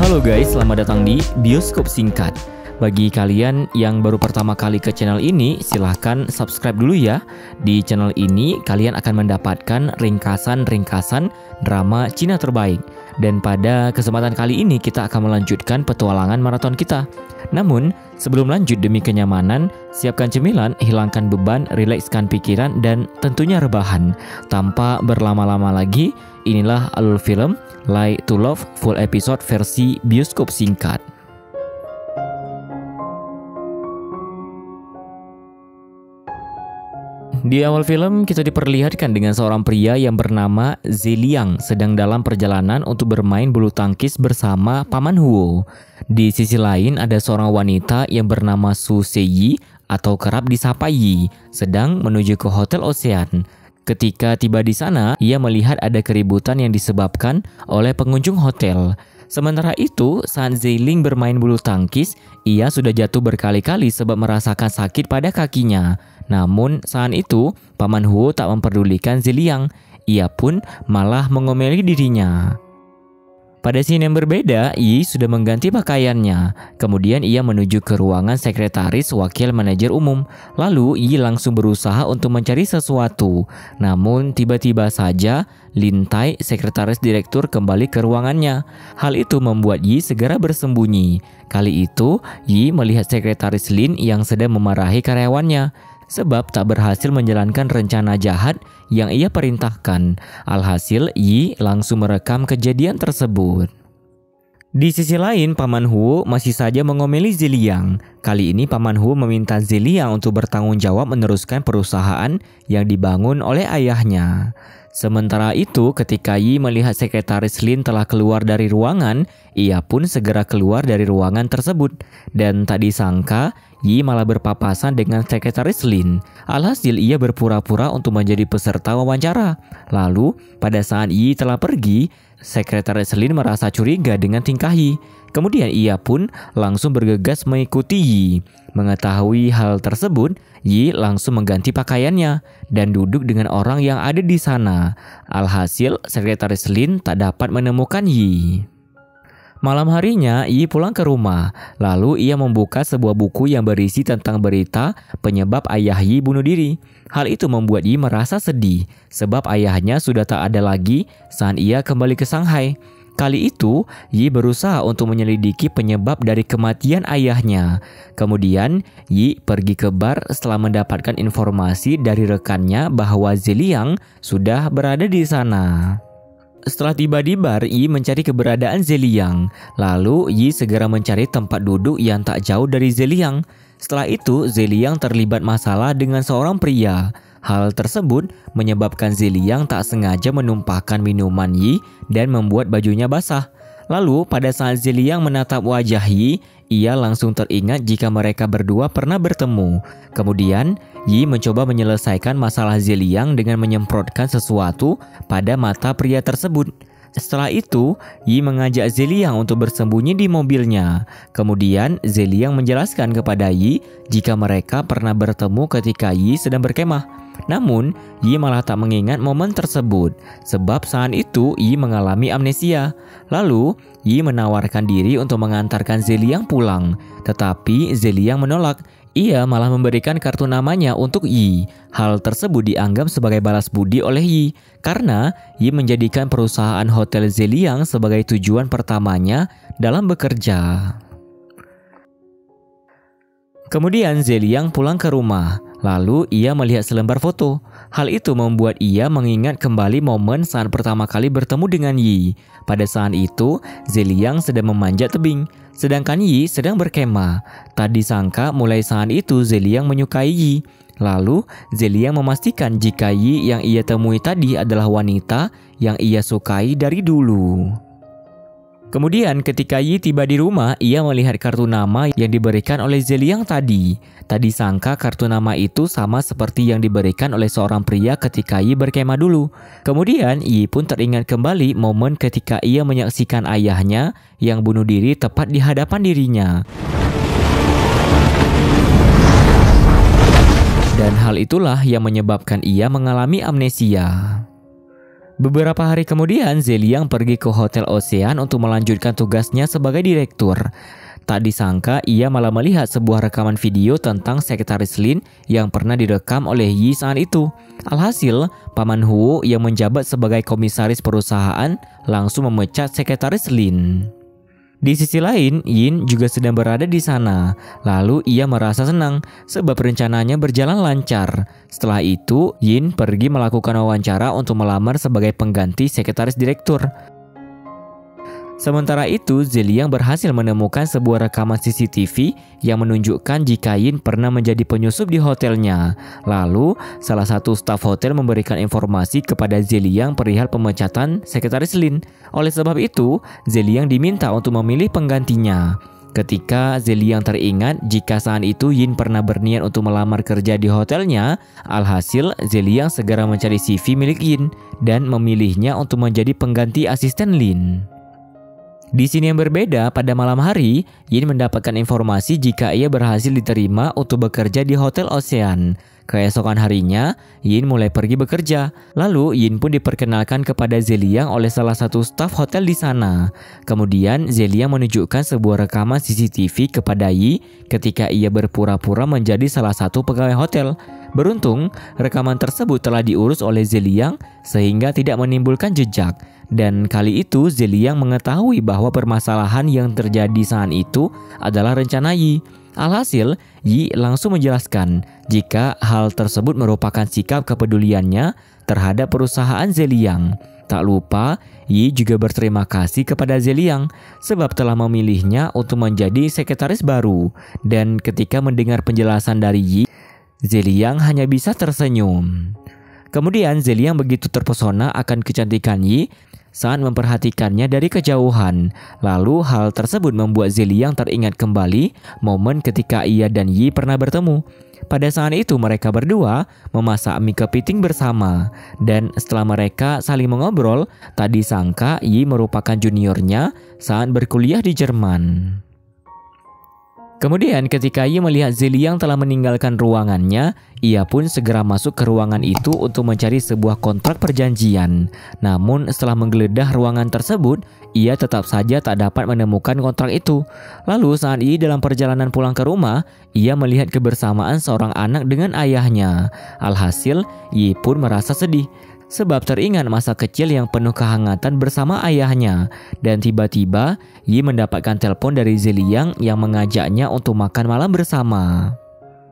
Halo guys, selamat datang di Bioskop Singkat. Bagi kalian yang baru pertama kali ke channel ini, silahkan subscribe dulu ya. Di channel ini kalian akan mendapatkan ringkasan-ringkasan drama Cina terbaik. Dan pada kesempatan kali ini kita akan melanjutkan petualangan maraton kita. Namun, sebelum lanjut demi kenyamanan, siapkan cemilan, hilangkan beban, rilekskan pikiran, dan tentunya rebahan. Tanpa berlama-lama lagi, inilah alur film Lie to Love full episode versi bioskop singkat. Di awal film kita diperlihatkan dengan seorang pria yang bernama Zeliang sedang dalam perjalanan untuk bermain bulu tangkis bersama Paman Huo. Di sisi lain ada seorang wanita yang bernama Su Seiyi atau kerap disapa Yi sedang menuju ke Hotel Ocean. Ketika tiba di sana, ia melihat ada keributan yang disebabkan oleh pengunjung hotel. Sementara itu, saat Zeliang bermain bulu tangkis, ia sudah jatuh berkali-kali sebab merasakan sakit pada kakinya. Namun saat itu, Paman Huo tak memperdulikan Zeliang. Ia pun malah mengomeli dirinya. Pada scene yang berbeda, Yi sudah mengganti pakaiannya. Kemudian ia menuju ke ruangan sekretaris wakil manajer umum. Lalu Yi langsung berusaha untuk mencari sesuatu. Namun tiba-tiba saja Lin Tai, sekretaris direktur, kembali ke ruangannya. Hal itu membuat Yi segera bersembunyi. Kali itu Yi melihat sekretaris Lin yang sedang memarahi karyawannya sebab tak berhasil menjalankan rencana jahat yang ia perintahkan. Alhasil, Yi langsung merekam kejadian tersebut. Di sisi lain, Paman Huo masih saja mengomeli Zeliang. Kali ini Paman Huo meminta Zeliang untuk bertanggung jawab meneruskan perusahaan yang dibangun oleh ayahnya. Sementara itu, ketika Yi melihat sekretaris Lin telah keluar dari ruangan, ia pun segera keluar dari ruangan tersebut. Dan tak disangka, Yi malah berpapasan dengan sekretaris Lin. Alhasil ia berpura-pura untuk menjadi peserta wawancara. Lalu, pada saat Yi telah pergi, sekretaris Lin merasa curiga dengan tingkah Yi. Kemudian ia pun langsung bergegas mengikuti Yi. Mengetahui hal tersebut, Yi langsung mengganti pakaiannya dan duduk dengan orang yang ada di sana. Alhasil, sekretaris Lin tak dapat menemukan Yi. Malam harinya, Yi pulang ke rumah. Lalu ia membuka sebuah buku yang berisi tentang berita penyebab ayah Yi bunuh diri. Hal itu membuat Yi merasa sedih sebab ayahnya sudah tak ada lagi saat ia kembali ke Shanghai. Kali itu, Yi berusaha untuk menyelidiki penyebab dari kematian ayahnya. Kemudian, Yi pergi ke bar setelah mendapatkan informasi dari rekannya bahwa Zeliang sudah berada di sana. Setelah tiba di bar, Yi mencari keberadaan Zeliang. Lalu, Yi segera mencari tempat duduk yang tak jauh dari Zeliang. Setelah itu, Zeliang terlibat masalah dengan seorang pria. Hal tersebut menyebabkan Zeliang tak sengaja menumpahkan minuman Yi dan membuat bajunya basah. Lalu pada saat Zeliang menatap wajah Yi, ia langsung teringat jika mereka berdua pernah bertemu. Kemudian Yi mencoba menyelesaikan masalah Zeliang dengan menyemprotkan sesuatu pada mata pria tersebut. Setelah itu, Yi mengajak Zeliang untuk bersembunyi di mobilnya. Kemudian, Zeliang menjelaskan kepada Yi jika mereka pernah bertemu ketika Yi sedang berkemah. Namun, Yi malah tak mengingat momen tersebut, sebab saat itu Yi mengalami amnesia. Lalu, Yi menawarkan diri untuk mengantarkan Zeliang pulang. Tetapi, Zeliang menolak. Ia malah memberikan kartu namanya untuk Yi. Hal tersebut dianggap sebagai balas budi oleh Yi, karena Yi menjadikan perusahaan Hotel Zeliang sebagai tujuan pertamanya dalam bekerja. Kemudian Zeliang pulang ke rumah. Lalu ia melihat selembar foto. Hal itu membuat ia mengingat kembali momen saat pertama kali bertemu dengan Yi. Pada saat itu, Zeliang sedang memanjat tebing, sedangkan Yi sedang berkemah. Tak disangka mulai saat itu Zeliang menyukai Yi. Lalu Zeliang memastikan jika Yi yang ia temui tadi adalah wanita yang ia sukai dari dulu. Kemudian ketika Yi tiba di rumah, ia melihat kartu nama yang diberikan oleh Zeliang tadi. Tak disangka kartu nama itu sama seperti yang diberikan oleh seorang pria ketika Yi berkemah dulu. Kemudian Yi pun teringat kembali momen ketika ia menyaksikan ayahnya yang bunuh diri tepat di hadapan dirinya. Dan hal itulah yang menyebabkan ia mengalami amnesia. Beberapa hari kemudian, Zeliang pergi ke Hotel Ocean untuk melanjutkan tugasnya sebagai direktur. Tak disangka, ia malah melihat sebuah rekaman video tentang Sekretaris Lin yang pernah direkam oleh Yi saat itu. Alhasil, Paman Huo yang menjabat sebagai komisaris perusahaan langsung memecat Sekretaris Lin. Di sisi lain, Yin juga sedang berada di sana. Lalu ia merasa senang sebab rencananya berjalan lancar. Setelah itu, Yin pergi melakukan wawancara untuk melamar sebagai pengganti sekretaris direktur. Sementara itu, Zeliang berhasil menemukan sebuah rekaman CCTV yang menunjukkan jika Yin pernah menjadi penyusup di hotelnya. Lalu, salah satu staf hotel memberikan informasi kepada Zeliang perihal pemecatan sekretaris Lin. Oleh sebab itu, Zeliang diminta untuk memilih penggantinya. Ketika Zeliang teringat jika saat itu Yin pernah berniat untuk melamar kerja di hotelnya, alhasil Zeliang segera mencari CV milik Yin dan memilihnya untuk menjadi pengganti asisten Lin. Di sini yang berbeda, pada malam hari, Yin mendapatkan informasi jika ia berhasil diterima untuk bekerja di Hotel Ocean. Keesokan harinya, Yin mulai pergi bekerja. Lalu, Yin pun diperkenalkan kepada Zeliang oleh salah satu staf hotel di sana. Kemudian, Zeliang menunjukkan sebuah rekaman CCTV kepada Yi ketika ia berpura-pura menjadi salah satu pegawai hotel. Beruntung, rekaman tersebut telah diurus oleh Zeliang sehingga tidak menimbulkan jejak. Dan kali itu Zeliang mengetahui bahwa permasalahan yang terjadi saat itu adalah rencana Yi. Alhasil, Yi langsung menjelaskan jika hal tersebut merupakan sikap kepeduliannya terhadap perusahaan Zeliang. Tak lupa, Yi juga berterima kasih kepada Zeliang sebab telah memilihnya untuk menjadi sekretaris baru. Dan ketika mendengar penjelasan dari Yi, Zeliang hanya bisa tersenyum. Kemudian Zeliang begitu terpesona akan kecantikan Yi saat memperhatikannya dari kejauhan. Lalu hal tersebut membuat Zeliang teringat kembali momen ketika ia dan Yi pernah bertemu. Pada saat itu mereka berdua memasak mie kepiting bersama. Dan setelah mereka saling mengobrol, tak disangka Yi merupakan juniornya saat berkuliah di Jerman. Kemudian ketika Yi melihat Zeliang telah meninggalkan ruangannya, ia pun segera masuk ke ruangan itu untuk mencari sebuah kontrak perjanjian. Namun setelah menggeledah ruangan tersebut, ia tetap saja tak dapat menemukan kontrak itu. Lalu saat Yi dalam perjalanan pulang ke rumah, ia melihat kebersamaan seorang anak dengan ayahnya. Alhasil, Yi pun merasa sedih sebab teringat masa kecil yang penuh kehangatan bersama ayahnya. Dan tiba-tiba, Yi mendapatkan telepon dari Zeliang yang mengajaknya untuk makan malam bersama.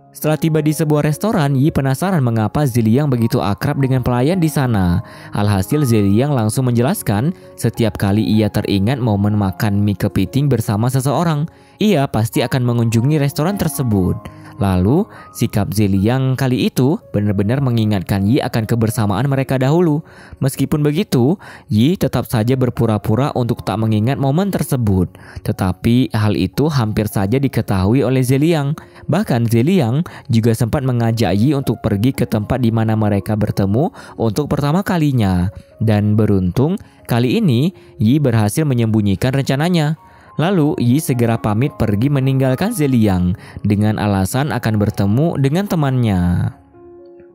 Setelah tiba di sebuah restoran, Yi penasaran mengapa Zeliang begitu akrab dengan pelayan di sana. Alhasil Zeliang langsung menjelaskan setiap kali ia teringat momen makan mie kepiting bersama seseorang, ia pasti akan mengunjungi restoran tersebut. Lalu, sikap Zeliang kali itu benar-benar mengingatkan Yi akan kebersamaan mereka dahulu. Meskipun begitu, Yi tetap saja berpura-pura untuk tak mengingat momen tersebut. Tetapi hal itu hampir saja diketahui oleh Zeliang. Bahkan Zeliang juga sempat mengajak Yi untuk pergi ke tempat di mana mereka bertemu untuk pertama kalinya. Dan beruntung, kali ini Yi berhasil menyembunyikan rencananya. Lalu Yi segera pamit pergi meninggalkan Zeliang dengan alasan akan bertemu dengan temannya.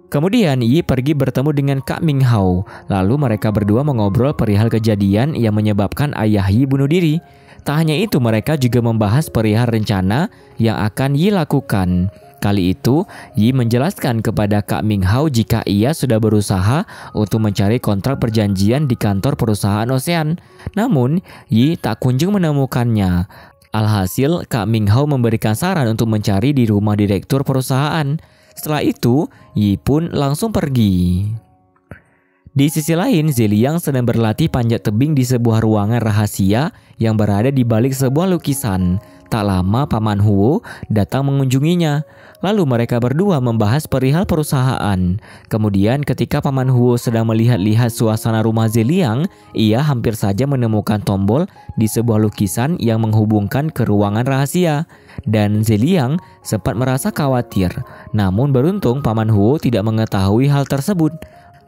Kemudian Yi pergi bertemu dengan Kak Ming Hao. Lalu mereka berdua mengobrol perihal kejadian yang menyebabkan ayah Yi bunuh diri. Tak hanya itu, mereka juga membahas perihal rencana yang akan Yi lakukan. Kali itu, Yi menjelaskan kepada Kak Ming Hao jika ia sudah berusaha untuk mencari kontrak perjanjian di kantor perusahaan Ocean. Namun, Yi tak kunjung menemukannya. Alhasil, Kak Ming Hao memberikan saran untuk mencari di rumah direktur perusahaan. Setelah itu, Yi pun langsung pergi. Di sisi lain, Zeliang sedang berlatih panjat tebing di sebuah ruangan rahasia yang berada di balik sebuah lukisan. Tak lama Paman Huo datang mengunjunginya. Lalu mereka berdua membahas perihal perusahaan. Kemudian ketika Paman Huo sedang melihat-lihat suasana rumah Zeliang, ia hampir saja menemukan tombol di sebuah lukisan yang menghubungkan ke ruangan rahasia. Dan Zeliang sempat merasa khawatir. Namun beruntung Paman Huo tidak mengetahui hal tersebut.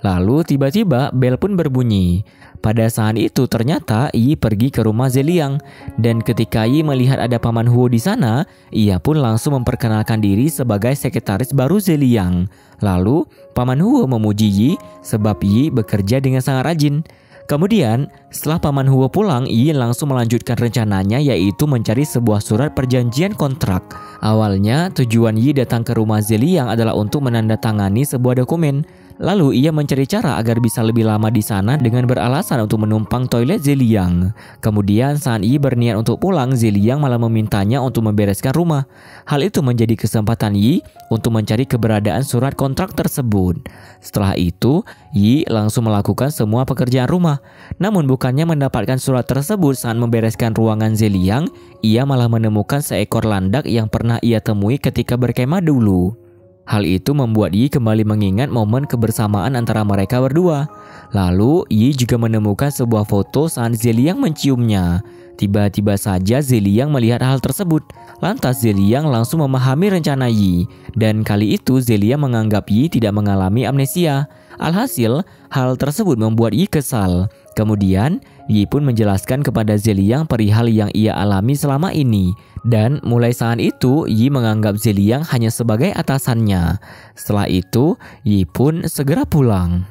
Lalu tiba-tiba bel pun berbunyi. Pada saat itu ternyata Yi pergi ke rumah Zeliang, dan ketika Yi melihat ada Paman Huo di sana, ia pun langsung memperkenalkan diri sebagai sekretaris baru Zeliang. Lalu Paman Huo memuji Yi sebab Yi bekerja dengan sangat rajin. Kemudian setelah Paman Huo pulang, Yi langsung melanjutkan rencananya, yaitu mencari sebuah surat perjanjian kontrak. Awalnya tujuan Yi datang ke rumah Zeliang adalah untuk menandatangani sebuah dokumen. Lalu ia mencari cara agar bisa lebih lama di sana dengan beralasan untuk menumpang toilet Zeliang. Kemudian saat Yi berniat untuk pulang, Zeliang malah memintanya untuk membereskan rumah. Hal itu menjadi kesempatan Yi untuk mencari keberadaan surat kontrak tersebut. Setelah itu, Yi langsung melakukan semua pekerjaan rumah. Namun bukannya mendapatkan surat tersebut saat membereskan ruangan Zeliang, ia malah menemukan seekor landak yang pernah ia temui ketika berkemah dulu. Hal itu membuat Yi kembali mengingat momen kebersamaan antara mereka berdua. Lalu Yi juga menemukan sebuah foto saat Zeliang menciumnya. Tiba-tiba saja Zeliang melihat hal tersebut. Lantas Zeliang langsung memahami rencana Yi. Dan kali itu Zeliang menganggap Yi tidak mengalami amnesia. Alhasil, hal tersebut membuat Yi kesal. Kemudian, Yi pun menjelaskan kepada Zeliang perihal yang ia alami selama ini. Dan mulai saat itu, Yi menganggap Zeliang hanya sebagai atasannya. Setelah itu, Yi pun segera pulang.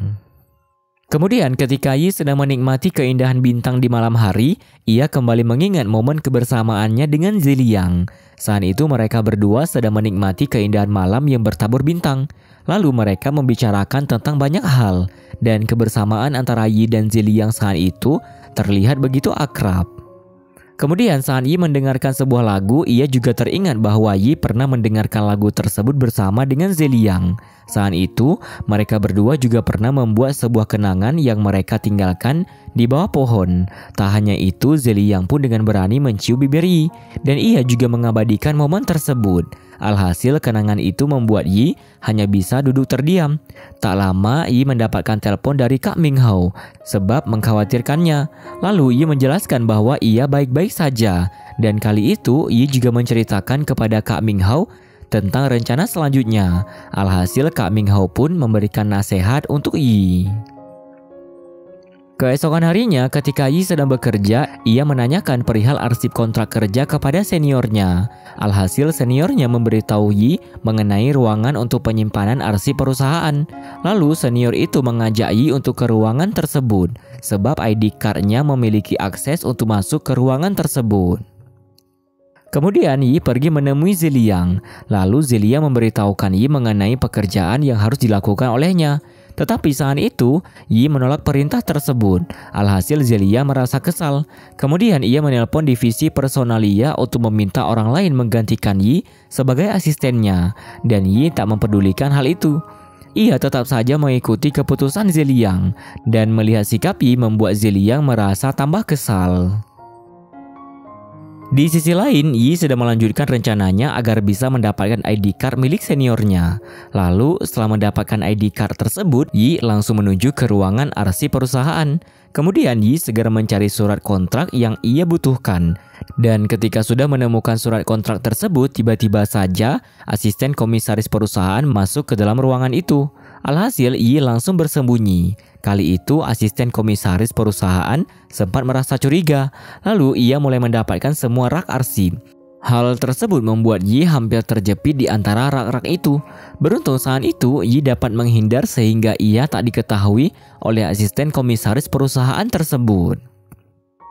Kemudian ketika Yi sedang menikmati keindahan bintang di malam hari, ia kembali mengingat momen kebersamaannya dengan Zeliang. Saat itu mereka berdua sedang menikmati keindahan malam yang bertabur bintang. Lalu mereka membicarakan tentang banyak hal, dan kebersamaan antara Yi dan Zeliang saat itu terlihat begitu akrab. Kemudian saat Yi mendengarkan sebuah lagu, ia juga teringat bahwa Yi pernah mendengarkan lagu tersebut bersama dengan Zeliang. Saat itu, mereka berdua juga pernah membuat sebuah kenangan yang mereka tinggalkan di bawah pohon. Tak hanya itu, Zeliang pun dengan berani mencium bibir Yi, dan ia juga mengabadikan momen tersebut. Alhasil kenangan itu membuat Yi hanya bisa duduk terdiam. Tak lama Yi mendapatkan telepon dari Kak Ming Hao sebab mengkhawatirkannya. Lalu Yi menjelaskan bahwa ia baik-baik saja. Dan kali itu Yi juga menceritakan kepada Kak Ming Hao tentang rencana selanjutnya. Alhasil Kak Ming Hao pun memberikan nasihat untuk Yi. Keesokan harinya ketika Yi sedang bekerja, ia menanyakan perihal arsip kontrak kerja kepada seniornya. Alhasil seniornya memberitahu Yi mengenai ruangan untuk penyimpanan arsip perusahaan. Lalu senior itu mengajak Yi untuk ke ruangan tersebut, sebab ID card-nya memiliki akses untuk masuk ke ruangan tersebut. Kemudian Yi pergi menemui Zeliang. Lalu Zeliang memberitahukan Yi mengenai pekerjaan yang harus dilakukan olehnya. Tetapi saat itu, Yi menolak perintah tersebut. Alhasil Zeliang merasa kesal. Kemudian ia menelpon divisi personalia untuk meminta orang lain menggantikan Yi sebagai asistennya. Dan Yi tak mempedulikan hal itu. Ia tetap saja mengikuti keputusan Zeliang. Dan melihat sikap Yi membuat Zeliang merasa tambah kesal. Di sisi lain, Yi sedang melanjutkan rencananya agar bisa mendapatkan ID card milik seniornya. Lalu, setelah mendapatkan ID card tersebut, Yi langsung menuju ke ruangan arsip perusahaan. Kemudian Yi segera mencari surat kontrak yang ia butuhkan. Dan ketika sudah menemukan surat kontrak tersebut, tiba-tiba saja asisten komisaris perusahaan masuk ke dalam ruangan itu. Alhasil, Yi langsung bersembunyi. Kali itu asisten komisaris perusahaan sempat merasa curiga. Lalu ia mulai mendapatkan semua rak arsip. Hal tersebut membuat Yi hampir terjepit di antara rak-rak itu. Beruntung saat itu Yi dapat menghindar sehingga ia tak diketahui oleh asisten komisaris perusahaan tersebut.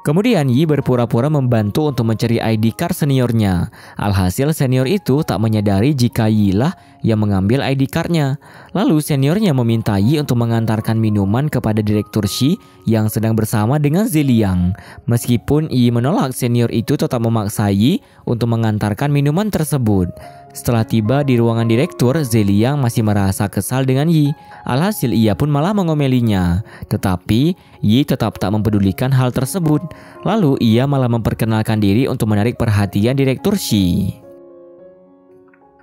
Kemudian Yi berpura-pura membantu untuk mencari ID card seniornya. Alhasil senior itu tak menyadari jika Yi lah yang mengambil ID cardnya. Lalu seniornya meminta Yi untuk mengantarkan minuman kepada Direktur Shi yang sedang bersama dengan Zeliang. Meskipun Yi menolak, senior itu tetap memaksa Yi untuk mengantarkan minuman tersebut. Setelah tiba di ruangan direktur, Zeliang masih merasa kesal dengan Yi. Alhasil ia pun malah mengomelinya. Tetapi Yi tetap tak mempedulikan hal tersebut. Lalu ia malah memperkenalkan diri untuk menarik perhatian Direktur Shi.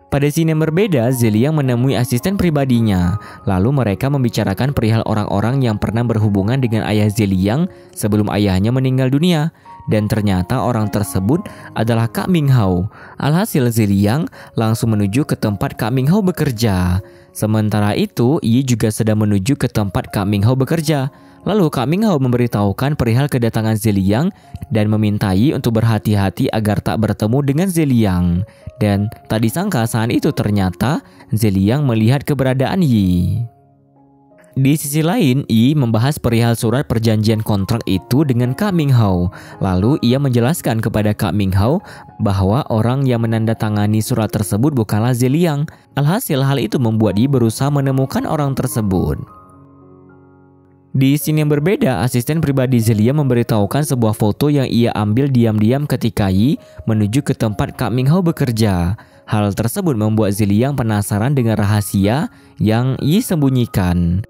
Pada scene yang berbeda, Zeliang menemui asisten pribadinya. Lalu mereka membicarakan perihal orang-orang yang pernah berhubungan dengan ayah Zeliang sebelum ayahnya meninggal dunia. Dan ternyata orang tersebut adalah Kak Ming Hao. Alhasil Zeliang langsung menuju ke tempat Kak Ming Hao bekerja. Sementara itu, Yi juga sedang menuju ke tempat Kak Ming Hao bekerja. Lalu Kak Ming Hao memberitahukan perihal kedatangan Zeliang dan meminta Yi untuk berhati-hati agar tak bertemu dengan Zeliang. Dan tak disangka saat itu ternyata Zeliang melihat keberadaan Yi. Di sisi lain, Yi membahas perihal surat perjanjian kontrak itu dengan Kak Ming Hao. Lalu ia menjelaskan kepada Kak Ming Hao bahwa orang yang menandatangani surat tersebut bukanlah Zeliang. Alhasil hal itu membuat Yi berusaha menemukan orang tersebut. Di scene yang berbeda, asisten pribadi Zeliang memberitahukan sebuah foto yang ia ambil diam-diam ketika Yi menuju ke tempat Kak Ming Hao bekerja. Hal tersebut membuat Zeliang penasaran dengan rahasia yang Yi sembunyikan.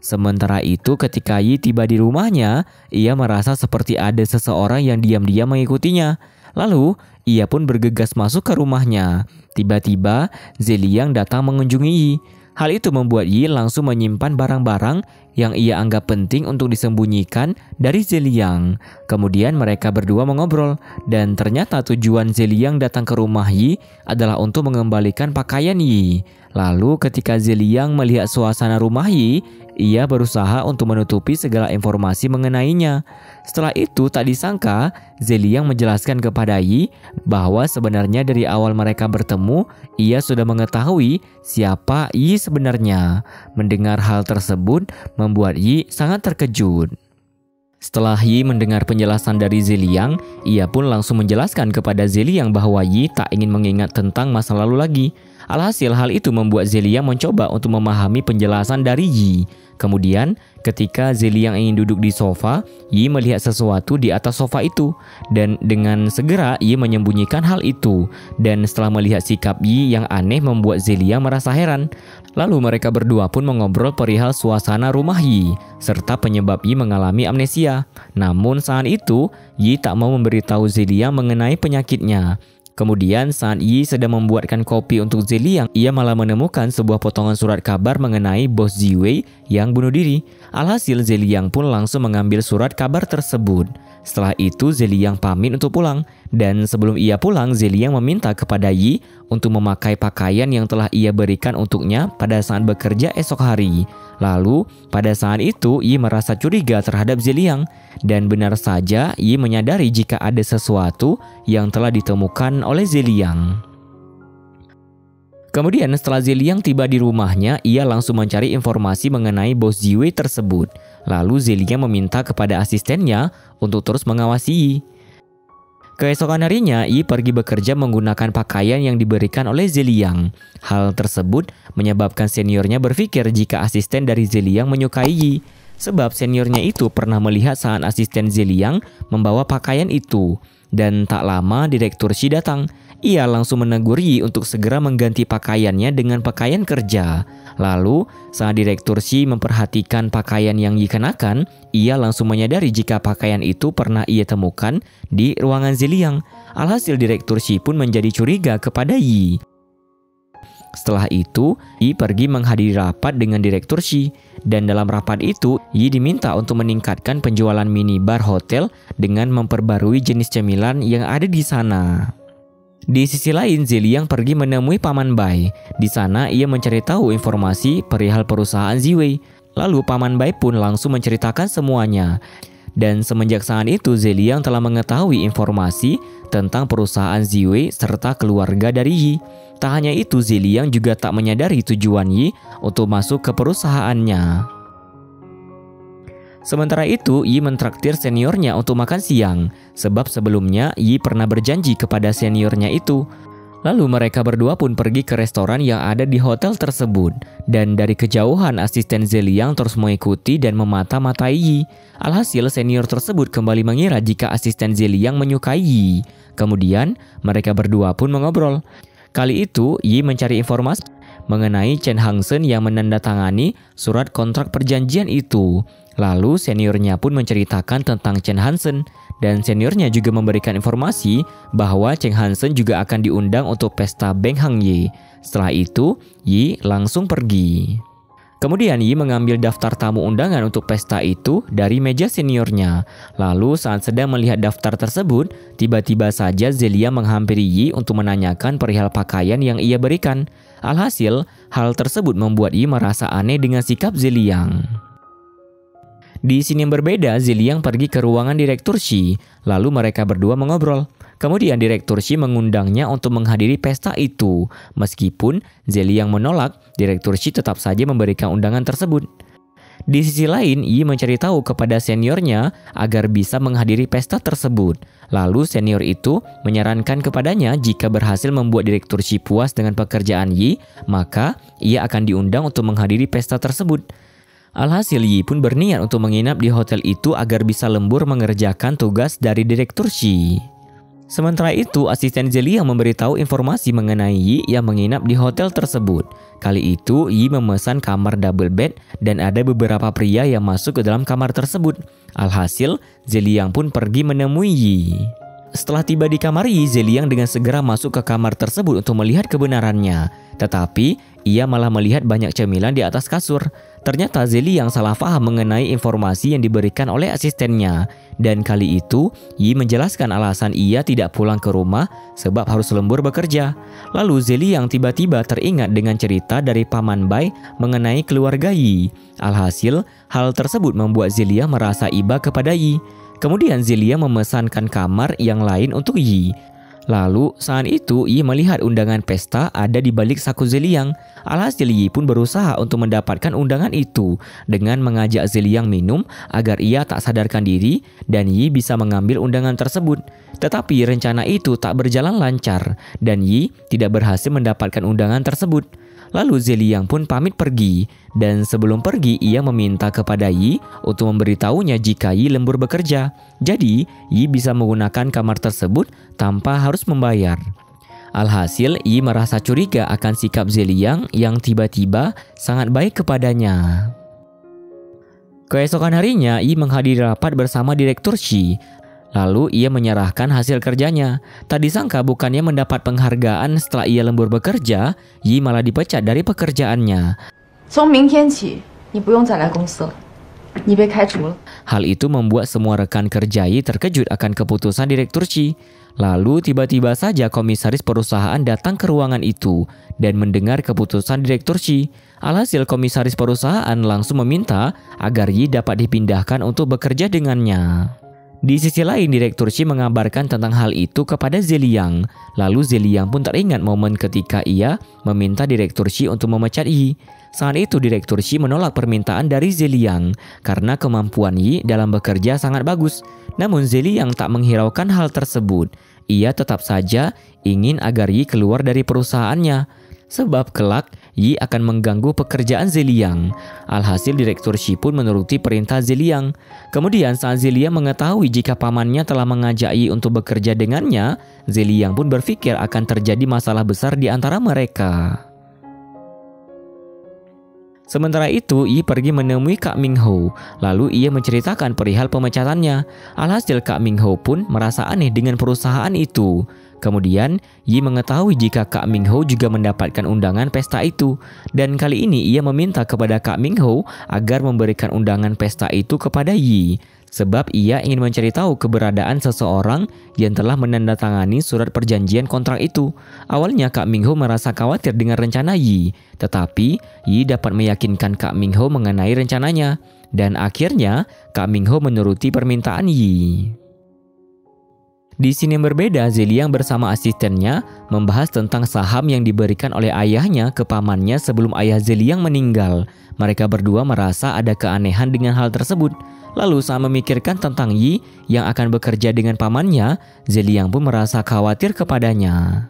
Sementara itu, ketika Yi tiba di rumahnya, ia merasa seperti ada seseorang yang diam-diam mengikutinya. Lalu, ia pun bergegas masuk ke rumahnya. Tiba-tiba, Zeliang datang mengunjungi Yi. Hal itu membuat Yi langsung menyimpan barang-barang yang ia anggap penting untuk disembunyikan dari Zeliang. Kemudian mereka berdua mengobrol, dan ternyata tujuan Zeliang datang ke rumah Yi adalah untuk mengembalikan pakaian Yi. Lalu ketika Zeliang melihat suasana rumah Yi, ia berusaha untuk menutupi segala informasi mengenainya. Setelah itu tak disangka, Zeliang menjelaskan kepada Yi bahwa sebenarnya dari awal mereka bertemu, ia sudah mengetahui siapa Yi sebenarnya. Mendengar hal tersebut membuat Yi sangat terkejut. Setelah Yi mendengar penjelasan dari Zeliang, ia pun langsung menjelaskan kepada Zeliang bahwa Yi tak ingin mengingat tentang masa lalu lagi. Alhasil hal itu membuat Zeliang mencoba untuk memahami penjelasan dari Yi. Kemudian ketika Zeliang ingin duduk di sofa, Yi melihat sesuatu di atas sofa itu. Dan dengan segera Yi menyembunyikan hal itu. Dan setelah melihat sikap Yi yang aneh membuat Zeliang merasa heran. Lalu mereka berdua pun mengobrol perihal suasana rumah Yi, serta penyebab Yi mengalami amnesia. Namun saat itu, Yi tak mau memberitahu Zeliang mengenai penyakitnya. Kemudian saat Yi sedang membuatkan kopi untuk Zeliang, ia malah menemukan sebuah potongan surat kabar mengenai bos Ziwei yang bunuh diri. Alhasil Zeliang pun langsung mengambil surat kabar tersebut. Setelah itu Zeliang pamit untuk pulang. Dan sebelum ia pulang, Zeliang meminta kepada Yi untuk memakai pakaian yang telah ia berikan untuknya pada saat bekerja esok hari. Lalu pada saat itu Yi merasa curiga terhadap Zeliang. Dan benar saja Yi menyadari jika ada sesuatu yang telah ditemukan oleh Zeliang. Kemudian setelah Zeliang tiba di rumahnya, ia langsung mencari informasi mengenai bos Ziwei tersebut. Lalu Zeliang meminta kepada asistennya untuk terus mengawasi Yi. Keesokan harinya, Yi pergi bekerja menggunakan pakaian yang diberikan oleh Zeliang. Hal tersebut menyebabkan seniornya berpikir jika asisten dari Zeliang menyukai Yi. Sebab seniornya itu pernah melihat saat asisten Zeliang membawa pakaian itu. Dan tak lama Direktur Shi datang. Ia langsung menegur Yi untuk segera mengganti pakaiannya dengan pakaian kerja. Lalu saat Direktur Shi memperhatikan pakaian yang Yi kenakan, ia langsung menyadari jika pakaian itu pernah ia temukan di ruangan Zeliang. Alhasil Direktur Shi pun menjadi curiga kepada Yi. Setelah itu, Yi pergi menghadiri rapat dengan Direktur Shi. Dan dalam rapat itu, Yi diminta untuk meningkatkan penjualan minibar hotel dengan memperbarui jenis cemilan yang ada di sana. Di sisi lain, Zeliang pergi menemui Paman Bai. Di sana, ia mencari tahu informasi perihal perusahaan Ziwei. Lalu Paman Bai pun langsung menceritakan semuanya. Dan semenjak saat itu, Zeliang telah mengetahui informasi tentang perusahaan Ziwei serta keluarga dari Yi. Tak hanya itu, Zeliang juga tak menyadari tujuan Yi untuk masuk ke perusahaannya. Sementara itu, Yi mentraktir seniornya untuk makan siang. Sebab sebelumnya Yi pernah berjanji kepada seniornya itu. Lalu mereka berdua pun pergi ke restoran yang ada di hotel tersebut. Dan dari kejauhan asisten Zeliang terus mengikuti dan memata-matai Yi. Alhasil senior tersebut kembali mengira jika asisten Zeliang menyukai Yi. Kemudian mereka berdua pun mengobrol. Kali itu Yi mencari informasi mengenai Chen Hangsen yang menandatangani surat kontrak perjanjian itu. Lalu seniornya pun menceritakan tentang Chen Hansen. Dan seniornya juga memberikan informasi bahwa Chen Hansen juga akan diundang untuk pesta Beng Hang Ye. Setelah itu, Yi langsung pergi. Kemudian Yi mengambil daftar tamu undangan untuk pesta itu dari meja seniornya. Lalu saat sedang melihat daftar tersebut, tiba-tiba saja Zeliang menghampiri Yi untuk menanyakan perihal pakaian yang ia berikan. Alhasil, Hal tersebut membuat Yi merasa aneh dengan sikap Zeliang. Di sini yang berbeda, Zeliang pergi ke ruangan Direktur Shi, lalu mereka berdua mengobrol. Kemudian Direktur Shi mengundangnya untuk menghadiri pesta itu. Meskipun Zeliang menolak, Direktur Shi tetap saja memberikan undangan tersebut. Di sisi lain, Yi mencari tahu kepada seniornya agar bisa menghadiri pesta tersebut. Lalu senior itu menyarankan kepadanya jika berhasil membuat Direktur Shi puas dengan pekerjaan Yi, maka ia akan diundang untuk menghadiri pesta tersebut. Alhasil Yi pun berniat untuk menginap di hotel itu agar bisa lembur mengerjakan tugas dari Direktur Shi. Sementara itu, asisten Zeliang memberitahu informasi mengenai Yi yang menginap di hotel tersebut. Kali itu, Yi memesan kamar double bed dan ada beberapa pria yang masuk ke dalam kamar tersebut. Alhasil, Zeliang pun pergi menemui Yi. Setelah tiba di kamar Yi, Zeliang dengan segera masuk ke kamar tersebut untuk melihat kebenarannya. Tetapi, ia malah melihat banyak cemilan di atas kasur. Ternyata Zeliang salah paham mengenai informasi yang diberikan oleh asistennya. Dan kali itu, Yi menjelaskan alasan ia tidak pulang ke rumah sebab harus lembur bekerja. Lalu Zeliang tiba-tiba teringat dengan cerita dari Paman Bai mengenai keluarga Yi. Alhasil, hal tersebut membuat Zeliang merasa iba kepada Yi. Kemudian Zeliang memesankan kamar yang lain untuk Yi. Lalu saat itu Yi melihat undangan pesta ada di balik saku Zeliang. Alhasil Yi pun berusaha untuk mendapatkan undangan itu dengan mengajak Zeliang minum agar ia tak sadarkan diri dan Yi bisa mengambil undangan tersebut. Tetapi rencana itu tak berjalan lancar dan Yi tidak berhasil mendapatkan undangan tersebut. Lalu Zeliang pun pamit pergi dan sebelum pergi ia meminta kepada Yi untuk memberitahunya jika Yi lembur bekerja. Jadi Yi bisa menggunakan kamar tersebut tanpa harus membayar. Alhasil Yi merasa curiga akan sikap Zeliang yang tiba-tiba sangat baik kepadanya. Keesokan harinya Yi menghadiri rapat bersama Direktur Shi. Lalu ia menyerahkan hasil kerjanya. Tak disangka bukannya mendapat penghargaan setelah ia lembur bekerja, Yi malah dipecat dari pekerjaannya. Hal itu membuat semua rekan kerja Yi terkejut akan keputusan Direktur Shi. Lalu tiba-tiba saja komisaris perusahaan datang ke ruangan itu dan mendengar keputusan Direktur Shi. Alhasil komisaris perusahaan langsung meminta agar Yi dapat dipindahkan untuk bekerja dengannya. Di sisi lain, Direktur Shi mengabarkan tentang hal itu kepada Zeliang. Lalu Zeliang pun teringat momen ketika ia meminta Direktur Shi untuk memecat Yi. Saat itu Direktur Shi menolak permintaan dari Zeliang karena kemampuan Yi dalam bekerja sangat bagus. Namun Zeliang tak menghiraukan hal tersebut. Ia tetap saja ingin agar Yi keluar dari perusahaannya. Sebab kelak Yi akan mengganggu pekerjaan Zeliang. Alhasil Direktur Shi pun menuruti perintah Zeliang. Kemudian saat Zeliang mengetahui jika pamannya telah mengajak Yi untuk bekerja dengannya, Zeliang pun berpikir akan terjadi masalah besar di antara mereka. Sementara itu, Yi pergi menemui Kak Ming Ho. Lalu ia menceritakan perihal pemecatannya. Alhasil Kak Ming Ho pun merasa aneh dengan perusahaan itu. Kemudian, Yi mengetahui jika Kak Ming Ho juga mendapatkan undangan pesta itu. Dan kali ini ia meminta kepada Kak Ming Ho agar memberikan undangan pesta itu kepada Yi. Sebab ia ingin mencari tahu keberadaan seseorang yang telah menandatangani surat perjanjian kontrak itu. Awalnya Kak Ming Ho merasa khawatir dengan rencana Yi. Tetapi Yi dapat meyakinkan Kak Ming Ho mengenai rencananya. Dan akhirnya Kak Ming Ho menuruti permintaan Yi. Di sini yang berbeda, Zeliang bersama asistennya membahas tentang saham yang diberikan oleh ayahnya ke pamannya sebelum ayah Zeliang meninggal. Mereka berdua merasa ada keanehan dengan hal tersebut. Lalu saat memikirkan tentang Yi yang akan bekerja dengan pamannya, Zeliang pun merasa khawatir kepadanya.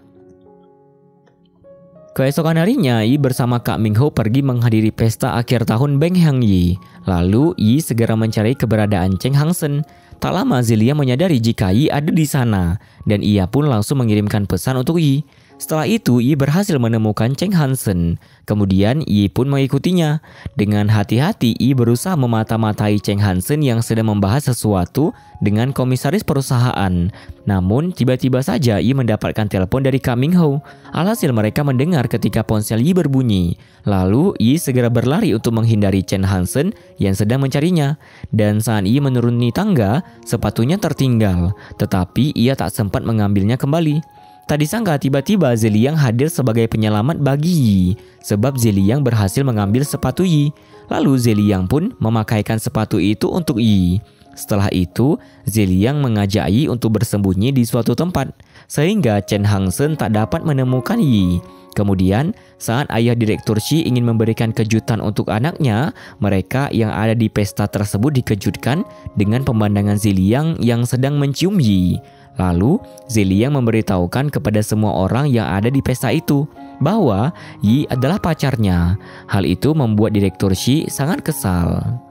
Keesokan harinya, Yi bersama Kak Ming Ho pergi menghadiri pesta akhir tahun Beng Hang Yi. Lalu Yi segera mencari keberadaan Cheng Hang Sen. Tak lama Zeliang menyadari jika Yi ada di sana dan ia pun langsung mengirimkan pesan untuk Yi. Setelah itu Yi berhasil menemukan Cheng Hansen. Kemudian Yi pun mengikutinya. Dengan hati-hati Yi berusaha memata-matai Cheng Hansen yang sedang membahas sesuatu dengan komisaris perusahaan. Namun tiba-tiba saja Yi mendapatkan telepon dari Kak Ming Ho. Alhasil mereka mendengar ketika ponsel Yi berbunyi. Lalu Yi segera berlari untuk menghindari Cheng Hansen yang sedang mencarinya. Dan saat Yi menuruni tangga, sepatunya tertinggal. Tetapi ia tak sempat mengambilnya kembali. Tak disangka tiba-tiba Zeliang hadir sebagai penyelamat bagi Yi, sebab Zeliang berhasil mengambil sepatu Yi. Lalu Zeliang pun memakaikan sepatu itu untuk Yi. Setelah itu, Zeliang mengajak Yi untuk bersembunyi di suatu tempat, sehingga Chen Hangsen tak dapat menemukan Yi. Kemudian, saat ayah Direktur Shi ingin memberikan kejutan untuk anaknya, mereka yang ada di pesta tersebut dikejutkan dengan pemandangan Zeliang yang sedang mencium Yi. Lalu, Zeliang memberitahukan kepada semua orang yang ada di pesta itu bahwa Yi adalah pacarnya. Hal itu membuat Direktur Shi sangat kesal.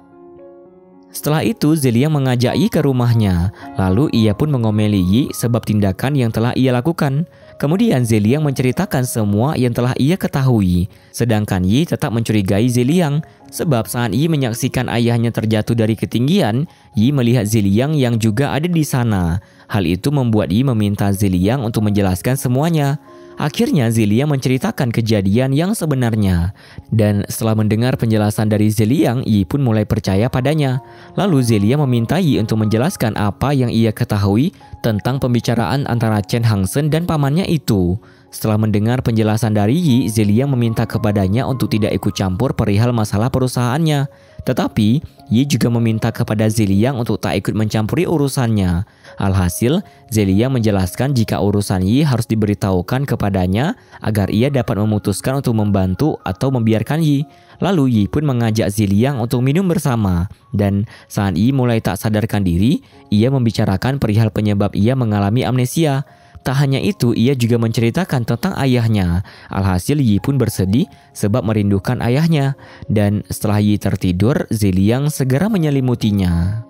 Setelah itu, Zeliang mengajak Yi ke rumahnya. Lalu ia pun mengomeli Yi sebab tindakan yang telah ia lakukan. Kemudian Zeliang menceritakan semua yang telah ia ketahui. Sedangkan Yi tetap mencurigai Zeliang, sebab saat Yi menyaksikan ayahnya terjatuh dari ketinggian, Yi melihat Zeliang yang juga ada di sana. Hal itu membuat Yi meminta Zeliang untuk menjelaskan semuanya. Akhirnya Zeliang menceritakan kejadian yang sebenarnya. Dan setelah mendengar penjelasan dari Zeliang, Yi pun mulai percaya padanya. Lalu Zeliang meminta Yi untuk menjelaskan apa yang ia ketahui tentang pembicaraan antara Chen Hangsen dan pamannya itu. Setelah mendengar penjelasan dari Yi, Zeliang meminta kepadanya untuk tidak ikut campur perihal masalah perusahaannya. Tetapi, Yi juga meminta kepada Zeliang untuk tak ikut mencampuri urusannya. Alhasil, Zeliang menjelaskan jika urusan Yi harus diberitahukan kepadanya agar ia dapat memutuskan untuk membantu atau membiarkan Yi. Lalu Yi pun mengajak Zeliang untuk minum bersama. Dan saat Yi mulai tak sadarkan diri, ia membicarakan perihal penyebab ia mengalami amnesia. Tak hanya itu, ia juga menceritakan tentang ayahnya. Alhasil Yi pun bersedih sebab merindukan ayahnya. Dan setelah Yi tertidur, Zeliang segera menyelimutinya.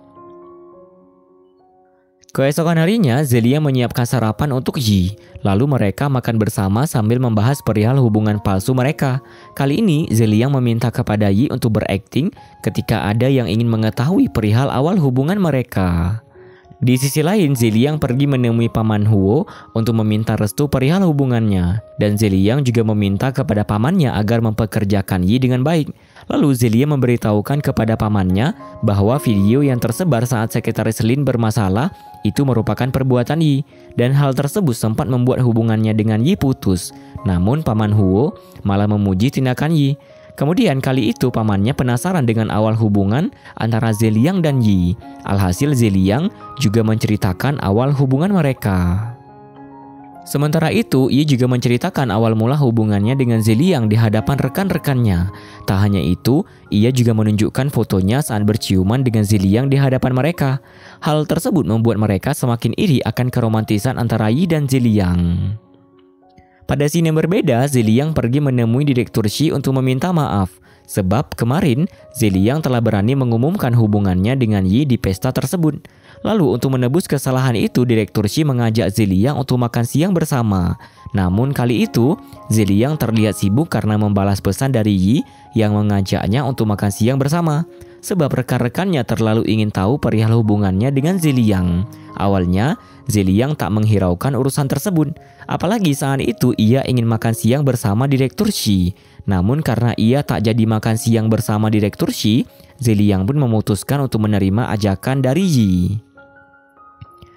Keesokan harinya, Zeliang menyiapkan sarapan untuk Yi. Lalu mereka makan bersama sambil membahas perihal hubungan palsu mereka. Kali ini, Zeliang meminta kepada Yi untuk berakting ketika ada yang ingin mengetahui perihal awal hubungan mereka. Di sisi lain, Zeliang pergi menemui Paman Huo untuk meminta restu perihal hubungannya. Dan Zeliang juga meminta kepada pamannya agar mempekerjakan Yi dengan baik. Lalu Zeliang memberitahukan kepada pamannya bahwa video yang tersebar saat Sekretaris Lin bermasalah itu merupakan perbuatan Yi. Dan hal tersebut sempat membuat hubungannya dengan Yi putus. Namun Paman Huo malah memuji tindakan Yi. Kemudian kali itu pamannya penasaran dengan awal hubungan antara Zeliang dan Yi. Alhasil Zeliang juga menceritakan awal hubungan mereka. Sementara itu, Yi juga menceritakan awal mula hubungannya dengan Zeliang di hadapan rekan-rekannya. Tak hanya itu, ia juga menunjukkan fotonya saat berciuman dengan Zeliang di hadapan mereka. Hal tersebut membuat mereka semakin iri akan keromantisan antara Yi dan Zeliang. Pada scene yang berbeda, Zeliang pergi menemui Direktur Shi untuk meminta maaf. Sebab kemarin, Zeliang telah berani mengumumkan hubungannya dengan Yi di pesta tersebut. Lalu untuk menebus kesalahan itu, Direktur Shi mengajak Zeliang untuk makan siang bersama. Namun kali itu, Zeliang terlihat sibuk karena membalas pesan dari Yi yang mengajaknya untuk makan siang bersama. Sebab rekan-rekannya terlalu ingin tahu perihal hubungannya dengan Zeliang. Awalnya, Zeliang tak menghiraukan urusan tersebut. Apalagi saat itu ia ingin makan siang bersama Direktur Shi. Namun karena ia tak jadi makan siang bersama Direktur Shi, Zeliang pun memutuskan untuk menerima ajakan dari Yi.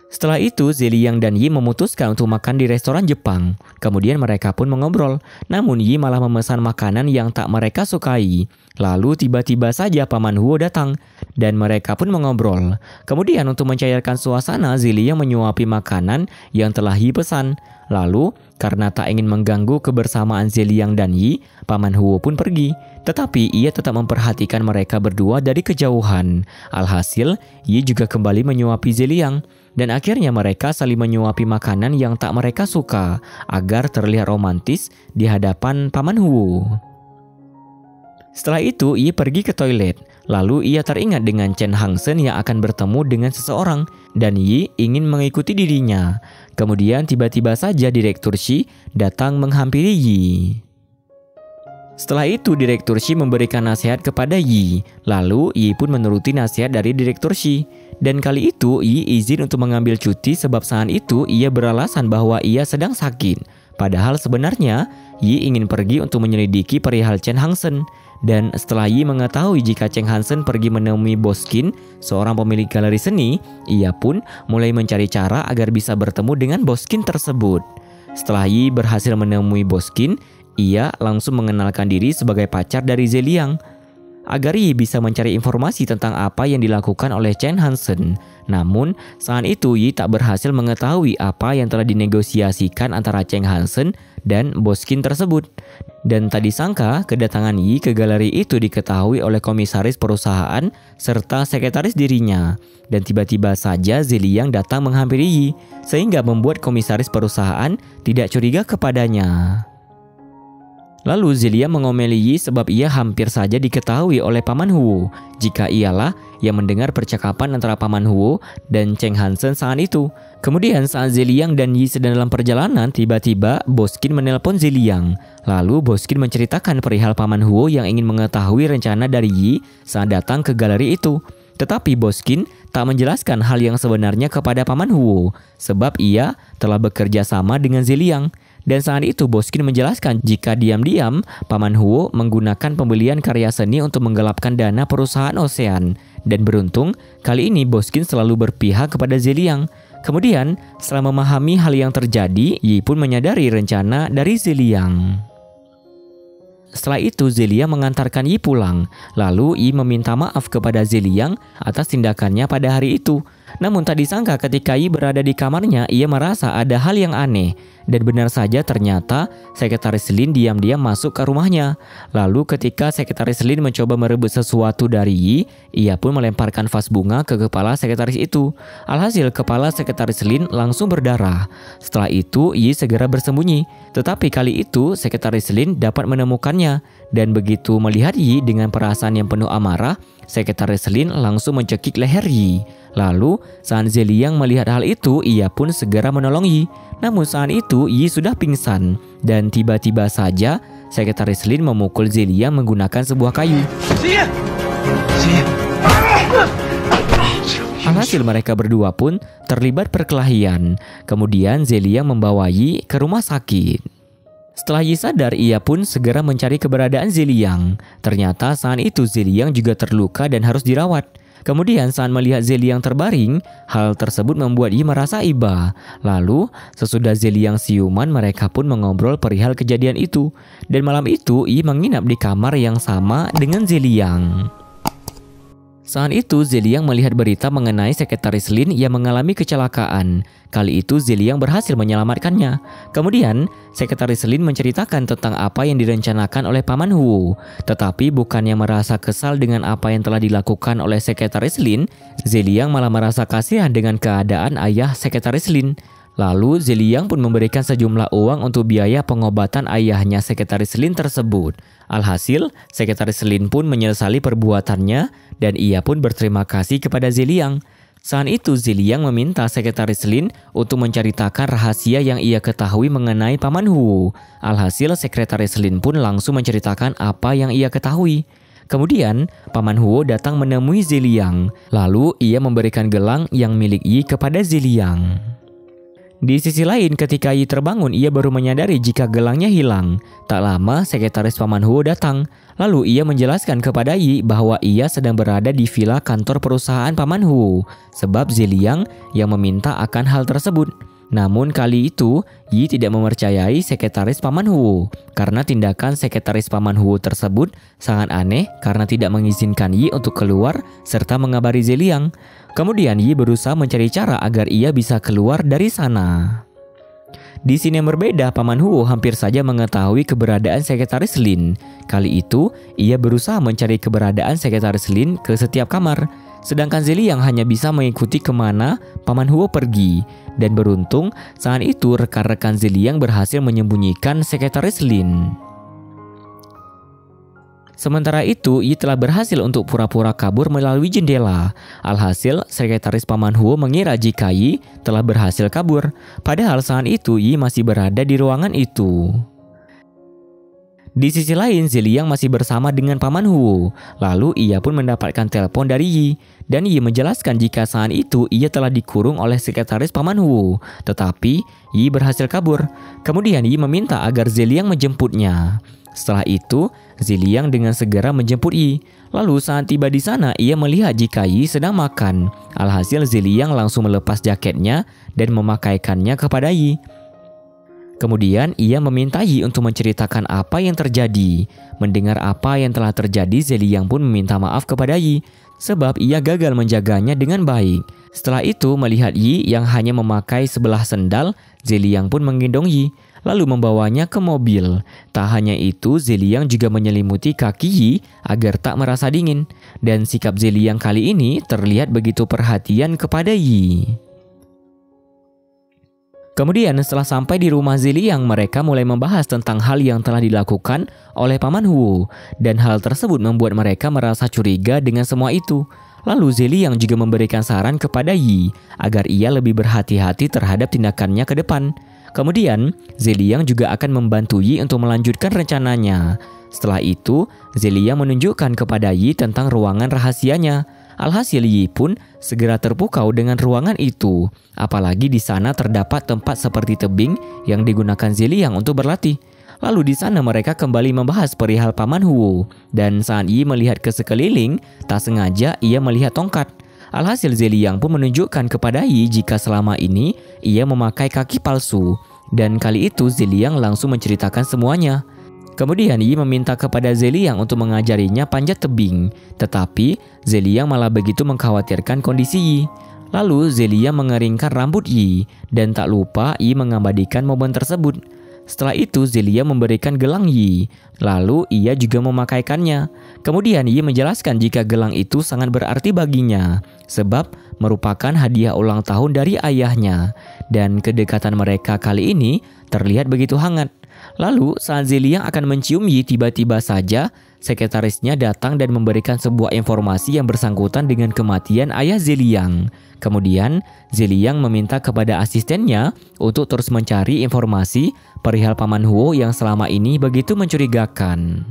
Setelah itu, Zeliang dan Yi memutuskan untuk makan di restoran Jepang. Kemudian mereka pun mengobrol. Namun Yi malah memesan makanan yang tak mereka sukai. Lalu tiba-tiba saja Paman Huo datang dan mereka pun mengobrol. Kemudian untuk mencairkan suasana, Zeliang menyuapi makanan yang telah Yi pesan. Lalu karena tak ingin mengganggu kebersamaan Zeliang dan Yi, Paman Huo pun pergi. Tetapi ia tetap memperhatikan mereka berdua dari kejauhan. Alhasil, Yi juga kembali menyuapi Zeliang. Dan akhirnya mereka saling menyuapi makanan yang tak mereka suka agar terlihat romantis di hadapan Paman Huo. Setelah itu, Yi pergi ke toilet. Lalu ia teringat dengan Chen Hangsen yang akan bertemu dengan seseorang dan Yi ingin mengikuti dirinya. Kemudian tiba-tiba saja Direktur Shi datang menghampiri Yi. Setelah itu Direktur Shi memberikan nasihat kepada Yi. Lalu Yi pun menuruti nasihat dari Direktur Shi. Dan kali itu Yi izin untuk mengambil cuti sebab saat itu ia beralasan bahwa ia sedang sakit. Padahal sebenarnya Yi ingin pergi untuk menyelidiki perihal Chen Hangsen. Dan setelah Yi mengetahui jika Chen Hangsen pergi menemui Boskin, seorang pemilik galeri seni, ia pun mulai mencari cara agar bisa bertemu dengan Boskin tersebut. Setelah Yi berhasil menemui Boskin, ia langsung mengenalkan diri sebagai pacar dari Zeliang. Agar Yi bisa mencari informasi tentang apa yang dilakukan oleh Chen Hansen. Namun, saat itu Yi tak berhasil mengetahui apa yang telah dinegosiasikan antara Chen Hansen dan Boskin tersebut. Dan tak disangka, kedatangan Yi ke galeri itu diketahui oleh komisaris perusahaan serta sekretaris dirinya. Dan tiba-tiba saja Zeliang datang menghampiri Yi, sehingga membuat komisaris perusahaan tidak curiga kepadanya. Lalu Zeliang mengomeli Yi sebab ia hampir saja diketahui oleh Paman Huo jika ialah yang mendengar percakapan antara Paman Huo dan Chen Hansen saat itu. Kemudian saat Zeliang dan Yi sedang dalam perjalanan, tiba-tiba Boskin menelpon Zeliang. Lalu Boskin menceritakan perihal Paman Huo yang ingin mengetahui rencana dari Yi saat datang ke galeri itu. Tetapi Boskin tak menjelaskan hal yang sebenarnya kepada Paman Huo sebab ia telah bekerja sama dengan Zeliang. Dan saat itu Boskin menjelaskan jika diam-diam Paman Huo menggunakan pembelian karya seni untuk menggelapkan dana perusahaan Ocean. Dan beruntung, kali ini Boskin selalu berpihak kepada Zeliang. Kemudian, setelah memahami hal yang terjadi, Yi pun menyadari rencana dari Zeliang. Setelah itu Zeliang mengantarkan Yi pulang. Lalu Yi meminta maaf kepada Zeliang atas tindakannya pada hari itu. Namun tak disangka ketika Yi berada di kamarnya, ia merasa ada hal yang aneh. Dan benar saja ternyata sekretaris Lin diam-diam masuk ke rumahnya. Lalu ketika sekretaris Lin mencoba merebut sesuatu dari Yi, ia pun melemparkan vas bunga ke kepala sekretaris itu. Alhasil kepala sekretaris Lin langsung berdarah. Setelah itu Yi segera bersembunyi. Tetapi kali itu sekretaris Lin dapat menemukannya. Dan begitu melihat Yi dengan perasaan yang penuh amarah, sekretaris Lin langsung mencekik leher Yi. Lalu saat Zeliang melihat hal itu, ia pun segera menolong Yi. Namun saat itu Yi sudah pingsan. Dan tiba-tiba saja sekretaris Lin memukul Zeliang menggunakan sebuah kayu. Alhasil mereka berdua pun terlibat perkelahian. Kemudian Zeliang membawa Yi ke rumah sakit. Setelah Yi sadar, ia pun segera mencari keberadaan Zeliang. Ternyata saat itu Zeliang juga terluka dan harus dirawat. Kemudian saat melihat Zeliang terbaring, hal tersebut membuat Yi merasa iba. Lalu sesudah Zeliang siuman, mereka pun mengobrol perihal kejadian itu. Dan malam itu Yi menginap di kamar yang sama dengan Zeliang. Saat itu Zeliang melihat berita mengenai sekretaris Lin yang mengalami kecelakaan. Kali itu Zeliang berhasil menyelamatkannya. Kemudian sekretaris Lin menceritakan tentang apa yang direncanakan oleh Paman Huo. Tetapi bukannya merasa kesal dengan apa yang telah dilakukan oleh sekretaris Lin, Zeliang malah merasa kasihan dengan keadaan ayah sekretaris Lin. Lalu Zeliang pun memberikan sejumlah uang untuk biaya pengobatan ayahnya sekretaris Lin tersebut. Alhasil, sekretaris Lin pun menyesali perbuatannya dan ia pun berterima kasih kepada Zeliang. Saat itu Zeliang meminta sekretaris Lin untuk menceritakan rahasia yang ia ketahui mengenai Paman Huo. Alhasil, sekretaris Lin pun langsung menceritakan apa yang ia ketahui. Kemudian, Paman Huo datang menemui Zeliang. Lalu ia memberikan gelang yang milik Yi kepada Zeliang. Di sisi lain, ketika Yi terbangun, ia baru menyadari jika gelangnya hilang. Tak lama, sekretaris Paman Huo datang. Lalu ia menjelaskan kepada Yi bahwa ia sedang berada di villa kantor perusahaan Paman Huo, sebab Zeliang yang meminta akan hal tersebut. Namun kali itu, Yi tidak mempercayai sekretaris Paman Huo, karena tindakan sekretaris Paman Huo tersebut sangat aneh karena tidak mengizinkan Yi untuk keluar serta mengabari Zeliang. Kemudian Yi berusaha mencari cara agar ia bisa keluar dari sana. Di sini yang berbeda, Paman Huo hampir saja mengetahui keberadaan sekretaris Lin. Kali itu, ia berusaha mencari keberadaan sekretaris Lin ke setiap kamar. Sedangkan Zeliang hanya bisa mengikuti kemana Paman Huo pergi. Dan beruntung, saat itu rekan-rekan Zeliang berhasil menyembunyikan sekretaris Lin. Sementara itu, Yi telah berhasil untuk pura-pura kabur melalui jendela. Alhasil, sekretaris Paman Huo mengira jika Yi telah berhasil kabur. Padahal saat itu Yi masih berada di ruangan itu. Di sisi lain, Zeliang masih bersama dengan Paman Huo. Lalu ia pun mendapatkan telepon dari Yi. Dan Yi menjelaskan jika saat itu ia telah dikurung oleh sekretaris Paman Huo. Tetapi Yi berhasil kabur. Kemudian Yi meminta agar Zeliang menjemputnya. Setelah itu, Zeliang dengan segera menjemput Yi. Lalu saat tiba di sana, ia melihat jika Yi sedang makan. Alhasil Zeliang langsung melepas jaketnya dan memakaikannya kepada Yi. Kemudian ia meminta Yi untuk menceritakan apa yang terjadi. Mendengar apa yang telah terjadi, Zeliang pun meminta maaf kepada Yi sebab ia gagal menjaganya dengan baik. Setelah itu melihat Yi yang hanya memakai sebelah sendal, Zeliang pun menggendong Yi lalu membawanya ke mobil. Tak hanya itu, Zeliang juga menyelimuti kaki Yi agar tak merasa dingin. Dan sikap Zeliang kali ini terlihat begitu perhatian kepada Yi. Kemudian setelah sampai di rumah Zeliang, mereka mulai membahas tentang hal yang telah dilakukan oleh Paman Huo. Dan hal tersebut membuat mereka merasa curiga dengan semua itu. Lalu Zeliang juga memberikan saran kepada Yi agar ia lebih berhati-hati terhadap tindakannya ke depan. Kemudian Zeliang juga akan membantu Yi untuk melanjutkan rencananya. Setelah itu Zeliang menunjukkan kepada Yi tentang ruangan rahasianya. Alhasil Yi pun segera terpukau dengan ruangan itu. Apalagi di sana terdapat tempat seperti tebing yang digunakan Zeliang untuk berlatih. Lalu di sana mereka kembali membahas perihal Paman Huo. Dan saat Yi melihat ke sekeliling, tak sengaja ia melihat tongkat. Alhasil Zeliang pun menunjukkan kepada Yi jika selama ini ia memakai kaki palsu. Dan kali itu Zeliang langsung menceritakan semuanya. Kemudian Yi meminta kepada Zeliang untuk mengajarinya panjat tebing. Tetapi Zeliang malah begitu mengkhawatirkan kondisi Yi. Lalu Zeliang mengeringkan rambut Yi. Dan tak lupa Yi mengabadikan momen tersebut. Setelah itu Zeliang memberikan gelang Yi. Lalu ia juga memakaikannya. Kemudian Yi menjelaskan jika gelang itu sangat berarti baginya. Sebab merupakan hadiah ulang tahun dari ayahnya. Dan kedekatan mereka kali ini terlihat begitu hangat. Lalu saat Zeliang akan mencium Yi, tiba-tiba saja sekretarisnya datang dan memberikan sebuah informasi yang bersangkutan dengan kematian ayah Zeliang. Kemudian Zeliang meminta kepada asistennya untuk terus mencari informasi perihal Paman Huo yang selama ini begitu mencurigakan.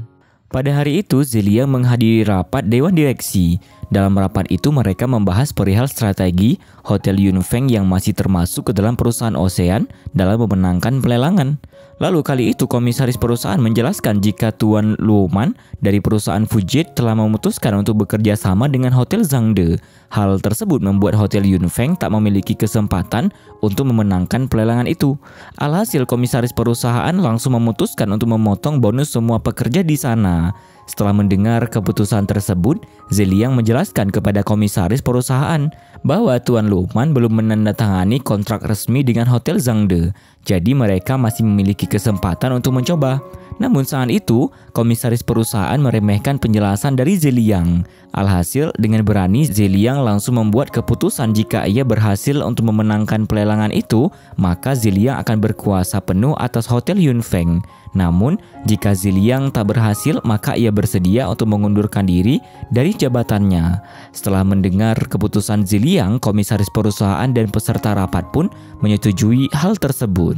Pada hari itu Zeliang menghadiri rapat dewan direksi. Dalam rapat itu mereka membahas perihal strategi Hotel Yunfeng yang masih termasuk ke dalam perusahaan Ocean dalam memenangkan pelelangan. Lalu kali itu komisaris perusahaan menjelaskan jika Tuan Luoman dari perusahaan Fujit telah memutuskan untuk bekerja sama dengan Hotel Zhangde. Hal tersebut membuat Hotel Yunfeng tak memiliki kesempatan untuk memenangkan pelelangan itu. Alhasil komisaris perusahaan langsung memutuskan untuk memotong bonus semua pekerja di sana. Setelah mendengar keputusan tersebut, Zeliang menjelaskan kepada komisaris perusahaan bahwa Tuan Luoman belum menandatangani kontrak resmi dengan Hotel Zhangde. Jadi mereka masih memiliki kesempatan untuk mencoba. Namun saat itu, komisaris perusahaan meremehkan penjelasan dari Zeliang. Alhasil, dengan berani Zeliang langsung membuat keputusan jika ia berhasil untuk memenangkan pelelangan itu, maka Zeliang akan berkuasa penuh atas Hotel Yunfeng. Namun, jika Zeliang tak berhasil, maka ia bersedia untuk mengundurkan diri dari jabatannya. Setelah mendengar keputusan Zeliang, komisaris perusahaan dan peserta rapat pun menyetujui hal tersebut.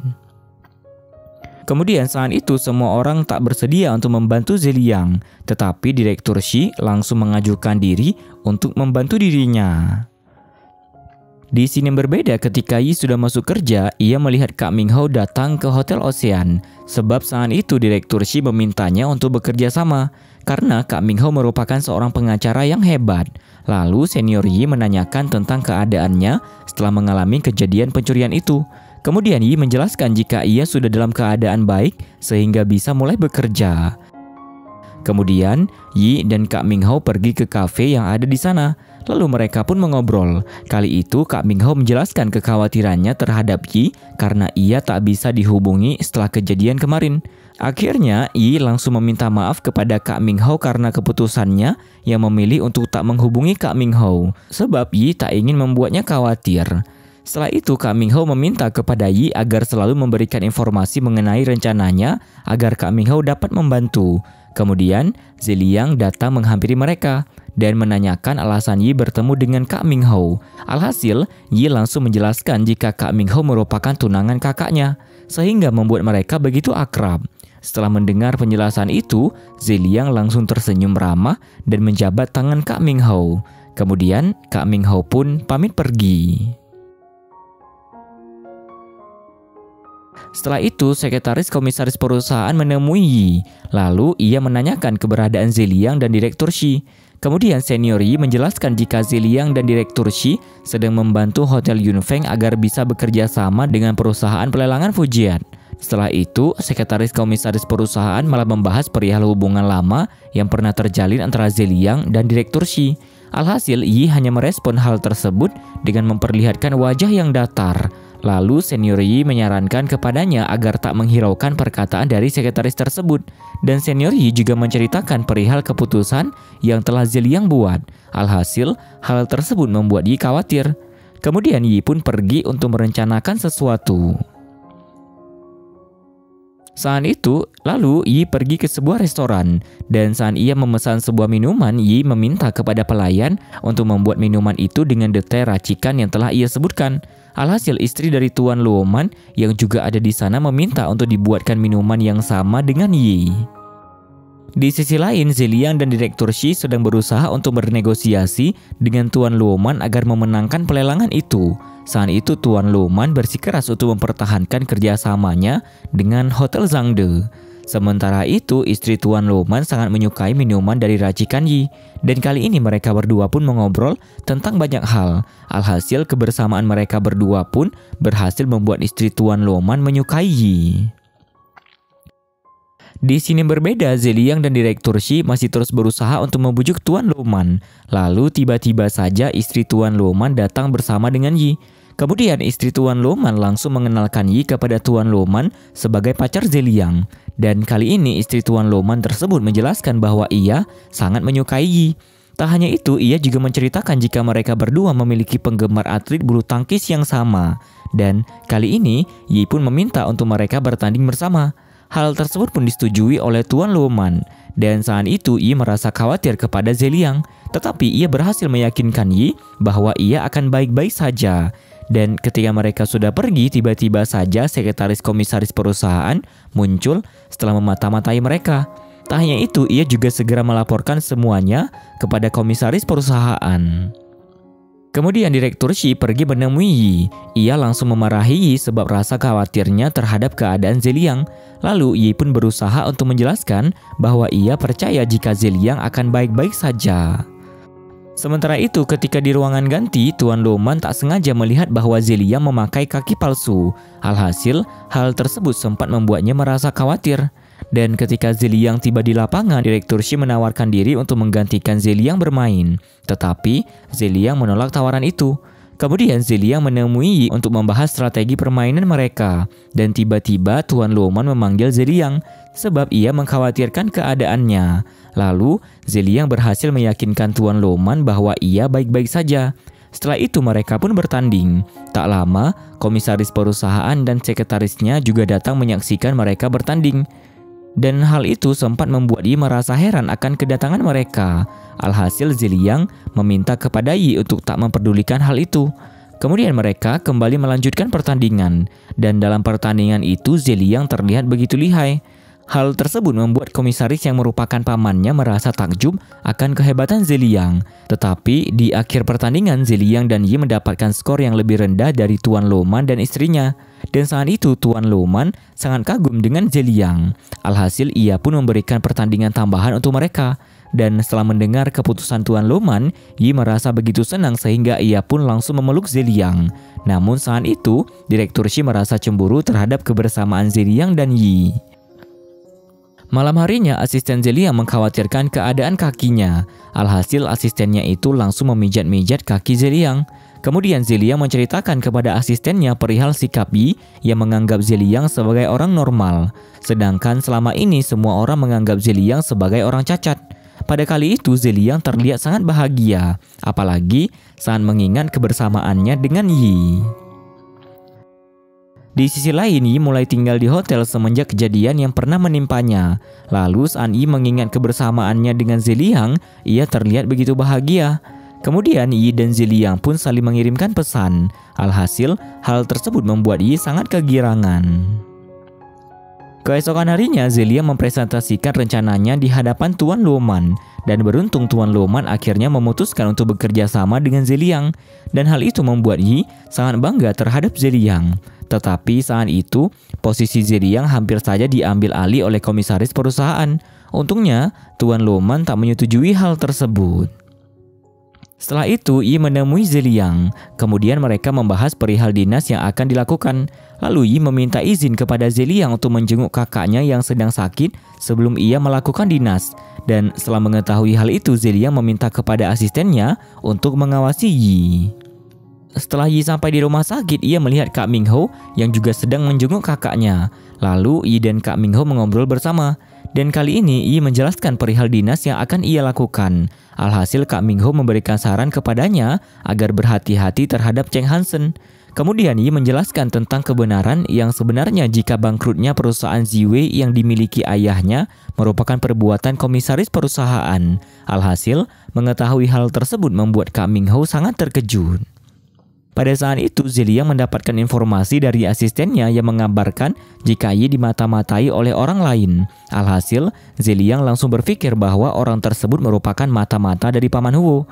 Kemudian saat itu semua orang tak bersedia untuk membantu Zeliang, tetapi Direktur Shi langsung mengajukan diri untuk membantu dirinya. Di sini berbeda ketika Yi sudah masuk kerja, ia melihat Kak Mingho datang ke Hotel Ocean. Sebab saat itu Direktur Shi memintanya untuk bekerja sama, karena Kak Mingho merupakan seorang pengacara yang hebat. Lalu senior Yi menanyakan tentang keadaannya setelah mengalami kejadian pencurian itu. Kemudian Yi menjelaskan jika ia sudah dalam keadaan baik sehingga bisa mulai bekerja. Kemudian Yi dan Kak Mingho pergi ke kafe yang ada di sana. Lalu mereka pun mengobrol. Kali itu Kak Mingho menjelaskan kekhawatirannya terhadap Yi karena ia tak bisa dihubungi setelah kejadian kemarin. Akhirnya Yi langsung meminta maaf kepada Kak Mingho karena keputusannya yang memilih untuk tak menghubungi Kak Mingho. Sebab Yi tak ingin membuatnya khawatir. Setelah itu Kak Mingho meminta kepada Yi agar selalu memberikan informasi mengenai rencananya agar Kak Mingho dapat membantu. Kemudian Zeliang datang menghampiri mereka dan menanyakan alasan Yi bertemu dengan Kak Mingho. Alhasil, Yi langsung menjelaskan jika Kak Mingho merupakan tunangan kakaknya, sehingga membuat mereka begitu akrab. Setelah mendengar penjelasan itu, Zeliang langsung tersenyum ramah dan menjabat tangan Kak Mingho. Kemudian, Kak Mingho pun pamit pergi. Setelah itu, sekretaris komisaris perusahaan menemui Yi. Lalu ia menanyakan keberadaan Zeliang dan Direktur Shi. Kemudian senior Yi menjelaskan jika Zeliang dan Direktur Shi sedang membantu Hotel Yunfeng agar bisa bekerja sama dengan perusahaan pelelangan Fujian. Setelah itu, sekretaris komisaris perusahaan malah membahas perihal hubungan lama yang pernah terjalin antara Zeliang dan Direktur Shi. Alhasil, Yi hanya merespon hal tersebut dengan memperlihatkan wajah yang datar. Lalu senior Yi menyarankan kepadanya agar tak menghiraukan perkataan dari sekretaris tersebut. Dan senior Yi juga menceritakan perihal keputusan yang telah Zeliang buat. Alhasil, hal tersebut membuat Yi khawatir. Kemudian Yi pun pergi untuk merencanakan sesuatu. Saat itu, lalu Yi pergi ke sebuah restoran, dan saat ia memesan sebuah minuman, Yi meminta kepada pelayan untuk membuat minuman itu dengan detail racikan yang telah ia sebutkan. Alhasil istri dari Tuan Luoman yang juga ada di sana meminta untuk dibuatkan minuman yang sama dengan Yi. Di sisi lain, Zeliang dan Direktur Shi sedang berusaha untuk bernegosiasi dengan Tuan Luoman agar memenangkan pelelangan itu. Saat itu Tuan Luoman bersikeras untuk mempertahankan kerjasamanya dengan Hotel Zhangde. Sementara itu, istri Tuan Luoman sangat menyukai minuman dari racikan Yi. Dan kali ini mereka berdua pun mengobrol tentang banyak hal. Alhasil kebersamaan mereka berdua pun berhasil membuat istri Tuan Luoman menyukai Yi. Di sini berbeda, Zeliang dan Direktur Shi masih terus berusaha untuk membujuk Tuan Luoman. Lalu tiba-tiba saja istri Tuan Luoman datang bersama dengan Yi. Kemudian istri Tuan Luoman langsung mengenalkan Yi kepada Tuan Luoman sebagai pacar Zeliang. Dan kali ini istri Tuan Luoman tersebut menjelaskan bahwa ia sangat menyukai Yi. Tak hanya itu, ia juga menceritakan jika mereka berdua memiliki penggemar atlet bulu tangkis yang sama. Dan kali ini Yi pun meminta untuk mereka bertanding bersama. Hal tersebut pun disetujui oleh Tuan Luoman. Dan saat itu Yi merasa khawatir kepada Zeliang. Tetapi ia berhasil meyakinkan Yi bahwa ia akan baik-baik saja. Dan ketika mereka sudah pergi, tiba-tiba saja sekretaris komisaris perusahaan muncul setelah memata-matai mereka. Tak hanya itu, ia juga segera melaporkan semuanya kepada komisaris perusahaan. Kemudian Direktur Shi pergi menemui Yi. Ia langsung memarahi Yi sebab rasa khawatirnya terhadap keadaan Zeliang. Lalu Yi pun berusaha untuk menjelaskan bahwa ia percaya jika Zeliang akan baik-baik saja. Sementara itu, ketika di ruangan ganti, Tuan Luoman tak sengaja melihat bahwa Zeliang memakai kaki palsu. Alhasil, hal tersebut sempat membuatnya merasa khawatir. Dan ketika Zeliang tiba di lapangan, Direktur Shi menawarkan diri untuk menggantikan Zeliang bermain. Tetapi, Zeliang menolak tawaran itu. Kemudian Zeliang menemui Yi untuk membahas strategi permainan mereka. Dan tiba-tiba Tuan Luoman memanggil Zeliang sebab ia mengkhawatirkan keadaannya. Lalu, Zeliang berhasil meyakinkan Tuan Luoman bahwa ia baik-baik saja. Setelah itu mereka pun bertanding. Tak lama, komisaris perusahaan dan sekretarisnya juga datang menyaksikan mereka bertanding. Dan hal itu sempat membuat Yi merasa heran akan kedatangan mereka. Alhasil Zeliang meminta kepada Yi untuk tak memperdulikan hal itu. Kemudian mereka kembali melanjutkan pertandingan. Dan dalam pertandingan itu Zeliang terlihat begitu lihai. Hal tersebut membuat komisaris yang merupakan pamannya merasa takjub akan kehebatan Zeliang. Tetapi di akhir pertandingan Zeliang dan Yi mendapatkan skor yang lebih rendah dari Tuan Luoman dan istrinya. Dan saat itu Tuan Luoman sangat kagum dengan Zeliang. Alhasil ia pun memberikan pertandingan tambahan untuk mereka. Dan setelah mendengar keputusan Tuan Luoman, Yi merasa begitu senang sehingga ia pun langsung memeluk Zeliang. Namun saat itu Direktur Shi merasa cemburu terhadap kebersamaan Zeliang dan Yi. Malam harinya, asisten Zeliang mengkhawatirkan keadaan kakinya. Alhasil asistennya itu langsung memijat-mijat kaki Zeliang. Kemudian Zeliang menceritakan kepada asistennya perihal sikap Yi yang menganggap Zeliang sebagai orang normal. Sedangkan selama ini semua orang menganggap Zeliang sebagai orang cacat. Pada kali itu Zeliang terlihat sangat bahagia, apalagi saat mengingat kebersamaannya dengan Yi. Di sisi lain, Yi mulai tinggal di hotel semenjak kejadian yang pernah menimpanya. Lalu saat Yi mengingat kebersamaannya dengan Zeliang, ia terlihat begitu bahagia. Kemudian Yi dan Zeliang pun saling mengirimkan pesan. Alhasil, hal tersebut membuat Yi sangat kegirangan. Keesokan harinya, Zeliang mempresentasikan rencananya di hadapan Tuan Luoman. Dan beruntung Tuan Luoman akhirnya memutuskan untuk bekerja sama dengan Zeliang. Dan hal itu membuat Yi sangat bangga terhadap Zeliang. Tetapi saat itu, posisi Zeliang hampir saja diambil alih oleh komisaris perusahaan. Untungnya, Tuan Loman tak menyetujui hal tersebut. Setelah itu, Yi menemui Zeliang. Kemudian mereka membahas perihal dinas yang akan dilakukan. Lalu Yi meminta izin kepada Zeliang untuk menjenguk kakaknya yang sedang sakit sebelum ia melakukan dinas. Dan setelah mengetahui hal itu, Zeliang meminta kepada asistennya untuk mengawasi Yi. Setelah Yi sampai di rumah sakit, ia melihat Kak Ming Ho yang juga sedang menjenguk kakaknya. Lalu Yi dan Kak Ming Ho mengobrol bersama. Dan kali ini Yi menjelaskan perihal dinas yang akan ia lakukan. Alhasil Kak Ming Ho memberikan saran kepadanya agar berhati-hati terhadap Cheng Hansen. Kemudian Yi menjelaskan tentang kebenaran yang sebenarnya jika bangkrutnya perusahaan Ziwei yang dimiliki ayahnya merupakan perbuatan komisaris perusahaan. Alhasil, mengetahui hal tersebut membuat Kak Ming Ho sangat terkejut. Pada saat itu, Zeliang mendapatkan informasi dari asistennya yang mengabarkan jika Yi dimata-matai oleh orang lain. Alhasil, Zeliang langsung berpikir bahwa orang tersebut merupakan mata-mata dari Paman Huo.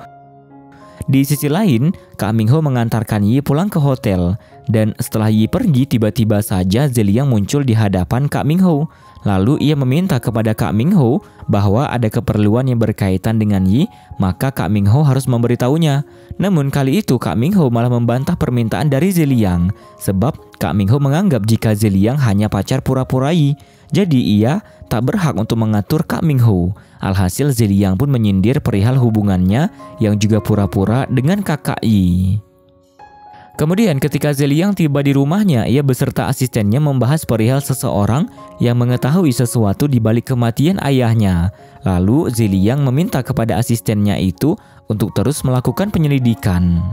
Di sisi lain, Kak Ming Ho mengantarkan Yi pulang ke hotel. Dan setelah Yi pergi, tiba-tiba saja Zeliang muncul di hadapan Kak Ming Ho. Lalu ia meminta kepada Kak Ming Ho bahwa ada keperluan yang berkaitan dengan Yi, maka Kak Ming Ho harus memberitahunya. Namun kali itu Kak Ming Ho malah membantah permintaan dari Zeliang, sebab Kak Ming Ho menganggap jika Zeliang hanya pacar pura-pura Yi. Jadi ia tak berhak untuk mengatur Kak Ming Ho. Alhasil Zeliang pun menyindir perihal hubungannya yang juga pura-pura dengan kakak Yi. Kemudian ketika Zeliang tiba di rumahnya, ia beserta asistennya membahas perihal seseorang yang mengetahui sesuatu di balik kematian ayahnya. Lalu Zeliang meminta kepada asistennya itu untuk terus melakukan penyelidikan.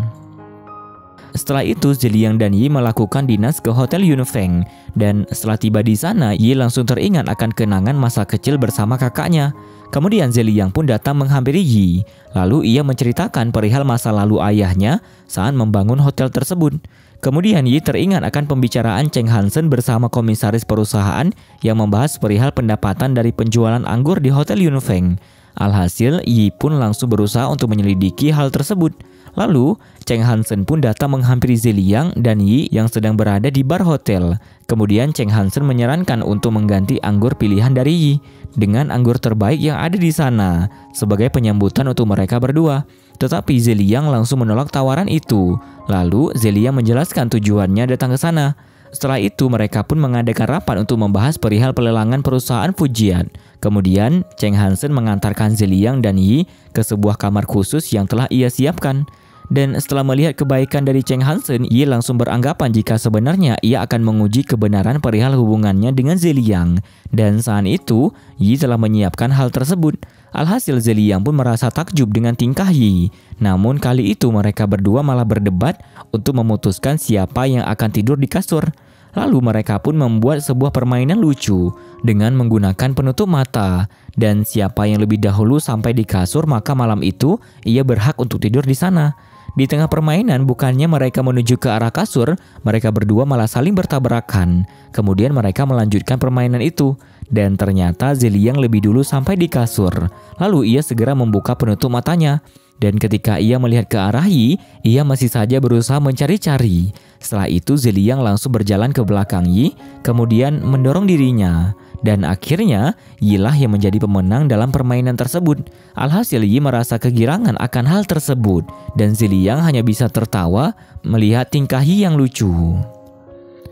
Setelah itu Zeliang dan Yi melakukan dinas ke Hotel Yunfeng. Dan setelah tiba di sana, Yi langsung teringat akan kenangan masa kecil bersama kakaknya. Kemudian Zeliang pun datang menghampiri Yi. Lalu ia menceritakan perihal masa lalu ayahnya saat membangun hotel tersebut. Kemudian Yi teringat akan pembicaraan Cheng Hansen bersama komisaris perusahaan yang membahas perihal pendapatan dari penjualan anggur di Hotel Yunfeng. Alhasil, Yi pun langsung berusaha untuk menyelidiki hal tersebut. Lalu, Cheng Hansen pun datang menghampiri Zeliang dan Yi yang sedang berada di bar hotel. Kemudian Cheng Hansen menyarankan untuk mengganti anggur pilihan dari Yi dengan anggur terbaik yang ada di sana sebagai penyambutan untuk mereka berdua. Tetapi Zeliang langsung menolak tawaran itu. Lalu Zeliang menjelaskan tujuannya datang ke sana. Setelah itu mereka pun mengadakan rapat untuk membahas perihal pelelangan perusahaan Fujian. Kemudian Cheng Hansen mengantarkan Zeliang dan Yi ke sebuah kamar khusus yang telah ia siapkan. Dan setelah melihat kebaikan dari Cheng Hansen, Yi langsung beranggapan jika sebenarnya ia akan menguji kebenaran perihal hubungannya dengan Zeliang. Dan saat itu, Yi telah menyiapkan hal tersebut. Alhasil Zeliang pun merasa takjub dengan tingkah Yi. Namun kali itu mereka berdua malah berdebat untuk memutuskan siapa yang akan tidur di kasur. Lalu mereka pun membuat sebuah permainan lucu dengan menggunakan penutup mata. Dan siapa yang lebih dahulu sampai di kasur maka malam itu ia berhak untuk tidur di sana. Di tengah permainan, bukannya mereka menuju ke arah kasur, mereka berdua malah saling bertabrakan. Kemudian mereka melanjutkan permainan itu. Dan ternyata Zeliang lebih dulu sampai di kasur. Lalu ia segera membuka penutup matanya. Dan ketika ia melihat ke arah Yi, ia masih saja berusaha mencari-cari. Setelah itu Zeliang langsung berjalan ke belakang Yi, kemudian mendorong dirinya. Dan akhirnya Yi lah yang menjadi pemenang dalam permainan tersebut. Alhasil Yi merasa kegirangan akan hal tersebut. Dan Zeliang hanya bisa tertawa melihat tingkah Yi yang lucu.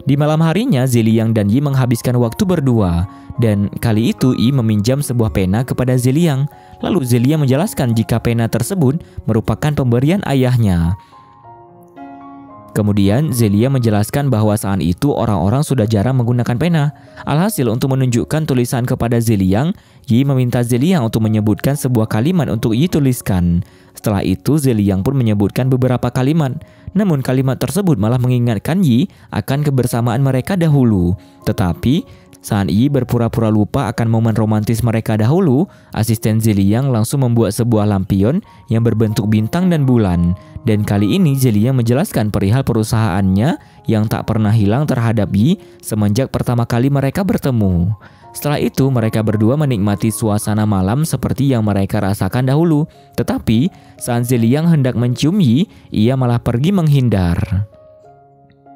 Di malam harinya Zeliang dan Yi menghabiskan waktu berdua. Dan kali itu Yi meminjam sebuah pena kepada Zeliang. Lalu Zeliang menjelaskan jika pena tersebut merupakan pemberian ayahnya. Kemudian Zeliang menjelaskan bahwa saat itu orang-orang sudah jarang menggunakan pena. Alhasil untuk menunjukkan tulisan kepada Zeliang, Yi meminta Zeliang untuk menyebutkan sebuah kalimat untuk Yi tuliskan. Setelah itu Zeliang pun menyebutkan beberapa kalimat. Namun kalimat tersebut malah mengingatkan Yi akan kebersamaan mereka dahulu. Tetapi saat Yi berpura-pura lupa akan momen romantis mereka dahulu, asisten Zeliang langsung membuat sebuah lampion yang berbentuk bintang dan bulan. Dan kali ini Zeliang menjelaskan perihal perusahaannya yang tak pernah hilang terhadap Yi semenjak pertama kali mereka bertemu. Setelah itu mereka berdua menikmati suasana malam seperti yang mereka rasakan dahulu. Tetapi saat Zeliang hendak mencium Yi, ia malah pergi menghindar.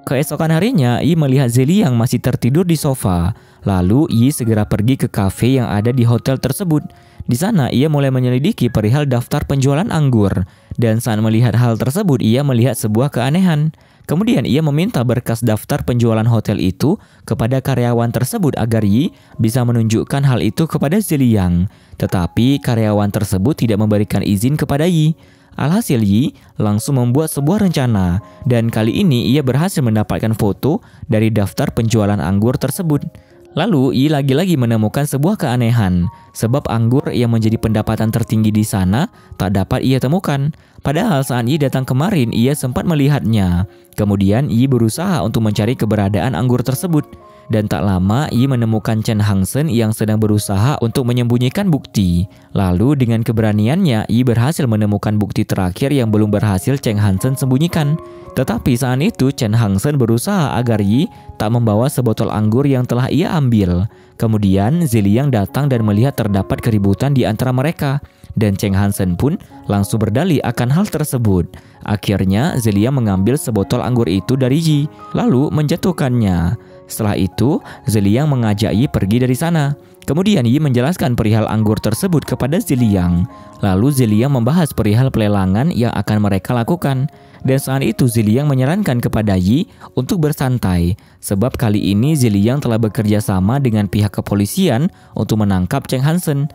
Keesokan harinya, Yi melihat Zeliang masih tertidur di sofa. Lalu Yi segera pergi ke kafe yang ada di hotel tersebut. Di sana ia mulai menyelidiki perihal daftar penjualan anggur. Dan saat melihat hal tersebut, ia melihat sebuah keanehan. Kemudian ia meminta berkas daftar penjualan hotel itu kepada karyawan tersebut agar Yi bisa menunjukkan hal itu kepada Zeliang. Tetapi karyawan tersebut tidak memberikan izin kepada Yi. Alhasil Yi langsung membuat sebuah rencana, dan kali ini ia berhasil mendapatkan foto dari daftar penjualan anggur tersebut. Lalu Yi lagi-lagi menemukan sebuah keanehan, sebab anggur yang menjadi pendapatan tertinggi di sana tak dapat ia temukan. Padahal saat Yi datang kemarin ia sempat melihatnya. Kemudian Yi berusaha untuk mencari keberadaan anggur tersebut. Dan tak lama Yi menemukan Chen Hangsen yang sedang berusaha untuk menyembunyikan bukti. Lalu dengan keberaniannya Yi berhasil menemukan bukti terakhir yang belum berhasil Chen Hangsen sembunyikan. Tetapi saat itu Chen Hangsen berusaha agar Yi tak membawa sebotol anggur yang telah ia ambil. Kemudian Zeliang datang dan melihat terdapat keributan di antara mereka. Dan Chen Hangsen pun langsung berdalih akan hal tersebut. Akhirnya Zeliang mengambil sebotol anggur itu dari Yi, lalu menjatuhkannya. Setelah itu, Zeliang mengajak Yi pergi dari sana. Kemudian Yi menjelaskan perihal anggur tersebut kepada Zeliang. Lalu Zeliang membahas perihal pelelangan yang akan mereka lakukan. Dan saat itu Zeliang menyarankan kepada Yi untuk bersantai, sebab kali ini Zeliang telah bekerja sama dengan pihak kepolisian untuk menangkap Chen Hangsen.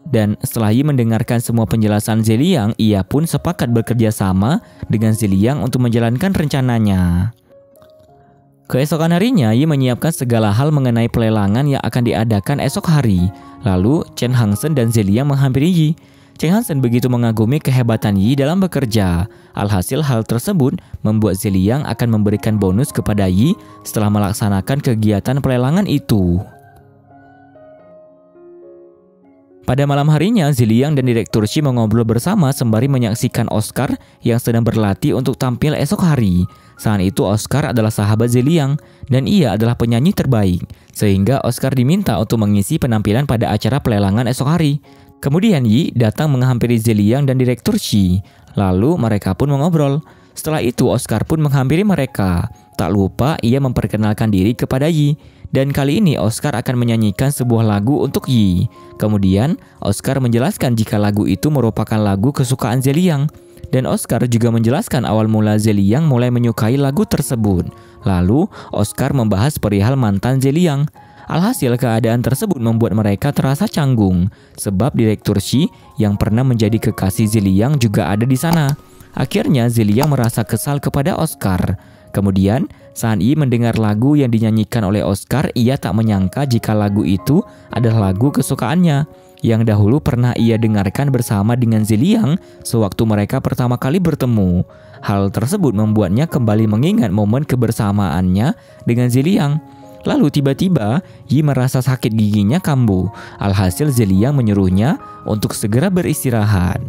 Dan setelah Yi mendengarkan semua penjelasan Zeliang, ia pun sepakat bekerja sama dengan Zeliang untuk menjalankan rencananya. Keesokan harinya, Yi menyiapkan segala hal mengenai pelelangan yang akan diadakan esok hari. Lalu, Chen Hangsen dan Zeliang menghampiri Yi. Chen Hangsen begitu mengagumi kehebatan Yi dalam bekerja. Alhasil hal tersebut membuat Zeliang akan memberikan bonus kepada Yi setelah melaksanakan kegiatan pelelangan itu. Pada malam harinya, Zeliang dan Direktur Shi mengobrol bersama sembari menyaksikan Oscar yang sedang berlatih untuk tampil esok hari. Saat itu Oscar adalah sahabat Zeliang dan ia adalah penyanyi terbaik, sehingga Oscar diminta untuk mengisi penampilan pada acara pelelangan esok hari. Kemudian Yi datang menghampiri Zeliang dan Direktur Shi, lalu mereka pun mengobrol. Setelah itu Oscar pun menghampiri mereka. Tak lupa ia memperkenalkan diri kepada Yi. Dan kali ini Oscar akan menyanyikan sebuah lagu untuk Yi. Kemudian Oscar menjelaskan jika lagu itu merupakan lagu kesukaan Zeliang. Dan Oscar juga menjelaskan awal mula Zeliang mulai menyukai lagu tersebut. Lalu Oscar membahas perihal mantan Zeliang. Alhasil keadaan tersebut membuat mereka terasa canggung, sebab Direktur Shi yang pernah menjadi kekasih Zeliang juga ada di sana. Akhirnya Zeliang merasa kesal kepada Oscar. Kemudian, saat Yi mendengar lagu yang dinyanyikan oleh Oscar, ia tak menyangka jika lagu itu adalah lagu kesukaannya, yang dahulu pernah ia dengarkan bersama dengan Zeliang sewaktu mereka pertama kali bertemu. Hal tersebut membuatnya kembali mengingat momen kebersamaannya dengan Zeliang. Lalu tiba-tiba, Yi merasa sakit giginya kambuh. Alhasil Zeliang menyuruhnya untuk segera beristirahat.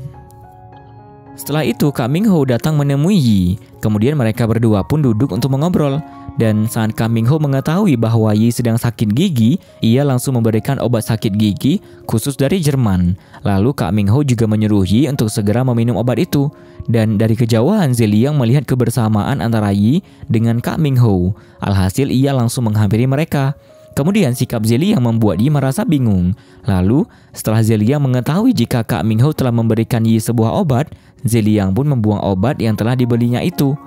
Setelah itu Kak Ming Ho datang menemui Yi. Kemudian mereka berdua pun duduk untuk mengobrol. Dan saat Kak Ming Ho mengetahui bahwa Yi sedang sakit gigi, ia langsung memberikan obat sakit gigi khusus dari Jerman. Lalu Kak Ming Ho juga menyuruh Yi untuk segera meminum obat itu. Dan dari kejauhan Zeliang melihat kebersamaan antara Yi dengan Kak Ming Ho. Alhasil ia langsung menghampiri mereka. Kemudian sikap Zeliang membuat Yi merasa bingung. Lalu setelah Zeliang mengetahui jika Kak Ming Ho telah memberikan Yi sebuah obat, Zeliang pun membuang obat yang telah dibelinya itu.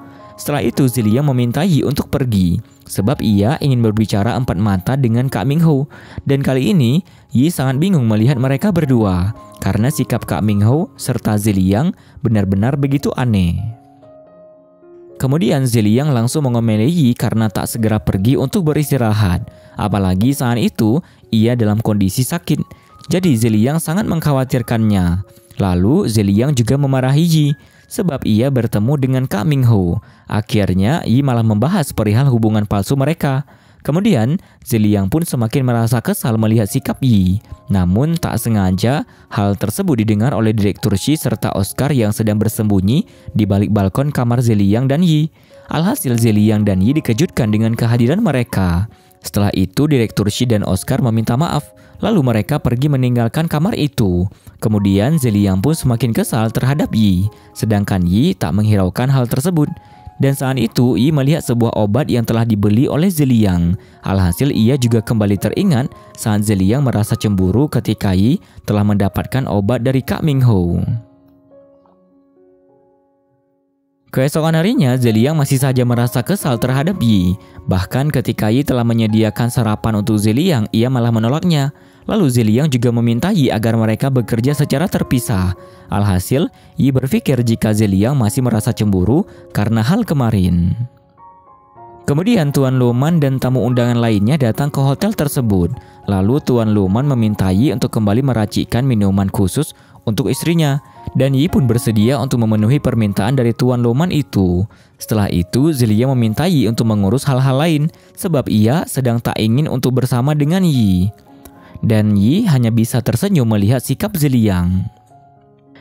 Setelah itu Zeliang meminta Yi untuk pergi, sebab ia ingin berbicara empat mata dengan Kak Ming Ho. Dan kali ini Yi sangat bingung melihat mereka berdua, karena sikap Kak Ming Ho serta Zeliang benar-benar begitu aneh. Kemudian Zeliang langsung mengomeli Yi karena tak segera pergi untuk beristirahat. Apalagi saat itu ia dalam kondisi sakit. Jadi Zeliang sangat mengkhawatirkannya. Lalu Zeliang juga memarahi Yi sebab ia bertemu dengan Kak Ming Ho. Akhirnya Yi malah membahas perihal hubungan palsu mereka. Kemudian Zeliang pun semakin merasa kesal melihat sikap Yi. Namun tak sengaja hal tersebut didengar oleh Direktur Shi serta Oscar yang sedang bersembunyi di balik balkon kamar Zeliang dan Yi. Alhasil Zeliang dan Yi dikejutkan dengan kehadiran mereka. Setelah itu Direktur Shi dan Oscar meminta maaf. Lalu mereka pergi meninggalkan kamar itu. Kemudian Zeliang pun semakin kesal terhadap Yi. Sedangkan Yi tak menghiraukan hal tersebut. Dan saat itu Yi melihat sebuah obat yang telah dibeli oleh Zeliang. Alhasil ia juga kembali teringat saat Zeliang merasa cemburu ketika Yi telah mendapatkan obat dari Kak Mingho. Keesokan harinya, Zeliang masih saja merasa kesal terhadap Yi. Bahkan ketika Yi telah menyediakan sarapan untuk Zeliang, ia malah menolaknya. Lalu Zeliang juga meminta Yi agar mereka bekerja secara terpisah. Alhasil, Yi berpikir jika Zeliang masih merasa cemburu karena hal kemarin. Kemudian Tuan Luman dan tamu undangan lainnya datang ke hotel tersebut. Lalu Tuan Luman meminta Yi untuk kembali meracikkan minuman khusus untuk istrinya. Dan Yi pun bersedia untuk memenuhi permintaan dari Tuan Luman itu. Setelah itu, Zeliang meminta Yi untuk mengurus hal-hal lain, sebab ia sedang tak ingin untuk bersama dengan Yi. Dan Yi hanya bisa tersenyum melihat sikap Zeliang.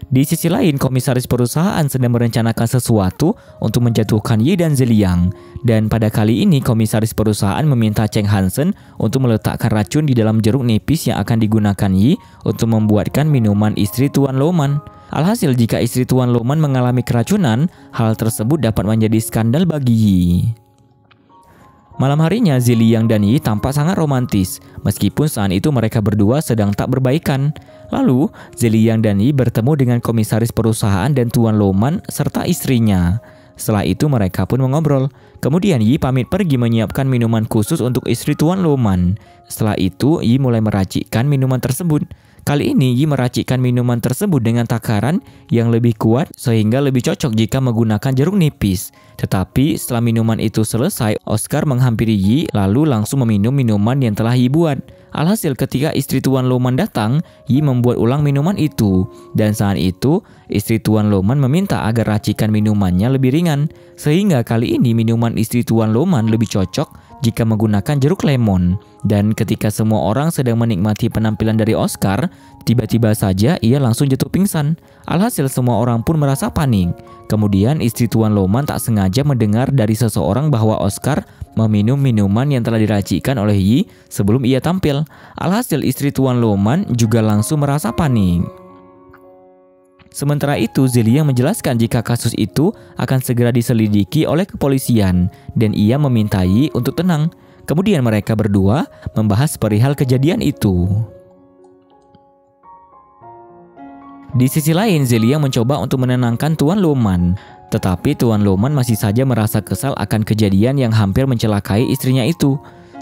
Di sisi lain, komisaris perusahaan sedang merencanakan sesuatu untuk menjatuhkan Yi dan Zeliang. Dan pada kali ini, komisaris perusahaan meminta Cheng Hansen untuk meletakkan racun di dalam jeruk nipis yang akan digunakan Yi untuk membuatkan minuman istri Tuan Luman. Alhasil, jika istri Tuan Luman mengalami keracunan, hal tersebut dapat menjadi skandal bagi Yi. Malam harinya, Zeliang dan Yi tampak sangat romantis, meskipun saat itu mereka berdua sedang tak berbaikan. Lalu, Zeliang dan Yi bertemu dengan komisaris perusahaan dan Tuan Luman serta istrinya. Setelah itu mereka pun mengobrol. Kemudian Yi pamit pergi menyiapkan minuman khusus untuk istri Tuan Luman. Setelah itu, Yi mulai meracikkan minuman tersebut. Kali ini Yi meracikkan minuman tersebut dengan takaran yang lebih kuat sehingga lebih cocok jika menggunakan jeruk nipis. Tetapi setelah minuman itu selesai, Oscar menghampiri Yi lalu langsung meminum minuman yang telah Yi buat. Alhasil ketika istri Tuan Luman datang, Yi membuat ulang minuman itu. Dan saat itu, istri Tuan Luman meminta agar racikan minumannya lebih ringan. Sehingga kali ini minuman istri Tuan Luman lebih cocok jika menggunakan jeruk lemon. Dan ketika semua orang sedang menikmati penampilan dari Oscar, tiba-tiba saja ia langsung jatuh pingsan. Alhasil semua orang pun merasa panik. Kemudian istri Tuan Luman tak sengaja mendengar dari seseorang bahwa Oscar meminum minuman yang telah diracikkan oleh Yi sebelum ia tampil. Alhasil istri Tuan Luman juga langsung merasa panik. Sementara itu, Zeliang menjelaskan jika kasus itu akan segera diselidiki oleh kepolisian dan ia meminta Yi untuk tenang. Kemudian mereka berdua membahas perihal kejadian itu. Di sisi lain, Zeliang mencoba untuk menenangkan Tuan Luman. Tetapi Tuan Luman masih saja merasa kesal akan kejadian yang hampir mencelakai istrinya itu.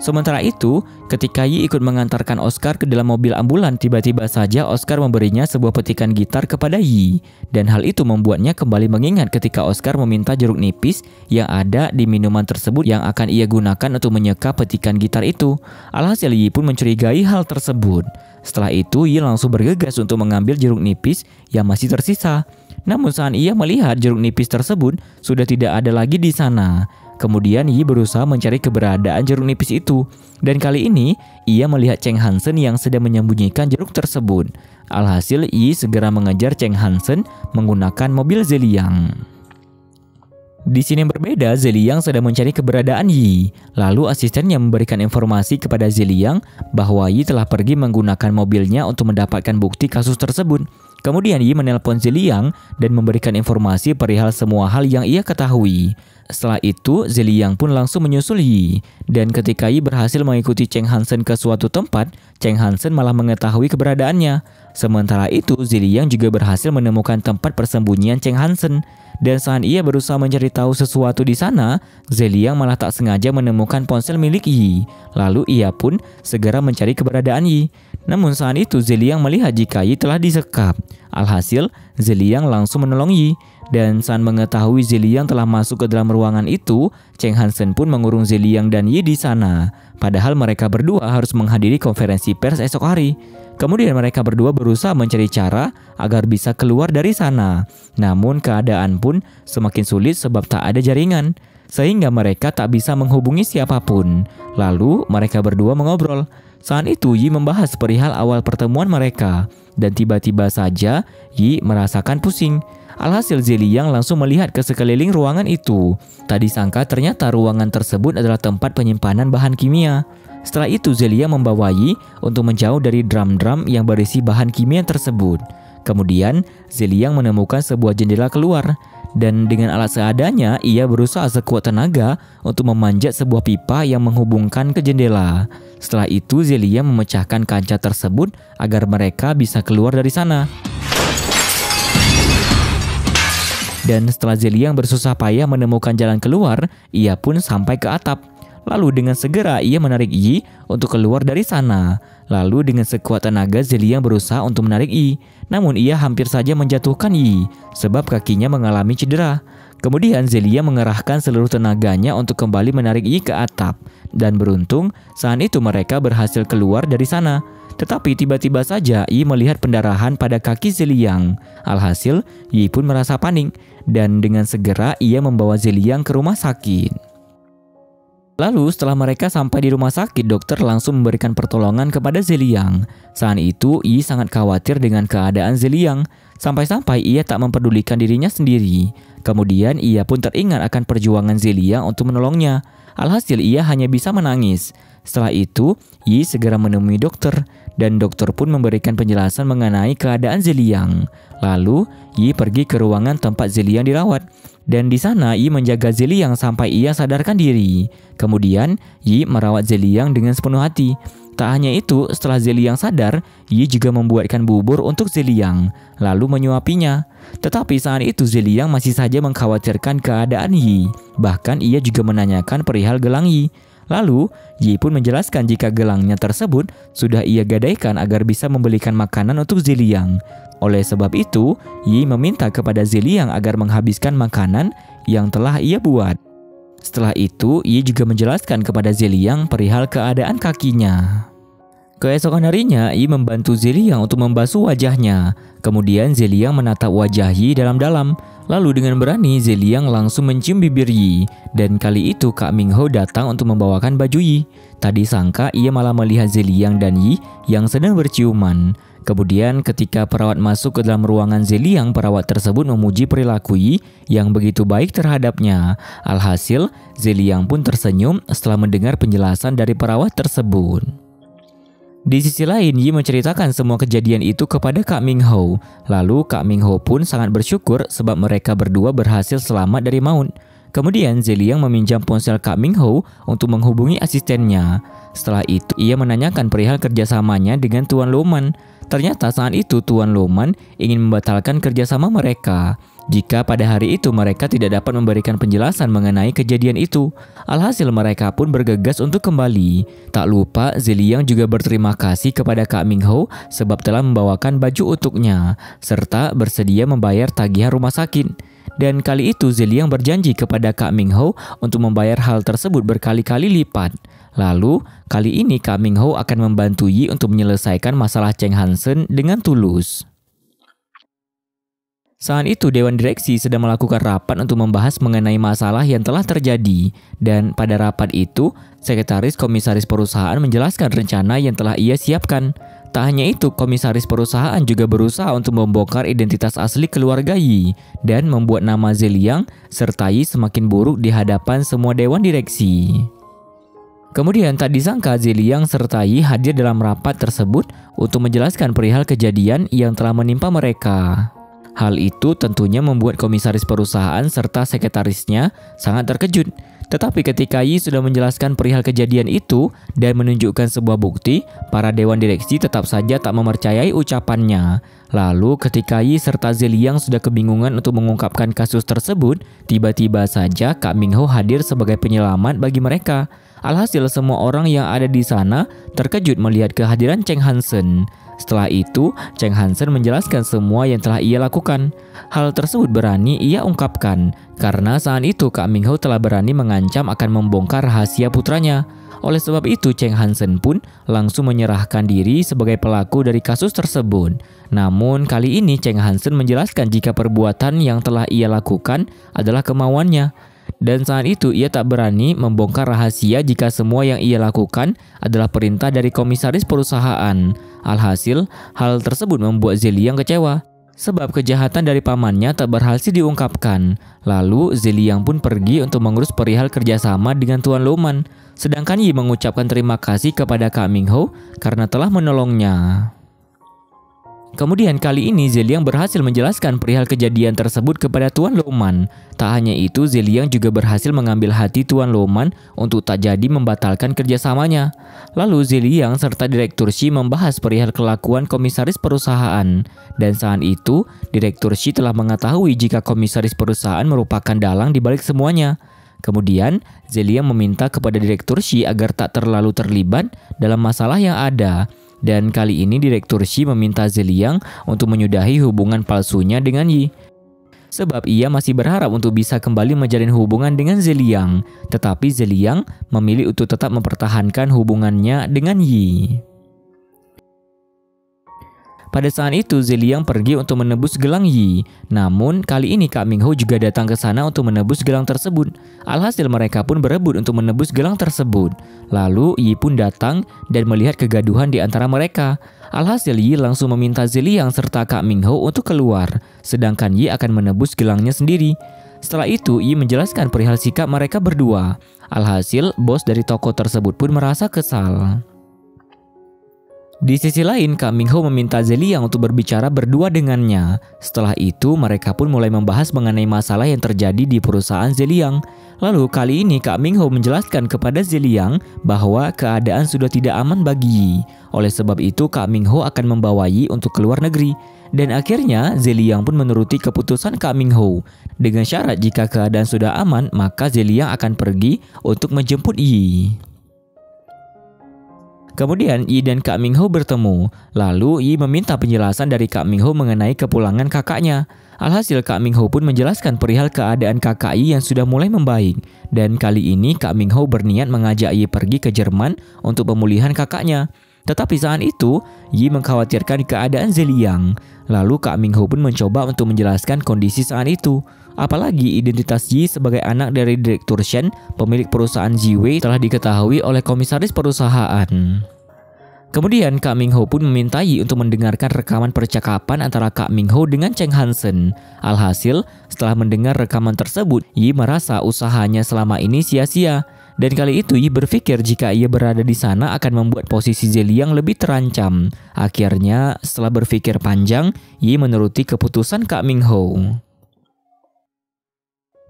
Sementara itu, ketika Yi ikut mengantarkan Oscar ke dalam mobil ambulan, tiba-tiba saja Oscar memberinya sebuah petikan gitar kepada Yi. Dan hal itu membuatnya kembali mengingat ketika Oscar meminta jeruk nipis yang ada di minuman tersebut yang akan ia gunakan untuk menyeka petikan gitar itu. Alhasil Yi pun mencurigai hal tersebut. Setelah itu, Yi langsung bergegas untuk mengambil jeruk nipis yang masih tersisa. Namun saat ia melihat jeruk nipis tersebut sudah tidak ada lagi di sana. Kemudian Yi berusaha mencari keberadaan jeruk nipis itu. Dan kali ini ia melihat Cheng Hansen yang sedang menyembunyikan jeruk tersebut. Alhasil Yi segera mengejar Cheng Hansen menggunakan mobil Zeliang. Di sini yang berbeda, Zeliang sedang mencari keberadaan Yi. Lalu asistennya memberikan informasi kepada Zeliang bahwa Yi telah pergi menggunakan mobilnya untuk mendapatkan bukti kasus tersebut. Kemudian Yi menelpon Zeliang dan memberikan informasi perihal semua hal yang ia ketahui. Setelah itu, Zeliang pun langsung menyusul Yi. Dan ketika Yi berhasil mengikuti Cheng Hansen ke suatu tempat, Cheng Hansen malah mengetahui keberadaannya. Sementara itu, Zeliang juga berhasil menemukan tempat persembunyian Cheng Hansen. Dan saat ia berusaha mencari tahu sesuatu di sana, Zeliang malah tak sengaja menemukan ponsel milik Yi. Lalu ia pun segera mencari keberadaan Yi. Namun saat itu Zeliang melihat jika Yi telah disekap. Alhasil, Zeliang langsung menolong Yi. Dan saat mengetahui Zeliang telah masuk ke dalam ruangan itu, Cheng Hansen pun mengurung Zeliang dan Yi di sana. Padahal mereka berdua harus menghadiri konferensi pers esok hari. Kemudian mereka berdua berusaha mencari cara agar bisa keluar dari sana. Namun keadaan pun semakin sulit sebab tak ada jaringan. Sehingga mereka tak bisa menghubungi siapapun. Lalu mereka berdua mengobrol. Saat itu Yi membahas perihal awal pertemuan mereka. Dan tiba-tiba saja Yi merasakan pusing. Alhasil Zeliang langsung melihat ke sekeliling ruangan itu. Tak disangka ternyata ruangan tersebut adalah tempat penyimpanan bahan kimia. Setelah itu Zeliang membawa Yi untuk menjauh dari drum-drum yang berisi bahan kimia tersebut. Kemudian Zeliang menemukan sebuah jendela keluar. dan dengan alat seadanya ia berusaha sekuat tenaga untuk memanjat sebuah pipa yang menghubungkan ke jendela. Setelah itu Zeliang memecahkan kaca tersebut agar mereka bisa keluar dari sana. Dan setelah Zeliang bersusah payah menemukan jalan keluar, ia pun sampai ke atap. Lalu dengan segera ia menarik Yi untuk keluar dari sana. Lalu dengan sekuat tenaga Zeliang berusaha untuk menarik Yi. Namun ia hampir saja menjatuhkan Yi sebab kakinya mengalami cedera. Kemudian Zeliang mengerahkan seluruh tenaganya untuk kembali menarik Yi ke atap. Dan beruntung saat itu mereka berhasil keluar dari sana. Tetapi tiba-tiba saja Yi melihat pendarahan pada kaki Zeliang. Alhasil Yi pun merasa panik dan dengan segera ia membawa Zeliang ke rumah sakit. Lalu setelah mereka sampai di rumah sakit, dokter langsung memberikan pertolongan kepada Zeliang. Saat itu Yi sangat khawatir dengan keadaan Zeliang, sampai-sampai ia tak mempedulikan dirinya sendiri. Kemudian ia pun teringat akan perjuangan Zeliang untuk menolongnya. Alhasil ia hanya bisa menangis. Setelah itu Yi segera menemui dokter dan dokter pun memberikan penjelasan mengenai keadaan Zeliang. Lalu Yi pergi ke ruangan tempat Zeliang dirawat. Dan di sana Yi menjaga Zeliang sampai ia sadarkan diri. Kemudian Yi merawat Zeliang dengan sepenuh hati. Tak hanya itu, setelah Zeliang sadar, Yi juga membuatkan bubur untuk Zeliang, lalu menyuapinya. Tetapi saat itu Zeliang masih saja mengkhawatirkan keadaan Yi. Bahkan ia juga menanyakan perihal gelang Yi. Lalu Yi pun menjelaskan jika gelangnya tersebut sudah ia gadaikan agar bisa membelikan makanan untuk Zeliang. Oleh sebab itu, Yi meminta kepada Zeliang agar menghabiskan makanan yang telah ia buat. Setelah itu, Yi juga menjelaskan kepada Zeliang perihal keadaan kakinya. Keesokan harinya, Yi membantu Zeliang untuk membasuh wajahnya. Kemudian Zeliang menatap wajah Yi dalam-dalam. Lalu dengan berani, Zeliang langsung mencium bibir Yi. Dan kali itu Kak Mingho datang untuk membawakan baju Yi. Tadi sangka ia malah melihat Zeliang dan Yi yang sedang berciuman. Kemudian ketika perawat masuk ke dalam ruangan Zeliang, perawat tersebut memuji perilaku Yi yang begitu baik terhadapnya. Alhasil, Zeliang pun tersenyum setelah mendengar penjelasan dari perawat tersebut. Di sisi lain, Yi menceritakan semua kejadian itu kepada Kak Mingho. Lalu Kak Mingho pun sangat bersyukur sebab mereka berdua berhasil selamat dari maut. Kemudian Zeliang meminjam ponsel Kak Mingho untuk menghubungi asistennya. Setelah itu ia menanyakan perihal kerjasamanya dengan Tuan Loman. Ternyata saat itu Tuan Loman ingin membatalkan kerjasama mereka jika pada hari itu mereka tidak dapat memberikan penjelasan mengenai kejadian itu. Alhasil mereka pun bergegas untuk kembali. Tak lupa Zeliang juga berterima kasih kepada Kak Mingho sebab telah membawakan baju untuknya serta bersedia membayar tagihan rumah sakit. Dan kali itu Zeliang berjanji kepada Kak Mingho untuk membayar hal tersebut berkali-kali lipat. Lalu, kali ini Kak Mingho akan membantu Yi untuk menyelesaikan masalah Cheng Hansen dengan tulus. Saat itu Dewan Direksi sedang melakukan rapat untuk membahas mengenai masalah yang telah terjadi. Dan pada rapat itu, Sekretaris Komisaris Perusahaan menjelaskan rencana yang telah ia siapkan. Tak hanya itu, komisaris perusahaan juga berusaha untuk membongkar identitas asli keluarga Yi dan membuat nama Zeliang serta Yi semakin buruk di hadapan semua Dewan Direksi. Kemudian tak disangka Zeliang serta Yi hadir dalam rapat tersebut untuk menjelaskan perihal kejadian yang telah menimpa mereka. Hal itu tentunya membuat komisaris perusahaan serta sekretarisnya sangat terkejut. Tetapi ketika Yi sudah menjelaskan perihal kejadian itu dan menunjukkan sebuah bukti, para Dewan Direksi tetap saja tak mempercayai ucapannya. Lalu ketika Yi serta Zeliang sudah kebingungan untuk mengungkapkan kasus tersebut, tiba-tiba saja Kak Mingho hadir sebagai penyelamat bagi mereka. Alhasil semua orang yang ada di sana terkejut melihat kehadiran Cheng Hansen. Setelah itu, Cheng Hansen menjelaskan semua yang telah ia lakukan. Hal tersebut berani ia ungkapkan karena saat itu Kak Mingho telah berani mengancam akan membongkar rahasia putranya. Oleh sebab itu, Cheng Hansen pun langsung menyerahkan diri sebagai pelaku dari kasus tersebut. Namun kali ini Cheng Hansen menjelaskan jika perbuatan yang telah ia lakukan adalah kemauannya. Dan saat itu ia tak berani membongkar rahasia jika semua yang ia lakukan adalah perintah dari komisaris perusahaan. Alhasil, hal tersebut membuat Zeliang kecewa sebab kejahatan dari pamannya tak berhasil diungkapkan. Lalu Zeliang pun pergi untuk mengurus perihal kerjasama dengan Tuan Loman. Sedangkan Yi mengucapkan terima kasih kepada Kak Mingho karena telah menolongnya. Kemudian kali ini Zeliang berhasil menjelaskan perihal kejadian tersebut kepada Tuan Loman. Tak hanya itu, Zeliang juga berhasil mengambil hati Tuan Loman untuk tak jadi membatalkan kerjasamanya. Lalu Zeliang serta Direktur Shi membahas perihal kelakuan komisaris perusahaan. Dan saat itu, Direktur Shi telah mengetahui jika komisaris perusahaan merupakan dalang di balik semuanya. Kemudian, Zeliang meminta kepada Direktur Shi agar tak terlalu terlibat dalam masalah yang ada. Dan kali ini Direktur Shi meminta Zeliang untuk menyudahi hubungan palsunya dengan Yi. Sebab ia masih berharap untuk bisa kembali menjalin hubungan dengan Zeliang. Tetapi Zeliang memilih untuk tetap mempertahankan hubungannya dengan Yi. Pada saat itu Zeliang pergi untuk menebus gelang Yi. Namun kali ini Kak Ming Ho juga datang ke sana untuk menebus gelang tersebut. Alhasil mereka pun berebut untuk menebus gelang tersebut. Lalu Yi pun datang dan melihat kegaduhan di antara mereka. Alhasil Yi langsung meminta Zeliang serta Kak Ming Ho untuk keluar. Sedangkan Yi akan menebus gelangnya sendiri. Setelah itu Yi menjelaskan perihal sikap mereka berdua. Alhasil bos dari toko tersebut pun merasa kesal. Di sisi lain, Kak Ming Ho meminta Zeliang untuk berbicara berdua dengannya. Setelah itu, mereka pun mulai membahas mengenai masalah yang terjadi di perusahaan Zeliang. Lalu kali ini Kak Ming Ho menjelaskan kepada Zeliang bahwa keadaan sudah tidak aman bagi Yi. Oleh sebab itu, Kak Ming Ho akan membawa Yi untuk keluar negeri. Dan akhirnya, Zeliang pun menuruti keputusan Kak Ming Ho. Dengan syarat jika keadaan sudah aman, maka Zeliang akan pergi untuk menjemput Yi. Kemudian Yi dan Kak Ming Ho bertemu. Lalu Yi meminta penjelasan dari Kak Ming Ho mengenai kepulangan kakaknya. Alhasil Kak Ming Ho pun menjelaskan perihal keadaan kakak Yi yang sudah mulai membaik. Dan kali ini Kak Ming Ho berniat mengajak Yi pergi ke Jerman untuk pemulihan kakaknya. Tetapi saat itu Yi mengkhawatirkan keadaan Zeliang. Lalu Kak Ming Ho pun mencoba untuk menjelaskan kondisi saat itu. Apalagi identitas Yi sebagai anak dari Direktur Shen, pemilik perusahaan Ziwei, telah diketahui oleh komisaris perusahaan. Kemudian Kak Ming Ho pun meminta Yi untuk mendengarkan rekaman percakapan antara Kak Ming Ho dengan Cheng Hansen. Alhasil, setelah mendengar rekaman tersebut, Yi merasa usahanya selama ini sia-sia. Dan kali itu Yi berpikir jika ia berada di sana akan membuat posisi Zeliang lebih terancam. Akhirnya, setelah berpikir panjang, Yi menuruti keputusan Kak Ming Ho.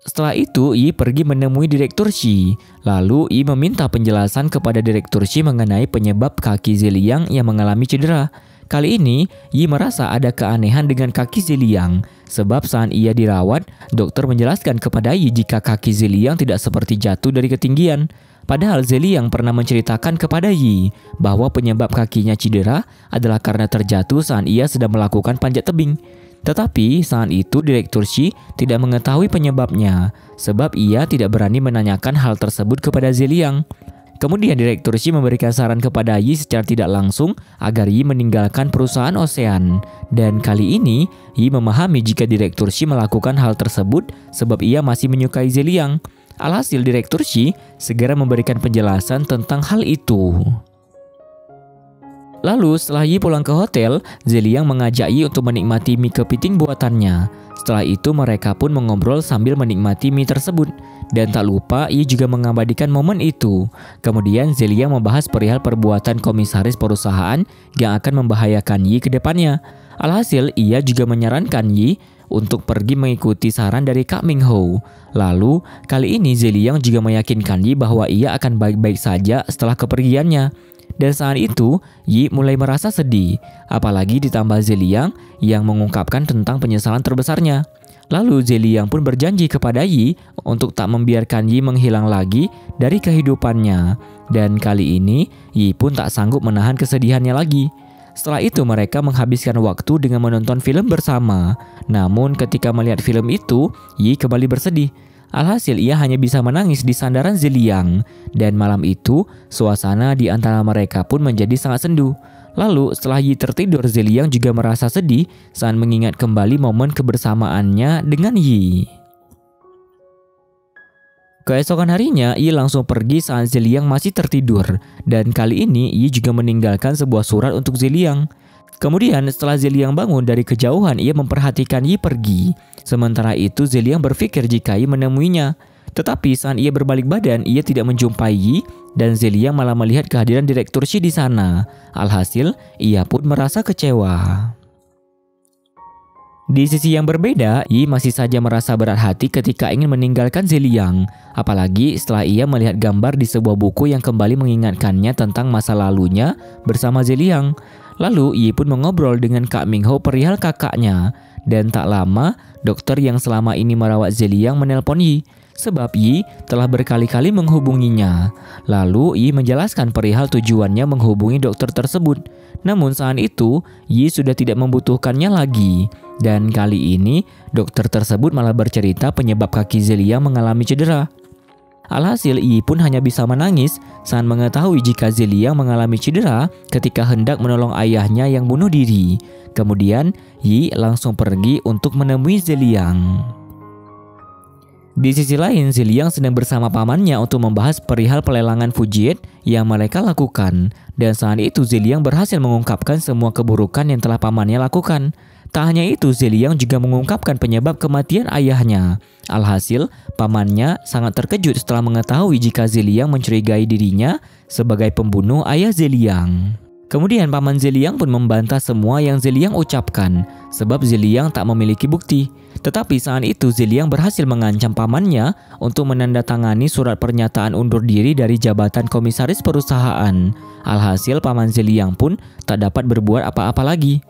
Setelah itu, Yi pergi menemui Direktur Shi. Lalu, Yi meminta penjelasan kepada Direktur Shi mengenai penyebab kaki Zeliang yang mengalami cedera. Kali ini, Yi merasa ada keanehan dengan kaki Zeliang. Sebab saat ia dirawat, dokter menjelaskan kepada Yi jika kaki Zeliang tidak seperti jatuh dari ketinggian. Padahal Zeliang pernah menceritakan kepada Yi bahwa penyebab kakinya cedera adalah karena terjatuh saat ia sedang melakukan panjat tebing. Tetapi saat itu Direktur Shi tidak mengetahui penyebabnya, sebab ia tidak berani menanyakan hal tersebut kepada Zeliang. Kemudian Direktur Shi memberikan saran kepada Yi secara tidak langsung agar Yi meninggalkan perusahaan Ocean. Dan kali ini Yi memahami jika Direktur Shi melakukan hal tersebut sebab ia masih menyukai Zeliang. Alhasil Direktur Shi segera memberikan penjelasan tentang hal itu. Lalu setelah Yi pulang ke hotel, Zeliang mengajak Yi untuk menikmati mie kepiting buatannya. Setelah itu mereka pun mengobrol sambil menikmati mie tersebut. Dan tak lupa Yi juga mengabadikan momen itu. Kemudian Zeliang membahas perihal perbuatan komisaris perusahaan yang akan membahayakan Yi ke depannya. Alhasil ia juga menyarankan Yi untuk pergi mengikuti saran dari Kak Ming Ho. Lalu kali ini Zeliang juga meyakinkan Yi bahwa ia akan baik-baik saja setelah kepergiannya. Dan saat itu, Yi mulai merasa sedih, apalagi ditambah Zeliang yang mengungkapkan tentang penyesalan terbesarnya. Lalu Zeliang pun berjanji kepada Yi untuk tak membiarkan Yi menghilang lagi dari kehidupannya. Dan kali ini, Yi pun tak sanggup menahan kesedihannya lagi. Setelah itu mereka menghabiskan waktu dengan menonton film bersama. Namun ketika melihat film itu, Yi kembali bersedih. Alhasil ia hanya bisa menangis di sandaran Zeliang. Dan malam itu, suasana di antara mereka pun menjadi sangat sendu. Lalu setelah Yi tertidur, Zeliang juga merasa sedih saat mengingat kembali momen kebersamaannya dengan Yi. Keesokan harinya, Yi langsung pergi saat Zeliang masih tertidur. Dan kali ini, Yi juga meninggalkan sebuah surat untuk Zeliang. Kemudian setelah Zeliang bangun dari kejauhan, ia memperhatikan Yi pergi. Sementara itu Zeliang berpikir jika Yi menemuinya. Tetapi saat ia berbalik badan, ia tidak menjumpai Yi dan Zeliang malah melihat kehadiran Direktur Shi di sana. Alhasil, ia pun merasa kecewa. Di sisi yang berbeda, Yi masih saja merasa berat hati ketika ingin meninggalkan Zeliang. Apalagi setelah ia melihat gambar di sebuah buku yang kembali mengingatkannya tentang masa lalunya bersama Zeliang. Lalu Yi pun mengobrol dengan Kak Mingho perihal kakaknya. Dan tak lama, dokter yang selama ini merawat Zeliang menelpon Yi. Sebab Yi telah berkali-kali menghubunginya. Lalu Yi menjelaskan perihal tujuannya menghubungi dokter tersebut. Namun saat itu Yi sudah tidak membutuhkannya lagi. Dan kali ini dokter tersebut malah bercerita penyebab kaki Zeliang mengalami cedera. Alhasil Yi pun hanya bisa menangis saat mengetahui jika Zeliang mengalami cedera ketika hendak menolong ayahnya yang bunuh diri. Kemudian Yi langsung pergi untuk menemui Zeliang. Di sisi lain, Zeliang sedang bersama pamannya untuk membahas perihal pelelangan Fujiet yang mereka lakukan. Dan saat itu Zeliang berhasil mengungkapkan semua keburukan yang telah pamannya lakukan. Tak hanya itu, Zeliang juga mengungkapkan penyebab kematian ayahnya. Alhasil, pamannya sangat terkejut setelah mengetahui jika Zeliang mencurigai dirinya sebagai pembunuh ayah Zeliang. Kemudian paman Zeliang pun membantah semua yang Zeliang ucapkan, sebab Zeliang tak memiliki bukti. Tetapi saat itu Zeliang berhasil mengancam pamannya untuk menandatangani surat pernyataan undur diri dari jabatan komisaris perusahaan. Alhasil paman Zeliang pun tak dapat berbuat apa-apa lagi.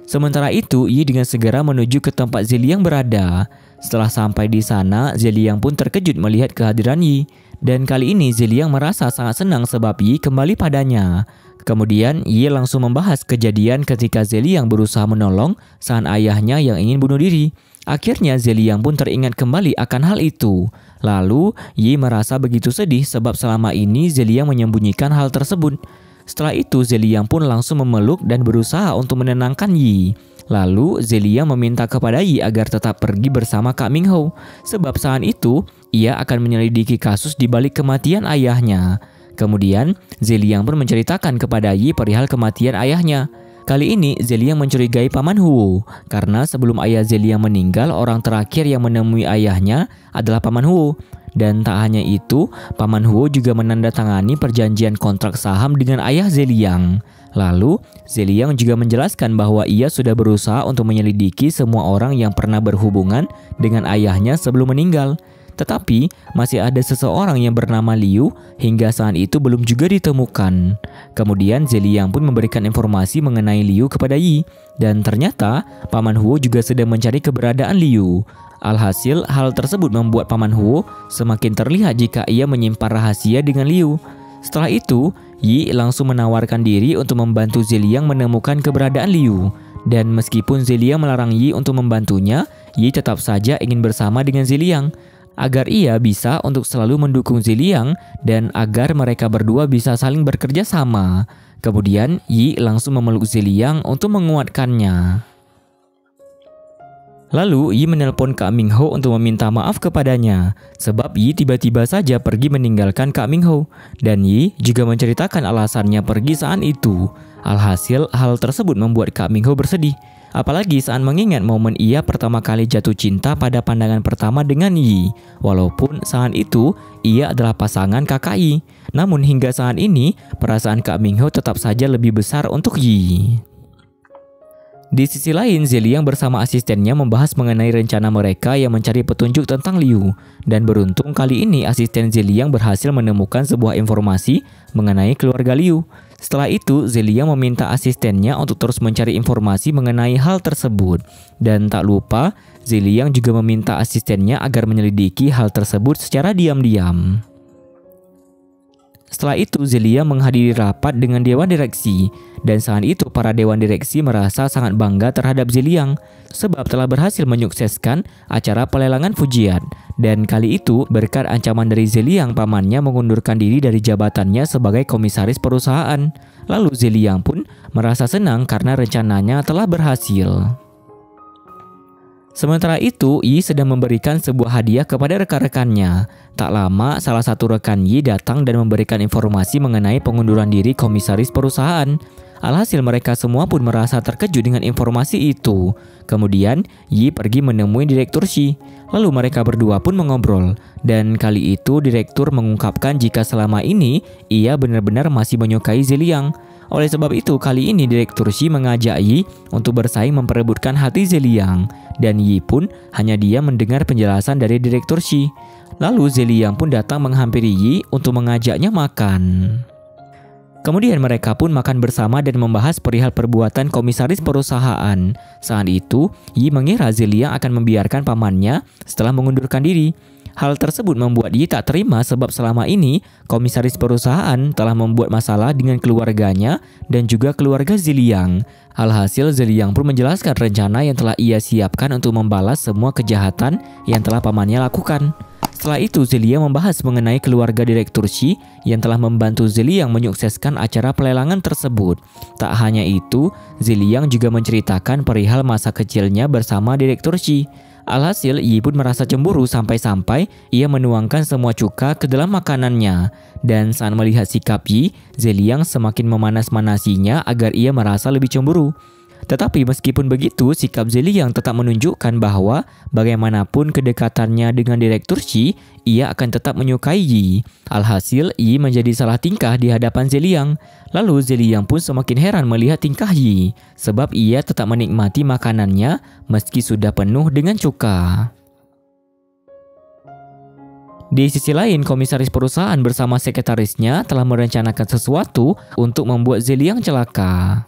Sementara itu, Yi dengan segera menuju ke tempat Zeliang berada. Setelah sampai di sana, Zeliang pun terkejut melihat kehadiran Yi. Dan kali ini Zeliang merasa sangat senang sebab Yi kembali padanya. Kemudian Yi langsung membahas kejadian ketika Zeliang berusaha menolong sang ayahnya yang ingin bunuh diri. Akhirnya Zeliang pun teringat kembali akan hal itu. Lalu Yi merasa begitu sedih sebab selama ini Zeliang menyembunyikan hal tersebut. Setelah itu Zeliang pun langsung memeluk dan berusaha untuk menenangkan Yi. Lalu Zeliang meminta kepada Yi agar tetap pergi bersama Kak Mingho, sebab saat itu ia akan menyelidiki kasus di balik kematian ayahnya. Kemudian Zeliang pun menceritakan kepada Yi perihal kematian ayahnya. Kali ini Zeliang mencurigai Paman Huo, karena sebelum ayah Zeliang meninggal, orang terakhir yang menemui ayahnya adalah Paman Huo. Dan tak hanya itu, Paman Huo juga menandatangani perjanjian kontrak saham dengan ayah Zeliang. Lalu, Zeliang juga menjelaskan bahwa ia sudah berusaha untuk menyelidiki semua orang yang pernah berhubungan dengan ayahnya sebelum meninggal. Tetapi, masih ada seseorang yang bernama Liu hingga saat itu belum juga ditemukan. Kemudian, Zeliang pun memberikan informasi mengenai Liu kepada Yi. Dan ternyata, Paman Huo juga sedang mencari keberadaan Liu. Alhasil, hal tersebut membuat Paman Huo semakin terlihat jika ia menyimpan rahasia dengan Liu. Setelah itu, Yi langsung menawarkan diri untuk membantu Zeliang menemukan keberadaan Liu. Dan meskipun Zeliang melarang Yi untuk membantunya, Yi tetap saja ingin bersama dengan Zeliang, agar ia bisa untuk selalu mendukung Zeliang dan agar mereka berdua bisa saling bekerja sama. Kemudian, Yi langsung memeluk Zeliang untuk menguatkannya. Lalu Yi menelpon Kak Mingho untuk meminta maaf kepadanya, sebab Yi tiba-tiba saja pergi meninggalkan Kak Mingho. Dan Yi juga menceritakan alasannya pergi saat itu. Alhasil hal tersebut membuat Kak Mingho bersedih, apalagi saat mengingat momen ia pertama kali jatuh cinta pada pandangan pertama dengan Yi. Walaupun saat itu ia adalah pasangan kakak Yi, namun hingga saat ini perasaan Kak Mingho tetap saja lebih besar untuk Yi. Di sisi lain, Zeliang bersama asistennya membahas mengenai rencana mereka yang mencari petunjuk tentang Liu. Dan beruntung kali ini asisten Zeliang berhasil menemukan sebuah informasi mengenai keluarga Liu. Setelah itu, Zeliang meminta asistennya untuk terus mencari informasi mengenai hal tersebut. Dan tak lupa, Zeliang juga meminta asistennya agar menyelidiki hal tersebut secara diam-diam. Setelah itu, Zeliang menghadiri rapat dengan Dewan Direksi. Dan saat itu para Dewan Direksi merasa sangat bangga terhadap Zeliang, sebab telah berhasil menyukseskan acara pelelangan Fujiet. Dan kali itu berkat ancaman dari Zeliang, pamannya mengundurkan diri dari jabatannya sebagai komisaris perusahaan. Lalu Zeliang pun merasa senang karena rencananya telah berhasil. Sementara itu, Yi sedang memberikan sebuah hadiah kepada rekan-rekannya. Tak lama, salah satu rekan Yi datang dan memberikan informasi mengenai pengunduran diri komisaris perusahaan. Alhasil mereka semua pun merasa terkejut dengan informasi itu. Kemudian, Yi pergi menemui Direktur Shi. Lalu mereka berdua pun mengobrol. Dan kali itu Direktur mengungkapkan jika selama ini ia benar-benar masih menyukai Zeliang. Oleh sebab itu, kali ini Direktur Shi mengajak Yi untuk bersaing memperebutkan hati Zeliang, dan Yi pun hanya diam mendengar penjelasan dari Direktur Shi. Lalu Zeliang pun datang menghampiri Yi untuk mengajaknya makan. Kemudian mereka pun makan bersama dan membahas perihal perbuatan komisaris perusahaan. Saat itu, Yi mengira Zeliang akan membiarkan pamannya setelah mengundurkan diri. Hal tersebut membuat Yi tak terima sebab selama ini komisaris perusahaan telah membuat masalah dengan keluarganya dan juga keluarga Zeliang. Alhasil Zeliang pun menjelaskan rencana yang telah ia siapkan untuk membalas semua kejahatan yang telah pamannya lakukan. Setelah itu Zeliang membahas mengenai keluarga Direktur Shi yang telah membantu Zeliang menyukseskan acara pelelangan tersebut. Tak hanya itu, Zeliang juga menceritakan perihal masa kecilnya bersama Direktur Shi. Alhasil, Yi pun merasa cemburu sampai-sampai ia menuangkan semua cuka ke dalam makanannya. Dan saat melihat sikap Yi, Zeliang semakin memanas-manasinya agar ia merasa lebih cemburu. Tetapi meskipun begitu, sikap Zeliang tetap menunjukkan bahwa bagaimanapun kedekatannya dengan Direktur Shi, ia akan tetap menyukai Yi. Alhasil, Yi menjadi salah tingkah di hadapan Zeliang. Lalu Zeliang pun semakin heran melihat tingkah Yi, sebab ia tetap menikmati makanannya meski sudah penuh dengan cuka. Di sisi lain, komisaris perusahaan bersama sekretarisnya telah merencanakan sesuatu untuk membuat Zeliang celaka.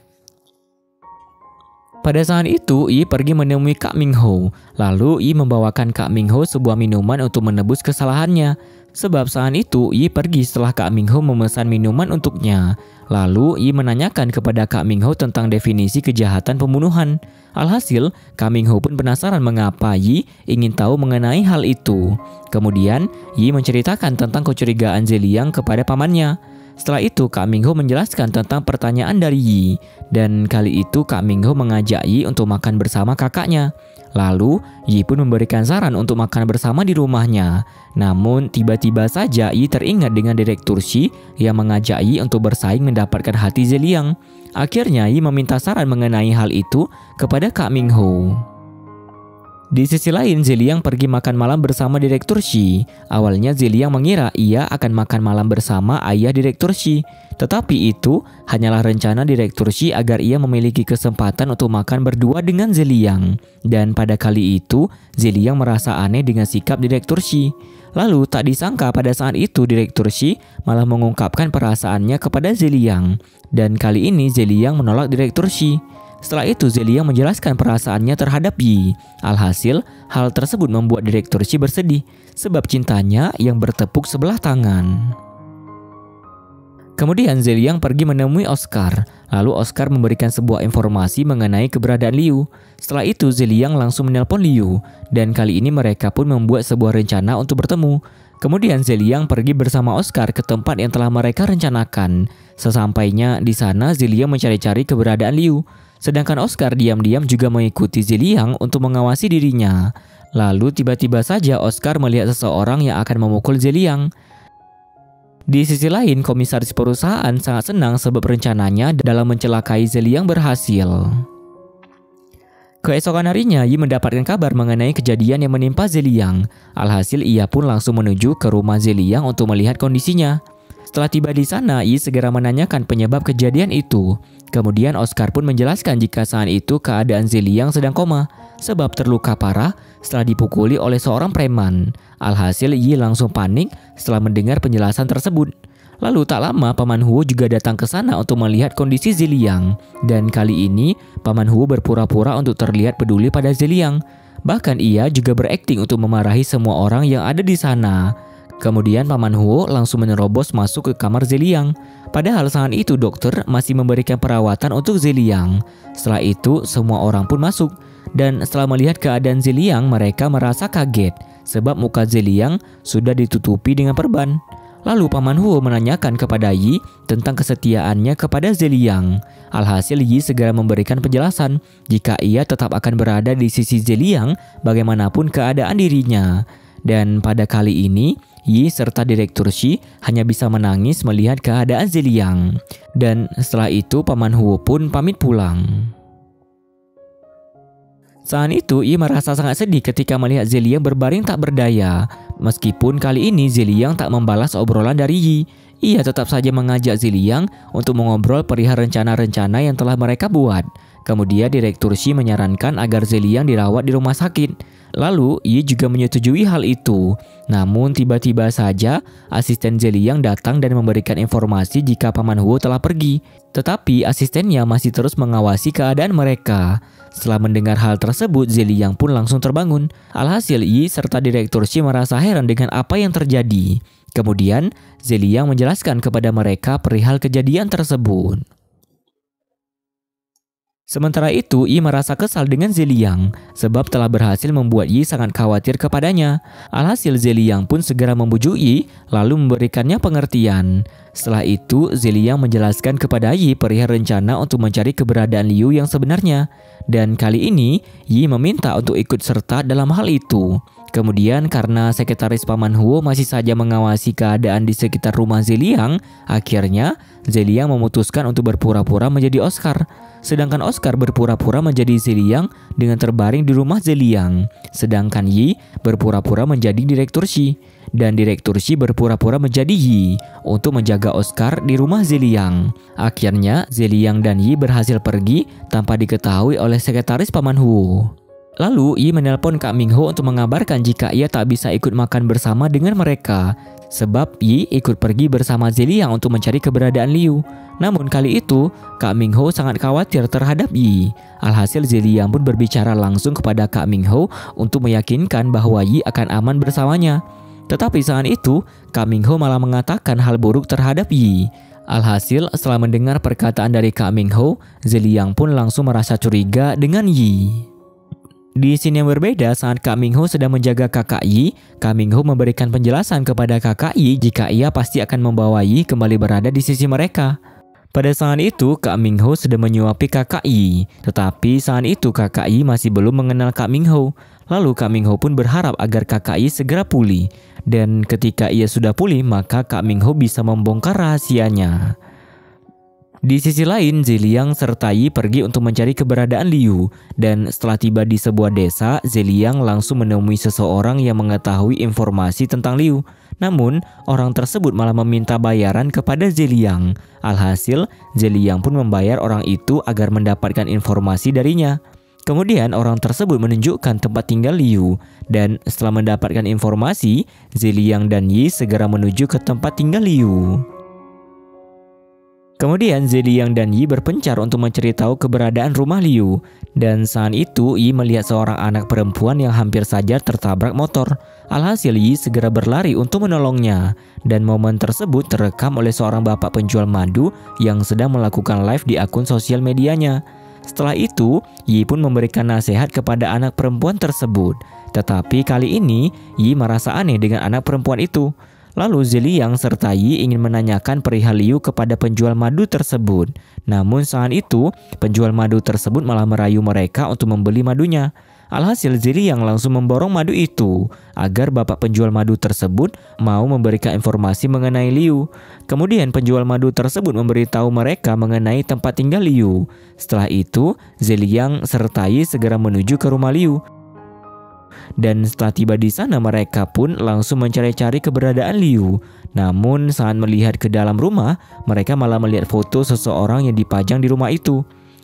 Pada saat itu, Yi pergi menemui Kak Ming Ho. Lalu, Yi membawakan Kak Ming Ho sebuah minuman untuk menebus kesalahannya. Sebab saat itu, Yi pergi setelah Kak Ming Ho memesan minuman untuknya. Lalu, Yi menanyakan kepada Kak Ming Ho tentang definisi kejahatan pembunuhan. Alhasil, Kak Ming Ho pun penasaran mengapa Yi ingin tahu mengenai hal itu. Kemudian, Yi menceritakan tentang kecurigaan Zeliang kepada pamannya. Setelah itu, Kak Ming Ho menjelaskan tentang pertanyaan dari Yi. Dan kali itu Kak Ming Ho mengajak Yi untuk makan bersama kakaknya. Lalu, Yi pun memberikan saran untuk makan bersama di rumahnya. Namun, tiba-tiba saja Yi teringat dengan Direktur Shi yang mengajak Yi untuk bersaing mendapatkan hati Zeliang. Akhirnya, Yi meminta saran mengenai hal itu kepada Kak Ming Ho. Di sisi lain, Zeliang pergi makan malam bersama Direktur Shi. Awalnya Zeliang mengira ia akan makan malam bersama ayah Direktur Shi. Tetapi itu hanyalah rencana Direktur Shi agar ia memiliki kesempatan untuk makan berdua dengan Zeliang. Dan pada kali itu, Zeliang merasa aneh dengan sikap Direktur Shi. Lalu tak disangka pada saat itu Direktur Shi malah mengungkapkan perasaannya kepada Zeliang. Dan kali ini Zeliang menolak Direktur Shi. Setelah itu Zeliang menjelaskan perasaannya terhadap Yi. Alhasil, hal tersebut membuat Direktur Shi bersedih sebab cintanya yang bertepuk sebelah tangan. Kemudian Zeliang pergi menemui Oscar. Lalu Oscar memberikan sebuah informasi mengenai keberadaan Liu. Setelah itu Zeliang langsung menelpon Liu. Dan kali ini mereka pun membuat sebuah rencana untuk bertemu. Kemudian Zeliang pergi bersama Oscar ke tempat yang telah mereka rencanakan. Sesampainya di sana, Zeliang mencari-cari keberadaan Liu. Sedangkan Oscar diam-diam juga mengikuti Zeliang untuk mengawasi dirinya. Lalu tiba-tiba saja Oscar melihat seseorang yang akan memukul Zeliang. Di sisi lain, komisaris perusahaan sangat senang sebab rencananya dalam mencelakai Zeliang berhasil. Keesokan harinya, Yi mendapatkan kabar mengenai kejadian yang menimpa Zeliang. Alhasil ia pun langsung menuju ke rumah Zeliang untuk melihat kondisinya. Setelah tiba di sana, Yi segera menanyakan penyebab kejadian itu. Kemudian Oscar pun menjelaskan jika saat itu keadaan Zeliang sedang koma sebab terluka parah setelah dipukuli oleh seorang preman. Alhasil Yi langsung panik setelah mendengar penjelasan tersebut. Lalu tak lama Paman Huo juga datang ke sana untuk melihat kondisi Zeliang. Dan kali ini Paman Huo berpura-pura untuk terlihat peduli pada Zeliang. Bahkan ia juga berakting untuk memarahi semua orang yang ada di sana. Kemudian Paman Huo langsung menerobos masuk ke kamar Zeliang. Padahal saat itu dokter masih memberikan perawatan untuk Zeliang. Setelah itu semua orang pun masuk. Dan setelah melihat keadaan Zeliang, mereka merasa kaget sebab muka Zeliang sudah ditutupi dengan perban. Lalu Paman Huo menanyakan kepada Yi tentang kesetiaannya kepada Zeliang. Alhasil Yi segera memberikan penjelasan jika ia tetap akan berada di sisi Zeliang bagaimanapun keadaan dirinya. Dan pada kali ini, Yi serta Direktur Shi hanya bisa menangis melihat keadaan Zeliang. Dan setelah itu Paman Huo pun pamit pulang. Saat itu Yi merasa sangat sedih ketika melihat Zeliang berbaring tak berdaya. Meskipun kali ini Zeliang tak membalas obrolan dari Yi. ia tetap saja mengajak Ziliang untuk mengobrol perihal rencana-rencana yang telah mereka buat. Kemudian Direktur Shi menyarankan agar Ziliang dirawat di rumah sakit. Lalu Yi juga menyetujui hal itu. Namun tiba-tiba saja asisten Ziliang datang dan memberikan informasi jika Paman Huo telah pergi. Tetapi asistennya masih terus mengawasi keadaan mereka. Setelah mendengar hal tersebut, Ziliang pun langsung terbangun. Alhasil Yi serta Direktur Shi merasa heran dengan apa yang terjadi. Kemudian Ziliang menjelaskan kepada mereka perihal kejadian tersebut. Sementara itu, Yi merasa kesal dengan Ziliang sebab telah berhasil membuat Yi sangat khawatir kepadanya. Alhasil Ziliang pun segera membujuk Yi lalu memberikannya pengertian. Setelah itu, Ziliang menjelaskan kepada Yi perihal rencana untuk mencari keberadaan Liu yang sebenarnya. Dan kali ini, Yi meminta untuk ikut serta dalam hal itu. Kemudian karena sekretaris Paman Huo masih saja mengawasi keadaan di sekitar rumah Ziliang, akhirnya Ziliang memutuskan untuk berpura-pura menjadi Oscar. Sedangkan Oscar berpura-pura menjadi Ziliang dengan terbaring di rumah Ziliang. Sedangkan Yi berpura-pura menjadi Direktur Shi. Dan Direktur Shi berpura-pura menjadi Yi untuk menjaga Oscar di rumah Ziliang. Akhirnya Ziliang dan Yi berhasil pergi tanpa diketahui oleh sekretaris Paman Huo. Lalu Yi menelpon Kak Mingho untuk mengabarkan jika ia tak bisa ikut makan bersama dengan mereka. Sebab Yi ikut pergi bersama Ziliang untuk mencari keberadaan Liu. Namun kali itu Kak Mingho sangat khawatir terhadap Yi. Alhasil Ziliang pun berbicara langsung kepada Kak Mingho untuk meyakinkan bahwa Yi akan aman bersamanya. Tetapi saat itu Kak Mingho malah mengatakan hal buruk terhadap Yi. Alhasil setelah mendengar perkataan dari Kak Mingho, Ziliang pun langsung merasa curiga dengan Yi. Di scene yang berbeda saat Kak Mingho sedang menjaga kakak Yi, Kak Mingho memberikan penjelasan kepada kakak Yi jika ia pasti akan membawa Yi kembali berada di sisi mereka. Pada saat itu Kak Mingho sedang menyuapi kakak Yi, tetapi saat itu kakak Yi masih belum mengenal Kak Mingho. Lalu Kak Mingho pun berharap agar kakak Yi segera pulih. Dan ketika ia sudah pulih maka Kak Mingho bisa membongkar rahasianya. Di sisi lain, Ziliang serta Yi pergi untuk mencari keberadaan Liu. Dan setelah tiba di sebuah desa, Ziliang langsung menemui seseorang yang mengetahui informasi tentang Liu. Namun, orang tersebut malah meminta bayaran kepada Ziliang. Alhasil, Ziliang pun membayar orang itu agar mendapatkan informasi darinya. Kemudian orang tersebut menunjukkan tempat tinggal Liu. Dan setelah mendapatkan informasi, Ziliang dan Yi segera menuju ke tempat tinggal Liu. Kemudian Ziliang dan Yi berpencar untuk mencari tahu keberadaan rumah Liu. Dan saat itu Yi melihat seorang anak perempuan yang hampir saja tertabrak motor. Alhasil Yi segera berlari untuk menolongnya. Dan momen tersebut terekam oleh seorang bapak penjual madu yang sedang melakukan live di akun sosial medianya. Setelah itu Yi pun memberikan nasihat kepada anak perempuan tersebut. Tetapi kali ini Yi merasa aneh dengan anak perempuan itu. Lalu Ziliang serta Yi ingin menanyakan perihal Liu kepada penjual madu tersebut. Namun saat itu, penjual madu tersebut malah merayu mereka untuk membeli madunya. Alhasil Ziliang langsung memborong madu itu agar bapak penjual madu tersebut mau memberikan informasi mengenai Liu. Kemudian penjual madu tersebut memberitahu mereka mengenai tempat tinggal Liu. Setelah itu, Ziliang serta Yi segera menuju ke rumah Liu. Dan setelah tiba di sana mereka pun langsung mencari-cari keberadaan Liu. Namun saat melihat ke dalam rumah, mereka malah melihat foto seseorang yang dipajang di rumah itu.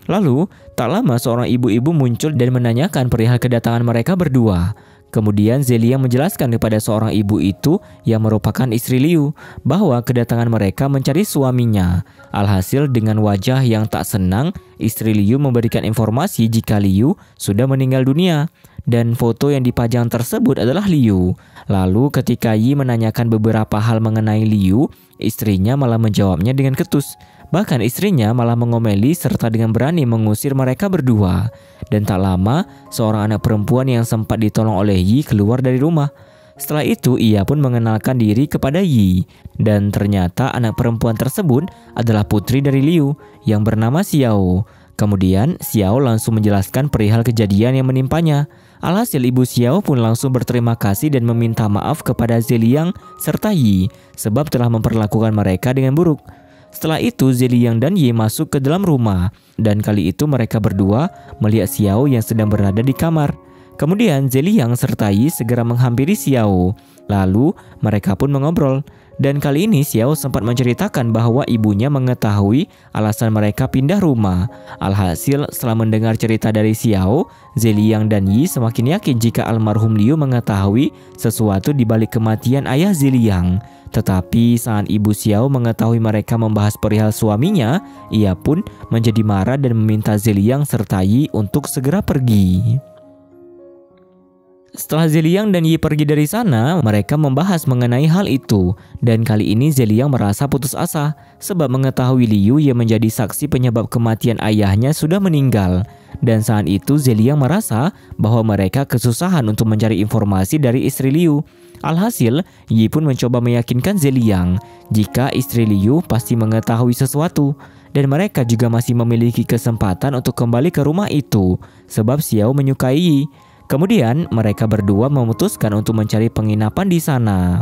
Lalu tak lama seorang ibu-ibu muncul dan menanyakan perihal kedatangan mereka berdua. Kemudian Ziliang menjelaskan kepada seorang ibu itu yang merupakan istri Liu bahwa kedatangan mereka mencari suaminya. Alhasil dengan wajah yang tak senang, istri Liu memberikan informasi jika Liu sudah meninggal dunia. Dan foto yang dipajang tersebut adalah Liu. Lalu ketika Yi menanyakan beberapa hal mengenai Liu, istrinya malah menjawabnya dengan ketus. Bahkan istrinya malah mengomeli serta dengan berani mengusir mereka berdua. Dan tak lama, seorang anak perempuan yang sempat ditolong oleh Yi keluar dari rumah. Setelah itu ia pun mengenalkan diri kepada Yi. Dan ternyata anak perempuan tersebut adalah putri dari Liu yang bernama Xiao. Kemudian Xiao langsung menjelaskan perihal kejadian yang menimpanya. Alhasil ibu Xiao pun langsung berterima kasih dan meminta maaf kepada Ziliang serta Yi sebab telah memperlakukan mereka dengan buruk. Setelah itu Ziliang dan Yi masuk ke dalam rumah dan kali itu mereka berdua melihat Xiao yang sedang berada di kamar. Kemudian Zeliang serta Yi segera menghampiri Xiao. Lalu mereka pun mengobrol. Dan kali ini Xiao sempat menceritakan bahwa ibunya mengetahui alasan mereka pindah rumah. Alhasil setelah mendengar cerita dari Xiao, Zeliang dan Yi semakin yakin jika almarhum Liu mengetahui sesuatu di balik kematian ayah Zeliang. Tetapi saat ibu Xiao mengetahui mereka membahas perihal suaminya, ia pun menjadi marah dan meminta Zeliang serta Yi untuk segera pergi. Setelah Zeliang dan Yi pergi dari sana, mereka membahas mengenai hal itu. Dan kali ini Zeliang merasa putus asa sebab mengetahui Liu yang menjadi saksi penyebab kematian ayahnya sudah meninggal. Dan saat itu Zeliang merasa bahwa mereka kesusahan untuk mencari informasi dari istri Liu. Alhasil, Yi pun mencoba meyakinkan Zeliang jika istri Liu pasti mengetahui sesuatu. Dan mereka juga masih memiliki kesempatan untuk kembali ke rumah itu sebab Xiao menyukai Yi. Kemudian mereka berdua memutuskan untuk mencari penginapan di sana.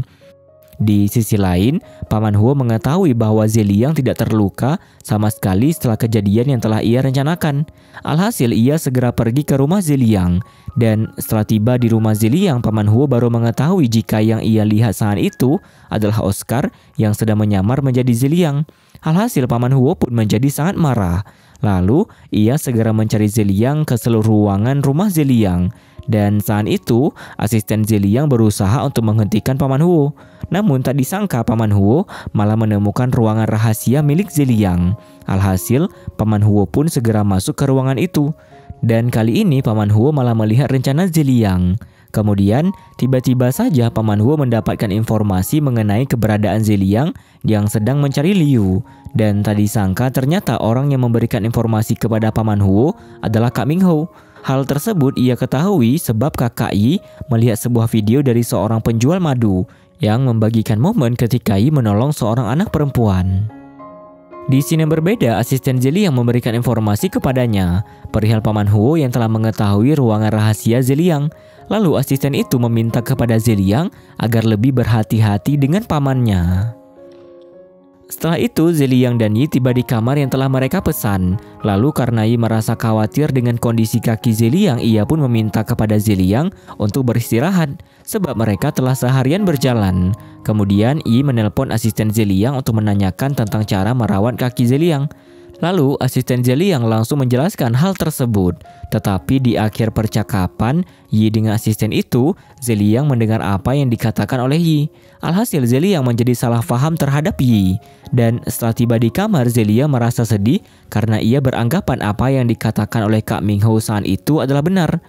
Di sisi lain, Paman Huo mengetahui bahwa Zeliang tidak terluka sama sekali setelah kejadian yang telah ia rencanakan. Alhasil ia segera pergi ke rumah Zeliang. Dan setelah tiba di rumah Zeliang, Paman Huo baru mengetahui jika yang ia lihat saat itu adalah Oscar yang sedang menyamar menjadi Zeliang. Alhasil Paman Huo pun menjadi sangat marah. Lalu ia segera mencari Zeliang ke seluruh ruangan rumah Zeliang. Dan saat itu, asisten Zeliang berusaha untuk menghentikan Paman Huo. Namun tak disangka Paman Huo malah menemukan ruangan rahasia milik Zeliang. Alhasil, Paman Huo pun segera masuk ke ruangan itu. Dan kali ini Paman Huo malah melihat rencana Zeliang. Kemudian, tiba-tiba saja Paman Huo mendapatkan informasi mengenai keberadaan Zeliang yang sedang mencari Liu. Dan tak disangka ternyata orang yang memberikan informasi kepada Paman Huo adalah Kak Mingho. Hal tersebut ia ketahui sebab kakak Yi melihat sebuah video dari seorang penjual madu yang membagikan momen ketika Yi menolong seorang anak perempuan. Di sini berbeda, asisten Zeliang memberikan informasi kepadanya perihal Paman Huo yang telah mengetahui ruangan rahasia Zeliang. Lalu asisten itu meminta kepada Zeliang agar lebih berhati-hati dengan pamannya. Setelah itu, Zeliang dan Yi tiba di kamar yang telah mereka pesan. Lalu karena Yi merasa khawatir dengan kondisi kaki Zeliang, ia pun meminta kepada Zeliang untuk beristirahat sebab mereka telah seharian berjalan. Kemudian Yi menelpon asisten Zeliang untuk menanyakan tentang cara merawat kaki Zeliang. Lalu asisten Zeliang langsung menjelaskan hal tersebut. Tetapi di akhir percakapan Yi dengan asisten itu, Zeliang mendengar apa yang dikatakan oleh Yi. Alhasil Zeliang menjadi salah faham terhadap Yi. Dan setelah tiba di kamar, Zeliang merasa sedih karena ia beranggapan apa yang dikatakan oleh Kak Mingho saat itu adalah benar.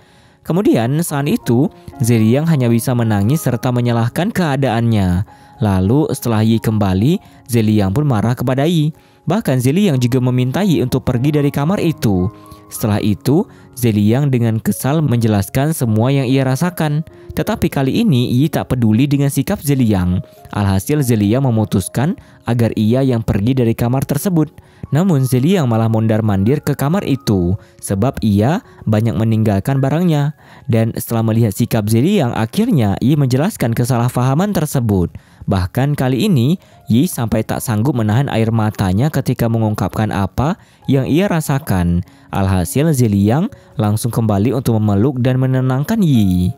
Kemudian saat itu Zeliang hanya bisa menangis serta menyalahkan keadaannya. Lalu setelah Yi kembali, Zeliang pun marah kepada Yi. Bahkan Zeliang juga meminta Yi untuk pergi dari kamar itu. Setelah itu, Zeliang dengan kesal menjelaskan semua yang ia rasakan. Tetapi kali ini Yi tak peduli dengan sikap Zeliang. Alhasil Zeliang memutuskan agar ia yang pergi dari kamar tersebut. Namun Zeliang malah mondar-mandir ke kamar itu sebab ia banyak meninggalkan barangnya. Dan setelah melihat sikap Zeliang, akhirnya Yi menjelaskan kesalahpahaman tersebut. Bahkan kali ini Yi sampai tak sanggup menahan air matanya ketika mengungkapkan apa yang ia rasakan. Alhasil Zeliang langsung kembali untuk memeluk dan menenangkan Yi.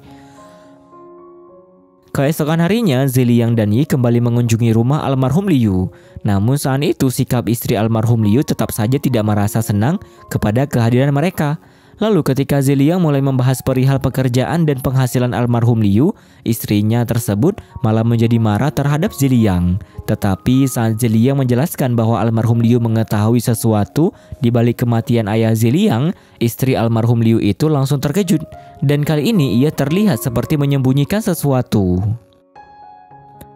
Keesokan harinya, Zeliang dan Yi kembali mengunjungi rumah almarhum Liu. Namun saat itu sikap istri almarhum Liu tetap saja tidak merasa senang kepada kehadiran mereka. Lalu ketika Zeliang mulai membahas perihal pekerjaan dan penghasilan almarhum Liu, istrinya tersebut malah menjadi marah terhadap Zeliang. Tetapi saat Zeliang menjelaskan bahwa almarhum Liu mengetahui sesuatu di balik kematian ayah Zeliang, istri almarhum Liu itu langsung terkejut. Dan kali ini ia terlihat seperti menyembunyikan sesuatu.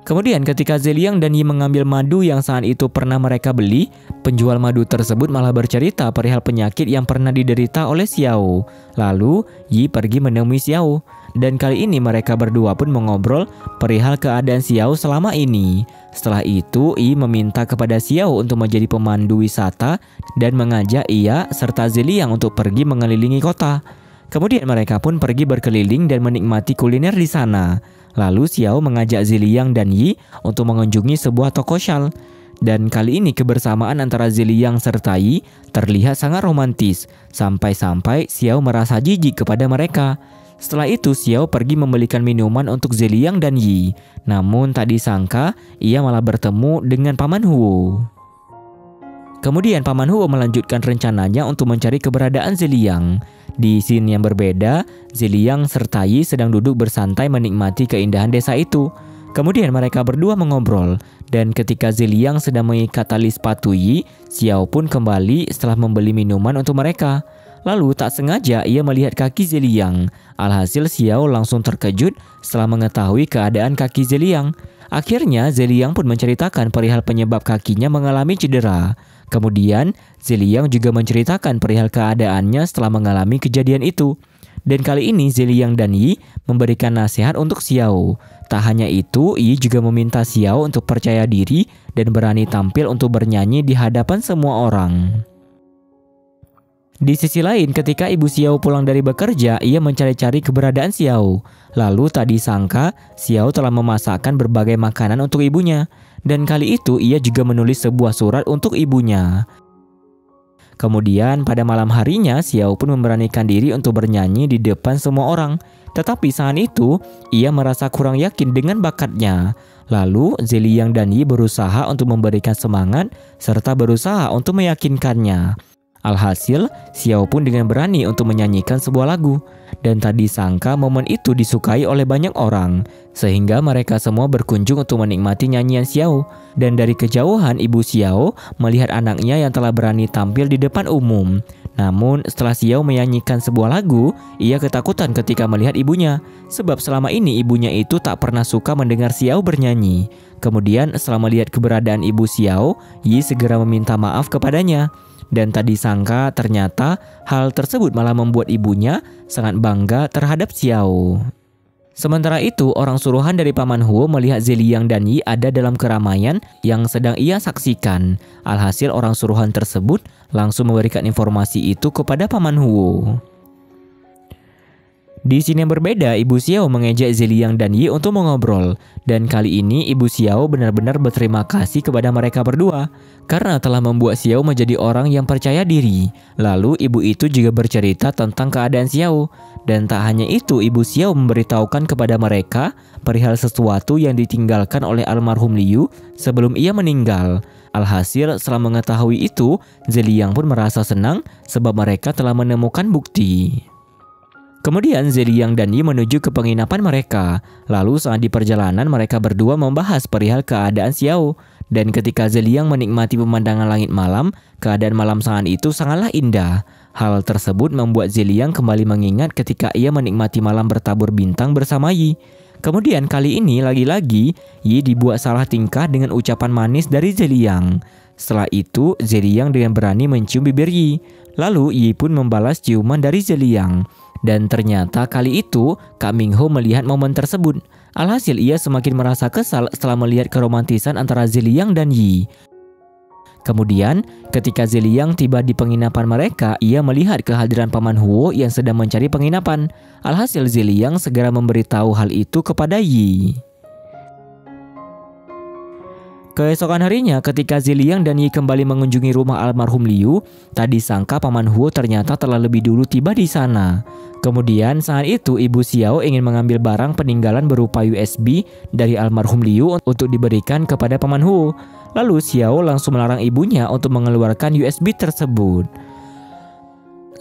Kemudian ketika Zeliang dan Yi mengambil madu yang saat itu pernah mereka beli, penjual madu tersebut malah bercerita perihal penyakit yang pernah diderita oleh Xiao. Lalu Yi pergi menemui Xiao. Dan kali ini mereka berdua pun mengobrol perihal keadaan Xiao selama ini. Setelah itu Yi meminta kepada Xiao untuk menjadi pemandu wisata dan mengajak ia serta Zeliang untuk pergi mengelilingi kota. Kemudian mereka pun pergi berkeliling dan menikmati kuliner di sana. Lalu Xiao mengajak Zeliang dan Yi untuk mengunjungi sebuah toko syal. Dan kali ini kebersamaan antara Zeliang serta Yi terlihat sangat romantis. Sampai-sampai Xiao merasa jijik kepada mereka. Setelah itu Xiao pergi membelikan minuman untuk Zeliang dan Yi. Namun tak disangka ia malah bertemu dengan Paman Huo. Kemudian Paman Huo melanjutkan rencananya untuk mencari keberadaan Zeliang. Di scene yang berbeda, Zeliang serta Yi sedang duduk bersantai menikmati keindahan desa itu. Kemudian mereka berdua mengobrol, dan ketika Zeliang sedang mengikat tali sepatu Yi, Xiao pun kembali setelah membeli minuman untuk mereka. Lalu tak sengaja ia melihat kaki Zeliang. Alhasil Xiao langsung terkejut setelah mengetahui keadaan kaki Zeliang. Akhirnya Zeliang pun menceritakan perihal penyebab kakinya mengalami cedera. Kemudian Zeliang juga menceritakan perihal keadaannya setelah mengalami kejadian itu. Dan kali ini Zeliang dan Yi memberikan nasihat untuk Xiao. Tak hanya itu, Yi juga meminta Xiao untuk percaya diri dan berani tampil untuk bernyanyi di hadapan semua orang. Di sisi lain, ketika ibu Xiao pulang dari bekerja, ia mencari-cari keberadaan Xiao. Lalu tak disangka, Xiao telah memasakkan berbagai makanan untuk ibunya. Dan kali itu ia juga menulis sebuah surat untuk ibunya. Kemudian pada malam harinya Xiao pun memberanikan diri untuk bernyanyi di depan semua orang. Tetapi saat itu ia merasa kurang yakin dengan bakatnya. Lalu Zeliang dan Yi berusaha untuk memberikan semangat serta berusaha untuk meyakinkannya. Alhasil Xiao pun dengan berani untuk menyanyikan sebuah lagu. Dan tak disangka momen itu disukai oleh banyak orang, sehingga mereka semua berkunjung untuk menikmati nyanyian Xiao. Dan dari kejauhan ibu Xiao melihat anaknya yang telah berani tampil di depan umum. Namun setelah Xiao menyanyikan sebuah lagu, ia ketakutan ketika melihat ibunya, sebab selama ini ibunya itu tak pernah suka mendengar Xiao bernyanyi. Kemudian setelah melihat keberadaan ibu Xiao, Yi segera meminta maaf kepadanya. Dan tak disangka ternyata hal tersebut malah membuat ibunya sangat bangga terhadap Xiao. Sementara itu, orang suruhan dari Paman Huo melihat Zeliang dan Yi ada dalam keramaian yang sedang ia saksikan. Alhasil orang suruhan tersebut langsung memberikan informasi itu kepada Paman Huo. Di sini yang berbeda, ibu Xiao mengejek Zeliang dan Yi untuk mengobrol. Dan kali ini ibu Xiao benar-benar berterima kasih kepada mereka berdua karena telah membuat Xiao menjadi orang yang percaya diri. Lalu ibu itu juga bercerita tentang keadaan Xiao. Dan tak hanya itu, ibu Xiao memberitahukan kepada mereka perihal sesuatu yang ditinggalkan oleh almarhum Liu sebelum ia meninggal. Alhasil setelah mengetahui itu, Zeliang pun merasa senang sebab mereka telah menemukan bukti. Kemudian Zeliang dan Yi menuju ke penginapan mereka. Lalu saat di perjalanan mereka berdua membahas perihal keadaan Xiao. Dan ketika Zeliang menikmati pemandangan langit malam, keadaan malam saat itu sangatlah indah. Hal tersebut membuat Zeliang kembali mengingat ketika ia menikmati malam bertabur bintang bersama Yi. Kemudian kali ini lagi-lagi Yi dibuat salah tingkah dengan ucapan manis dari Zeliang. Setelah itu Zeliang dengan berani mencium bibir Yi. Lalu Yi pun membalas ciuman dari Zeliang. Dan ternyata kali itu Kak Mingho melihat momen tersebut. Alhasil ia semakin merasa kesal setelah melihat keromantisan antara Zeliang dan Yi. Kemudian ketika Zeliang tiba di penginapan mereka, ia melihat kehadiran Paman Huo yang sedang mencari penginapan. Alhasil Zeliang segera memberitahu hal itu kepada Yi. Keesokan harinya ketika Zeliang dan Yi kembali mengunjungi rumah almarhum Liu, tak disangka Paman Huo ternyata telah lebih dulu tiba di sana. Kemudian saat itu ibu Xiao ingin mengambil barang peninggalan berupa USB dari almarhum Liu untuk diberikan kepada Paman Huo. Lalu Xiao langsung melarang ibunya untuk mengeluarkan USB tersebut.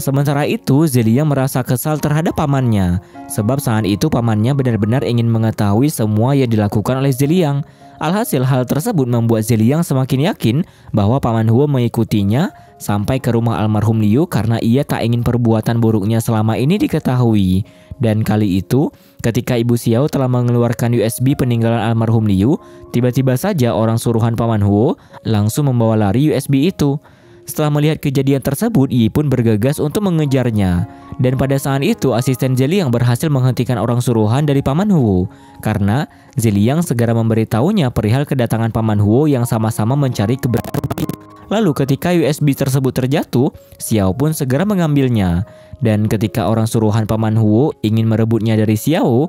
Sementara itu Zeliang merasa kesal terhadap pamannya, sebab saat itu pamannya benar-benar ingin mengetahui semua yang dilakukan oleh Zeliang. Alhasil hal tersebut membuat Zeliang semakin yakin bahwa Paman Huo mengikutinya sampai ke rumah almarhum Liu karena ia tak ingin perbuatan buruknya selama ini diketahui. Dan kali itu, ketika ibu Xiao telah mengeluarkan USB peninggalan almarhum Liu, tiba-tiba saja orang suruhan Paman Huo langsung membawa lari USB itu. Setelah melihat kejadian tersebut, Yi pun bergegas untuk mengejarnya. Dan pada saat itu asisten Zeliang berhasil menghentikan orang suruhan dari Paman Huo karena Zeliang segera memberitahunya perihal kedatangan Paman Huo yang sama-sama mencari keberadaan. Lalu ketika USB tersebut terjatuh, Xiao pun segera mengambilnya. Dan ketika orang suruhan Paman Huo ingin merebutnya dari Xiao,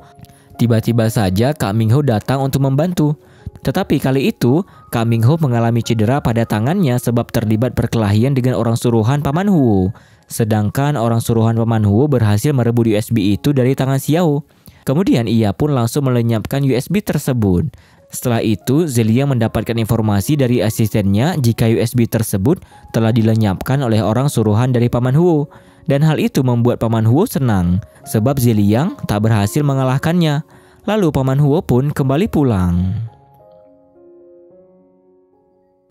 tiba-tiba saja Kak Mingho datang untuk membantu. Tetapi kali itu, Kak Mingho mengalami cedera pada tangannya sebab terlibat perkelahian dengan orang suruhan Paman Huo. sedangkan orang suruhan Paman Huo berhasil merebut USB itu dari tangan Xiao. Kemudian ia pun langsung melenyapkan USB tersebut. Setelah itu, Zeliang mendapatkan informasi dari asistennya jika USB tersebut telah dilenyapkan oleh orang suruhan dari Paman Huo. Dan hal itu membuat Paman Huo senang, sebab Zeliang tak berhasil mengalahkannya. Lalu Paman Huo pun kembali pulang.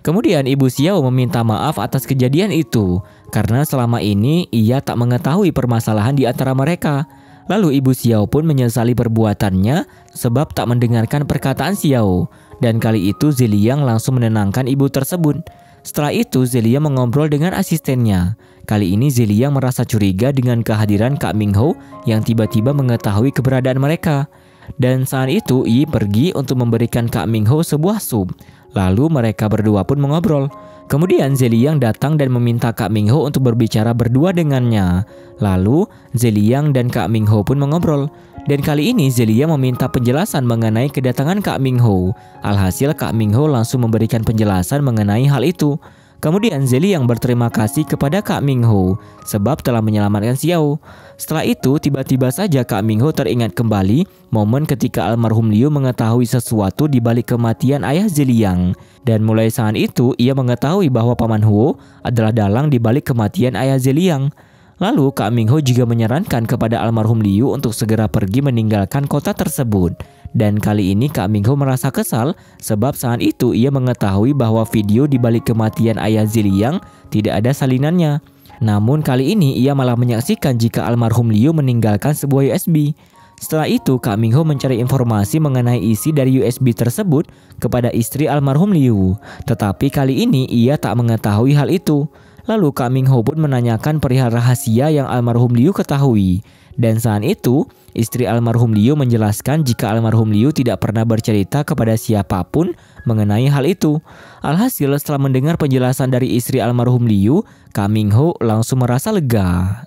Kemudian Ibu Xiao meminta maaf atas kejadian itu, karena selama ini ia tak mengetahui permasalahan di antara mereka. Lalu Ibu Xiao pun menyesali perbuatannya sebab tak mendengarkan perkataan Xiao. Dan kali itu Zeliang langsung menenangkan ibu tersebut. Setelah itu Zeliang mengobrol dengan asistennya. Kali ini Zeliang merasa curiga dengan kehadiran Kak Mingho yang tiba-tiba mengetahui keberadaan mereka. Dan saat itu Yi pergi untuk memberikan Kak Mingho sebuah sup. Lalu mereka berdua pun mengobrol. Kemudian Zeliang datang dan meminta Kak Mingho untuk berbicara berdua dengannya. Lalu Zeliang dan Kak Mingho pun mengobrol. Dan kali ini Zeliang meminta penjelasan mengenai kedatangan Kak Mingho. Alhasil Kak Mingho langsung memberikan penjelasan mengenai hal itu. Kemudian Zeliang berterima kasih kepada Kak Mingho sebab telah menyelamatkan Xiao. Setelah itu tiba-tiba saja Kak Mingho teringat kembali momen ketika almarhum Liu mengetahui sesuatu di balik kematian ayah Zeliang. Dan mulai saat itu ia mengetahui bahwa Paman Huo adalah dalang di balik kematian ayah Zeliang. Lalu Kak Mingho juga menyarankan kepada almarhum Liu untuk segera pergi meninggalkan kota tersebut. Dan kali ini Kak Mingho merasa kesal sebab saat itu ia mengetahui bahwa video di balik kematian ayah Zeliang tidak ada salinannya. Namun kali ini ia malah menyaksikan jika almarhum Liu meninggalkan sebuah USB. Setelah itu Kak Mingho mencari informasi mengenai isi dari USB tersebut kepada istri almarhum Liu. Tetapi kali ini ia tak mengetahui hal itu. Lalu Kak Mingho pun menanyakan perihal rahasia yang almarhum Liu ketahui. Dan saat itu, istri almarhum Liu menjelaskan jika almarhum Liu tidak pernah bercerita kepada siapapun mengenai hal itu. Alhasil setelah mendengar penjelasan dari istri almarhum Liu, Kak Mingho langsung merasa lega.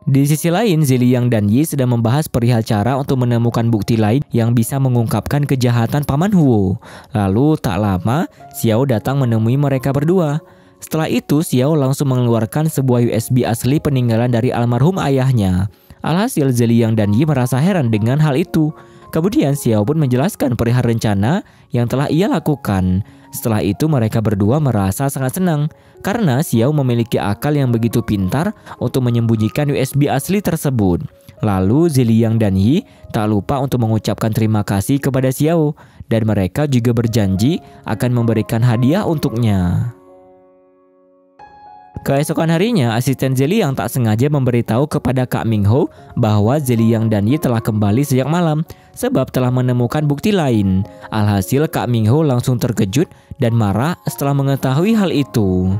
Di sisi lain, Zeliang dan Yi sedang membahas perihal cara untuk menemukan bukti lain yang bisa mengungkapkan kejahatan Paman Huo. Lalu tak lama, Xiao datang menemui mereka berdua. Setelah itu, Xiao langsung mengeluarkan sebuah USB asli peninggalan dari almarhum ayahnya. Alhasil Zeliang dan Yi merasa heran dengan hal itu. Kemudian Xiao pun menjelaskan perihal rencana yang telah ia lakukan. Setelah itu mereka berdua merasa sangat senang karena Xiao memiliki akal yang begitu pintar untuk menyembunyikan USB asli tersebut. Lalu Zeliang dan Yi tak lupa untuk mengucapkan terima kasih kepada Xiao dan mereka juga berjanji akan memberikan hadiah untuknya. Keesokan harinya, asisten Zeliang tak sengaja memberitahu kepada Kak Mingho bahwa Zeliang dan Yi telah kembali sejak malam sebab telah menemukan bukti lain. Alhasil Kak Mingho langsung terkejut dan marah setelah mengetahui hal itu.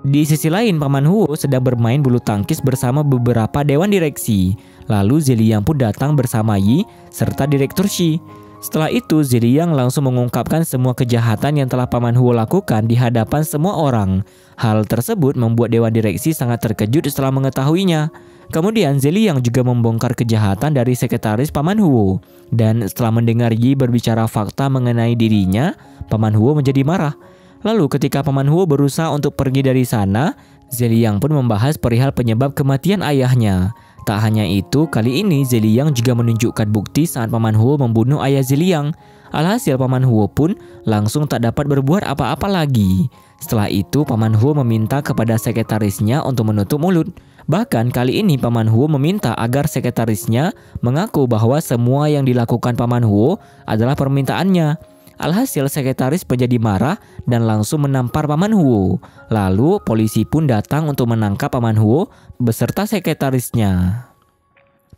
Di sisi lain, Paman Huo sedang bermain bulu tangkis bersama beberapa dewan direksi. Lalu Zeliang pun datang bersama Yi serta Direktur Shi. Setelah itu, Zeliang langsung mengungkapkan semua kejahatan yang telah Paman Huo lakukan di hadapan semua orang. Hal tersebut membuat dewan direksi sangat terkejut setelah mengetahuinya. Kemudian Zeliang juga membongkar kejahatan dari sekretaris Paman Huo. Dan setelah mendengar Yi berbicara fakta mengenai dirinya, Paman Huo menjadi marah. Lalu ketika Paman Huo berusaha untuk pergi dari sana, Zeliang pun membahas perihal penyebab kematian ayahnya. Tak hanya itu, kali ini Zeliang juga menunjukkan bukti saat Paman Huo membunuh ayah Zeliang. Alhasil Paman Huo pun langsung tak dapat berbuat apa-apa lagi. Setelah itu Paman Huo meminta kepada sekretarisnya untuk menutup mulut. Bahkan kali ini Paman Huo meminta agar sekretarisnya mengaku bahwa semua yang dilakukan Paman Huo adalah permintaannya. Alhasil sekretaris menjadi marah dan langsung menampar Paman Huo. Lalu polisi pun datang untuk menangkap Paman Huo beserta sekretarisnya.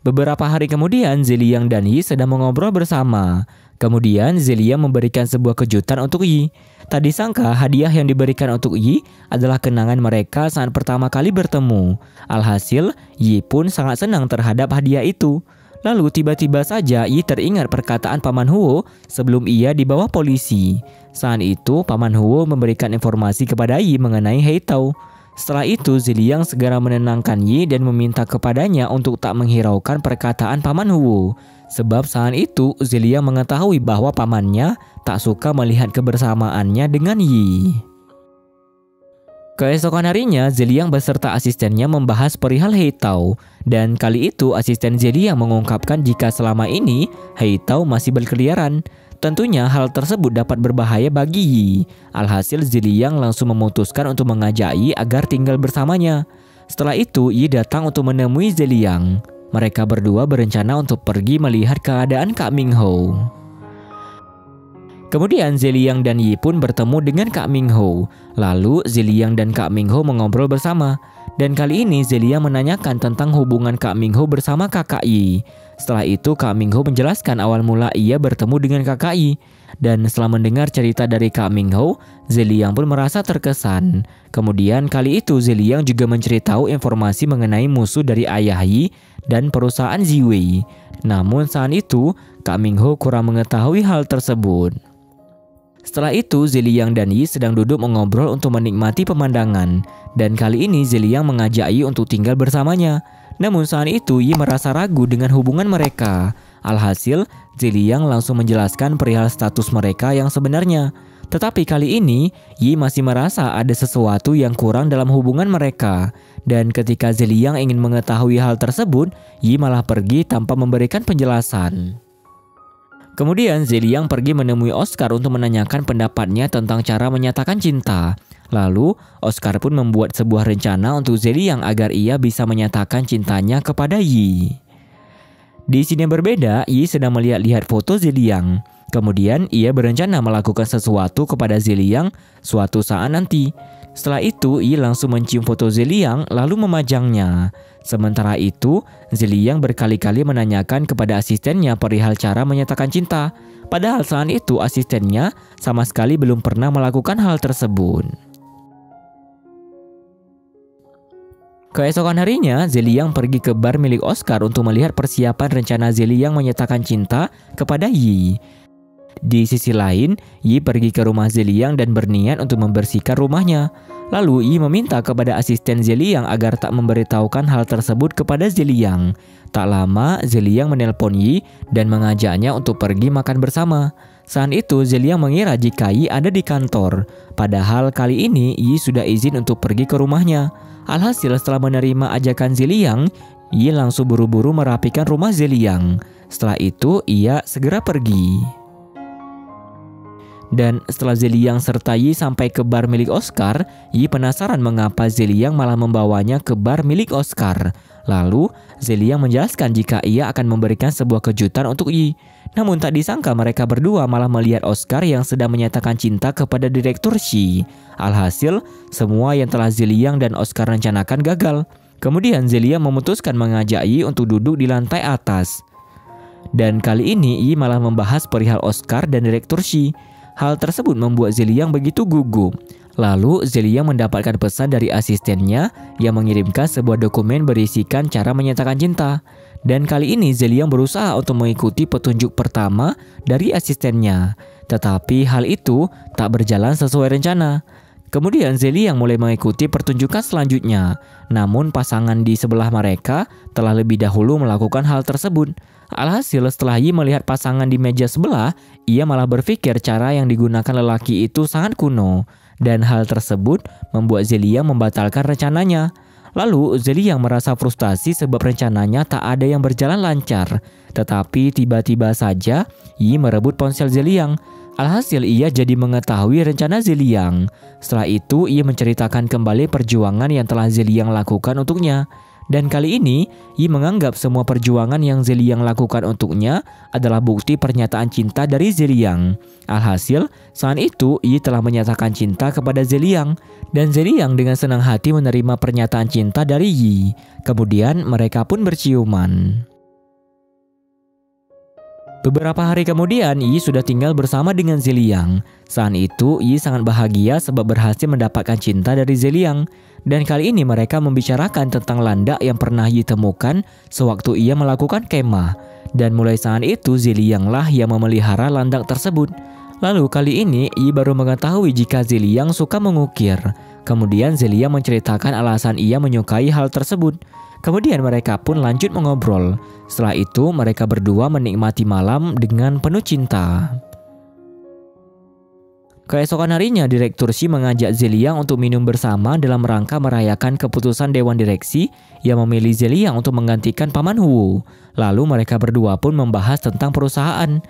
Beberapa hari kemudian Zeliang dan Yi sedang mengobrol bersama. Kemudian Zeliang memberikan sebuah kejutan untuk Yi. Tak disangka hadiah yang diberikan untuk Yi adalah kenangan mereka saat pertama kali bertemu. Alhasil Yi pun sangat senang terhadap hadiah itu. Lalu tiba-tiba saja Yi teringat perkataan Paman Huo sebelum ia dibawa polisi. Saat itu Paman Huo memberikan informasi kepada Yi mengenai Heitao. Setelah itu Zeliang segera menenangkan Yi dan meminta kepadanya untuk tak menghiraukan perkataan Paman Huo. Sebab saat itu Zeliang mengetahui bahwa pamannya tak suka melihat kebersamaannya dengan Yi. Keesokan harinya, Zeliang beserta asistennya membahas perihal Heitao. Dan kali itu asisten Zeliang mengungkapkan jika selama ini Heitao masih berkeliaran. Tentunya hal tersebut dapat berbahaya bagi Yi. Alhasil Zeliang langsung memutuskan untuk mengajak Yi agar tinggal bersamanya. Setelah itu Yi datang untuk menemui Zeliang. Mereka berdua berencana untuk pergi melihat keadaan Kak Mingho. Kemudian Zeliang dan Yi pun bertemu dengan Kak Mingho. Lalu Zeliang dan Kak Mingho mengobrol bersama. Dan kali ini Zeliang menanyakan tentang hubungan Kak Mingho bersama kakak Yi. Setelah itu Kak Mingho menjelaskan awal mula ia bertemu dengan kakak Yi. Dan setelah mendengar cerita dari Kak Mingho, Zeliang pun merasa terkesan. Kemudian kali itu Zeliang juga menceritakan informasi mengenai musuh dari ayah Yi dan perusahaan Ziwei. Namun saat itu Kak Mingho kurang mengetahui hal tersebut. Setelah itu Zeliang dan Yi sedang duduk mengobrol untuk menikmati pemandangan. Dan kali ini Zeliang mengajak Yi untuk tinggal bersamanya. Namun saat itu Yi merasa ragu dengan hubungan mereka. Alhasil Zeliang langsung menjelaskan perihal status mereka yang sebenarnya. Tetapi kali ini Yi masih merasa ada sesuatu yang kurang dalam hubungan mereka. Dan ketika Zeliang ingin mengetahui hal tersebut, Yi malah pergi tanpa memberikan penjelasan. Kemudian Zeliang pergi menemui Oscar untuk menanyakan pendapatnya tentang cara menyatakan cinta. Lalu Oscar pun membuat sebuah rencana untuk Zeliang agar ia bisa menyatakan cintanya kepada Yi. Di sini berbeda, Yi sedang melihat-lihat foto Zeliang. Kemudian ia berencana melakukan sesuatu kepada Zeliang suatu saat nanti. Setelah itu Yi langsung mencium foto Zeliang lalu memajangnya. Sementara itu Zeliang berkali-kali menanyakan kepada asistennya perihal cara menyatakan cinta. Padahal saat itu asistennya sama sekali belum pernah melakukan hal tersebut. Keesokan harinya Zeliang pergi ke bar milik Oscar untuk melihat persiapan rencana Zeliang menyatakan cinta kepada Yi. Di sisi lain, Yi pergi ke rumah Zeliang dan berniat untuk membersihkan rumahnya. Lalu Yi meminta kepada asisten Zeliang agar tak memberitahukan hal tersebut kepada Zeliang. Tak lama, Zeliang menelpon Yi dan mengajaknya untuk pergi makan bersama. Saat itu Zeliang mengira jika Yi ada di kantor. Padahal kali ini Yi sudah izin untuk pergi ke rumahnya. Alhasil setelah menerima ajakan Zeliang, Yi langsung buru-buru merapikan rumah Zeliang. Setelah itu ia segera pergi. Dan setelah Zeliang serta Yi sampai ke bar milik Oscar, Yi penasaran mengapa Zeliang malah membawanya ke bar milik Oscar. Lalu Zeliang menjelaskan jika ia akan memberikan sebuah kejutan untuk Yi. Namun tak disangka mereka berdua malah melihat Oscar yang sedang menyatakan cinta kepada Direktur Shi. Alhasil semua yang telah Zeliang dan Oscar rencanakan gagal. Kemudian Zeliang memutuskan mengajak Yi untuk duduk di lantai atas. Dan kali ini Yi malah membahas perihal Oscar dan Direktur Shi. Hal tersebut membuat Zeliang begitu gugup. Lalu Zeliang mendapatkan pesan dari asistennya yang mengirimkan sebuah dokumen berisikan cara menyatakan cinta. Dan kali ini Zeliang berusaha untuk mengikuti petunjuk pertama dari asistennya. Tetapi hal itu tak berjalan sesuai rencana. Kemudian Zeliang mulai mengikuti pertunjukan selanjutnya. Namun pasangan di sebelah mereka telah lebih dahulu melakukan hal tersebut. Alhasil setelah Yi melihat pasangan di meja sebelah, ia malah berpikir cara yang digunakan lelaki itu sangat kuno. Dan hal tersebut membuat Zeliang membatalkan rencananya. Lalu Zeliang merasa frustasi sebab rencananya tak ada yang berjalan lancar. Tetapi tiba-tiba saja Yi merebut ponsel Zeliang. Alhasil ia jadi mengetahui rencana Zeliang. Setelah itu ia menceritakan kembali perjuangan yang telah Zeliang lakukan untuknya. Dan kali ini Yi menganggap semua perjuangan yang Zeliang lakukan untuknya adalah bukti pernyataan cinta dari Zeliang. Alhasil saat itu Yi telah menyatakan cinta kepada Zeliang. Dan Zeliang dengan senang hati menerima pernyataan cinta dari Yi. Kemudian mereka pun berciuman. Beberapa hari kemudian Yi sudah tinggal bersama dengan Zeliang. Saat itu Yi sangat bahagia sebab berhasil mendapatkan cinta dari Zeliang. Dan kali ini mereka membicarakan tentang landak yang pernah Yi temukan sewaktu ia melakukan kemah. Dan mulai saat itu Zeliang lah yang memelihara landak tersebut. Lalu kali ini Yi baru mengetahui jika Zeliang suka mengukir. Kemudian Zeliang menceritakan alasan ia menyukai hal tersebut. Kemudian mereka pun lanjut mengobrol. Setelah itu mereka berdua menikmati malam dengan penuh cinta. Keesokan harinya, Direktur Shi mengajak Zeliang untuk minum bersama dalam rangka merayakan keputusan Dewan Direksi yang memilih Zeliang untuk menggantikan Paman Huo. Lalu mereka berdua pun membahas tentang perusahaan.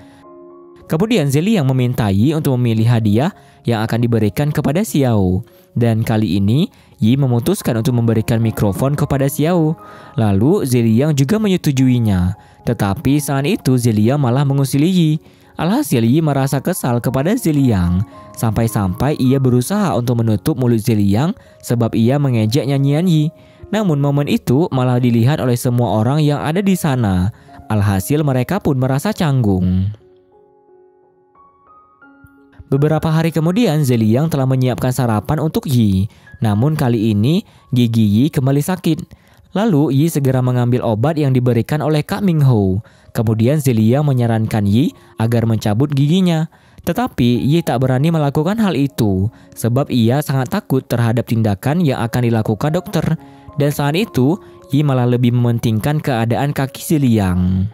Kemudian Zeliang meminta Yi untuk memilih hadiah yang akan diberikan kepada Xiao. Dan kali ini, Yi memutuskan untuk memberikan mikrofon kepada Xiao. Lalu Zeliang juga menyetujuinya. Tetapi saat itu Zeliang malah mengusili Yi. Alhasil Yi merasa kesal kepada Zeliang. Sampai-sampai ia berusaha untuk menutup mulut Zeliang sebab ia mengejek nyanyian Yi. Namun momen itu malah dilihat oleh semua orang yang ada di sana. Alhasil mereka pun merasa canggung. Beberapa hari kemudian Zeliang telah menyiapkan sarapan untuk Yi. Namun kali ini gigi Yi kembali sakit. Lalu Yi segera mengambil obat yang diberikan oleh Kak Ming Ho. Kemudian Zeliang menyarankan Yi agar mencabut giginya. Tetapi Yi tak berani melakukan hal itu sebab ia sangat takut terhadap tindakan yang akan dilakukan dokter. Dan saat itu Yi malah lebih mementingkan keadaan kaki Zeliang.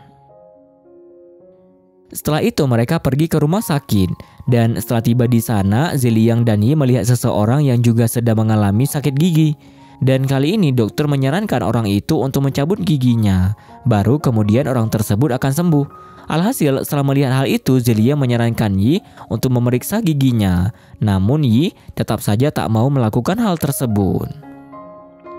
Setelah itu mereka pergi ke rumah sakit. Dan setelah tiba di sana, Zeliang dan Yi melihat seseorang yang juga sedang mengalami sakit gigi. Dan kali ini dokter menyarankan orang itu untuk mencabut giginya. Baru kemudian orang tersebut akan sembuh. Alhasil setelah melihat hal itu, Zeliang menyarankan Yi untuk memeriksa giginya. Namun Yi tetap saja tak mau melakukan hal tersebut.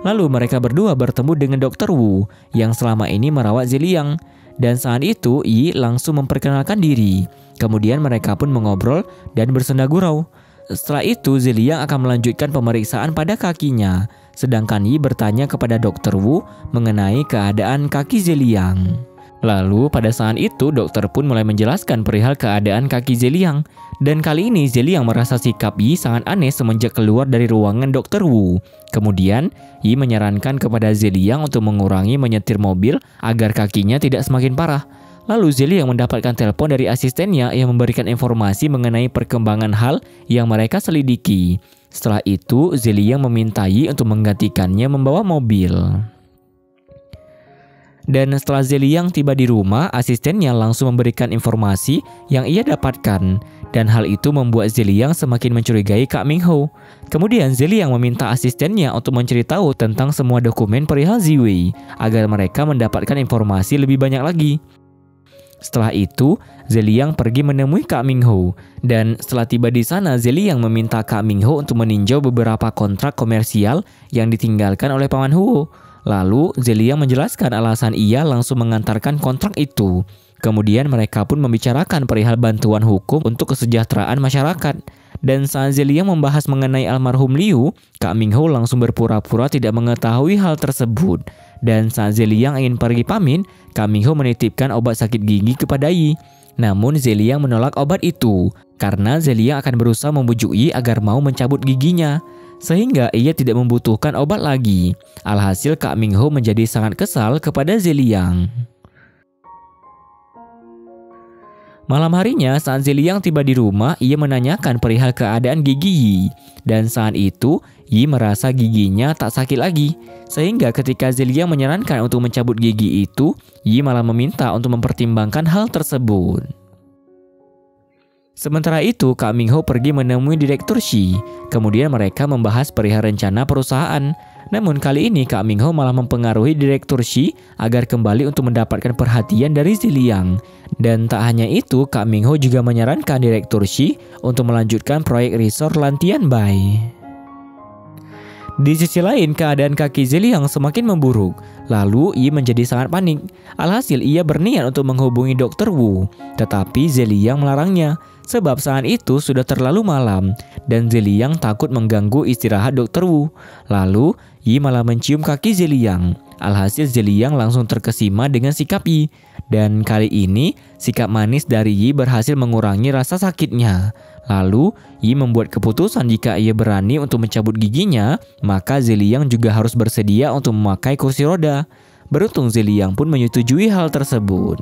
Lalu mereka berdua bertemu dengan Dr. Wu yang selama ini merawat Zeliang. Dan saat itu Yi langsung memperkenalkan diri. Kemudian mereka pun mengobrol dan bersenda gurau. Setelah itu Zeliang akan melanjutkan pemeriksaan pada kakinya. Sedangkan Yi bertanya kepada Dr. Wu mengenai keadaan kaki Zeliang. Lalu pada saat itu dokter pun mulai menjelaskan perihal keadaan kaki Zeliang. Dan kali ini Zeliang merasa sikap Yi sangat aneh semenjak keluar dari ruangan Dr. Wu. Kemudian Yi menyarankan kepada Zeliang untuk mengurangi menyetir mobil agar kakinya tidak semakin parah. Lalu Zeliang mendapatkan telepon dari asistennya yang memberikan informasi mengenai perkembangan hal yang mereka selidiki. Setelah itu Zeliang meminta Yi untuk menggantikannya membawa mobil. Dan setelah Zeliang tiba di rumah, asistennya langsung memberikan informasi yang ia dapatkan. Dan hal itu membuat Zeliang semakin mencurigai Kak Ming Ho. Kemudian Zeliang meminta asistennya untuk mencari tahu tentang semua dokumen perihal Ziwei agar mereka mendapatkan informasi lebih banyak lagi. Setelah itu, Zeliang pergi menemui Kak Ming Ho. Dan setelah tiba di sana, Zeliang meminta Kak Ming Ho untuk meninjau beberapa kontrak komersial yang ditinggalkan oleh Paman Huo. Lalu Zeliang menjelaskan alasan ia langsung mengantarkan kontrak itu. Kemudian mereka pun membicarakan perihal bantuan hukum untuk kesejahteraan masyarakat. Dan saat Zeliang membahas mengenai almarhum Liu, Kak Ming Ho langsung berpura-pura tidak mengetahui hal tersebut. Dan saat Zeliang ingin pergi pamit, Kak Ming Ho menitipkan obat sakit gigi kepada Yi. Namun Zeliang menolak obat itu karena Zeliang akan berusaha membujuk Yi agar mau mencabut giginya, sehingga ia tidak membutuhkan obat lagi. Alhasil Kak Ming Ho menjadi sangat kesal kepada Zeliang. Malam harinya saat Zeliang tiba di rumah, ia menanyakan perihal keadaan gigi Yi. Dan saat itu Yi merasa giginya tak sakit lagi. Sehingga ketika Zeliang menyarankan untuk mencabut gigi itu, Yi malah meminta untuk mempertimbangkan hal tersebut. Sementara itu, Kak Ming Ho pergi menemui Direktur Shi. Kemudian mereka membahas perihal rencana perusahaan. Namun kali ini Kak Ming Ho malah mempengaruhi Direktur Shi agar kembali untuk mendapatkan perhatian dari Zeliang. Dan tak hanya itu, Kak Ming Ho juga menyarankan Direktur Shi untuk melanjutkan proyek resort Lantian Bai. Di sisi lain, keadaan kaki Zeliang semakin memburuk. Lalu Yi menjadi sangat panik. Alhasil ia berniat untuk menghubungi Dr. Wu. Tetapi Zeliang melarangnya. Sebab saat itu sudah terlalu malam dan Zeliang takut mengganggu istirahat Dr. Wu. Lalu Yi malah mencium kaki Zeliang. Alhasil Zeliang langsung terkesima dengan sikap Yi. Dan kali ini sikap manis dari Yi berhasil mengurangi rasa sakitnya. Lalu Yi membuat keputusan jika ia berani untuk mencabut giginya, maka Zeliang juga harus bersedia untuk memakai kursi roda. Beruntung Zeliang pun menyetujui hal tersebut.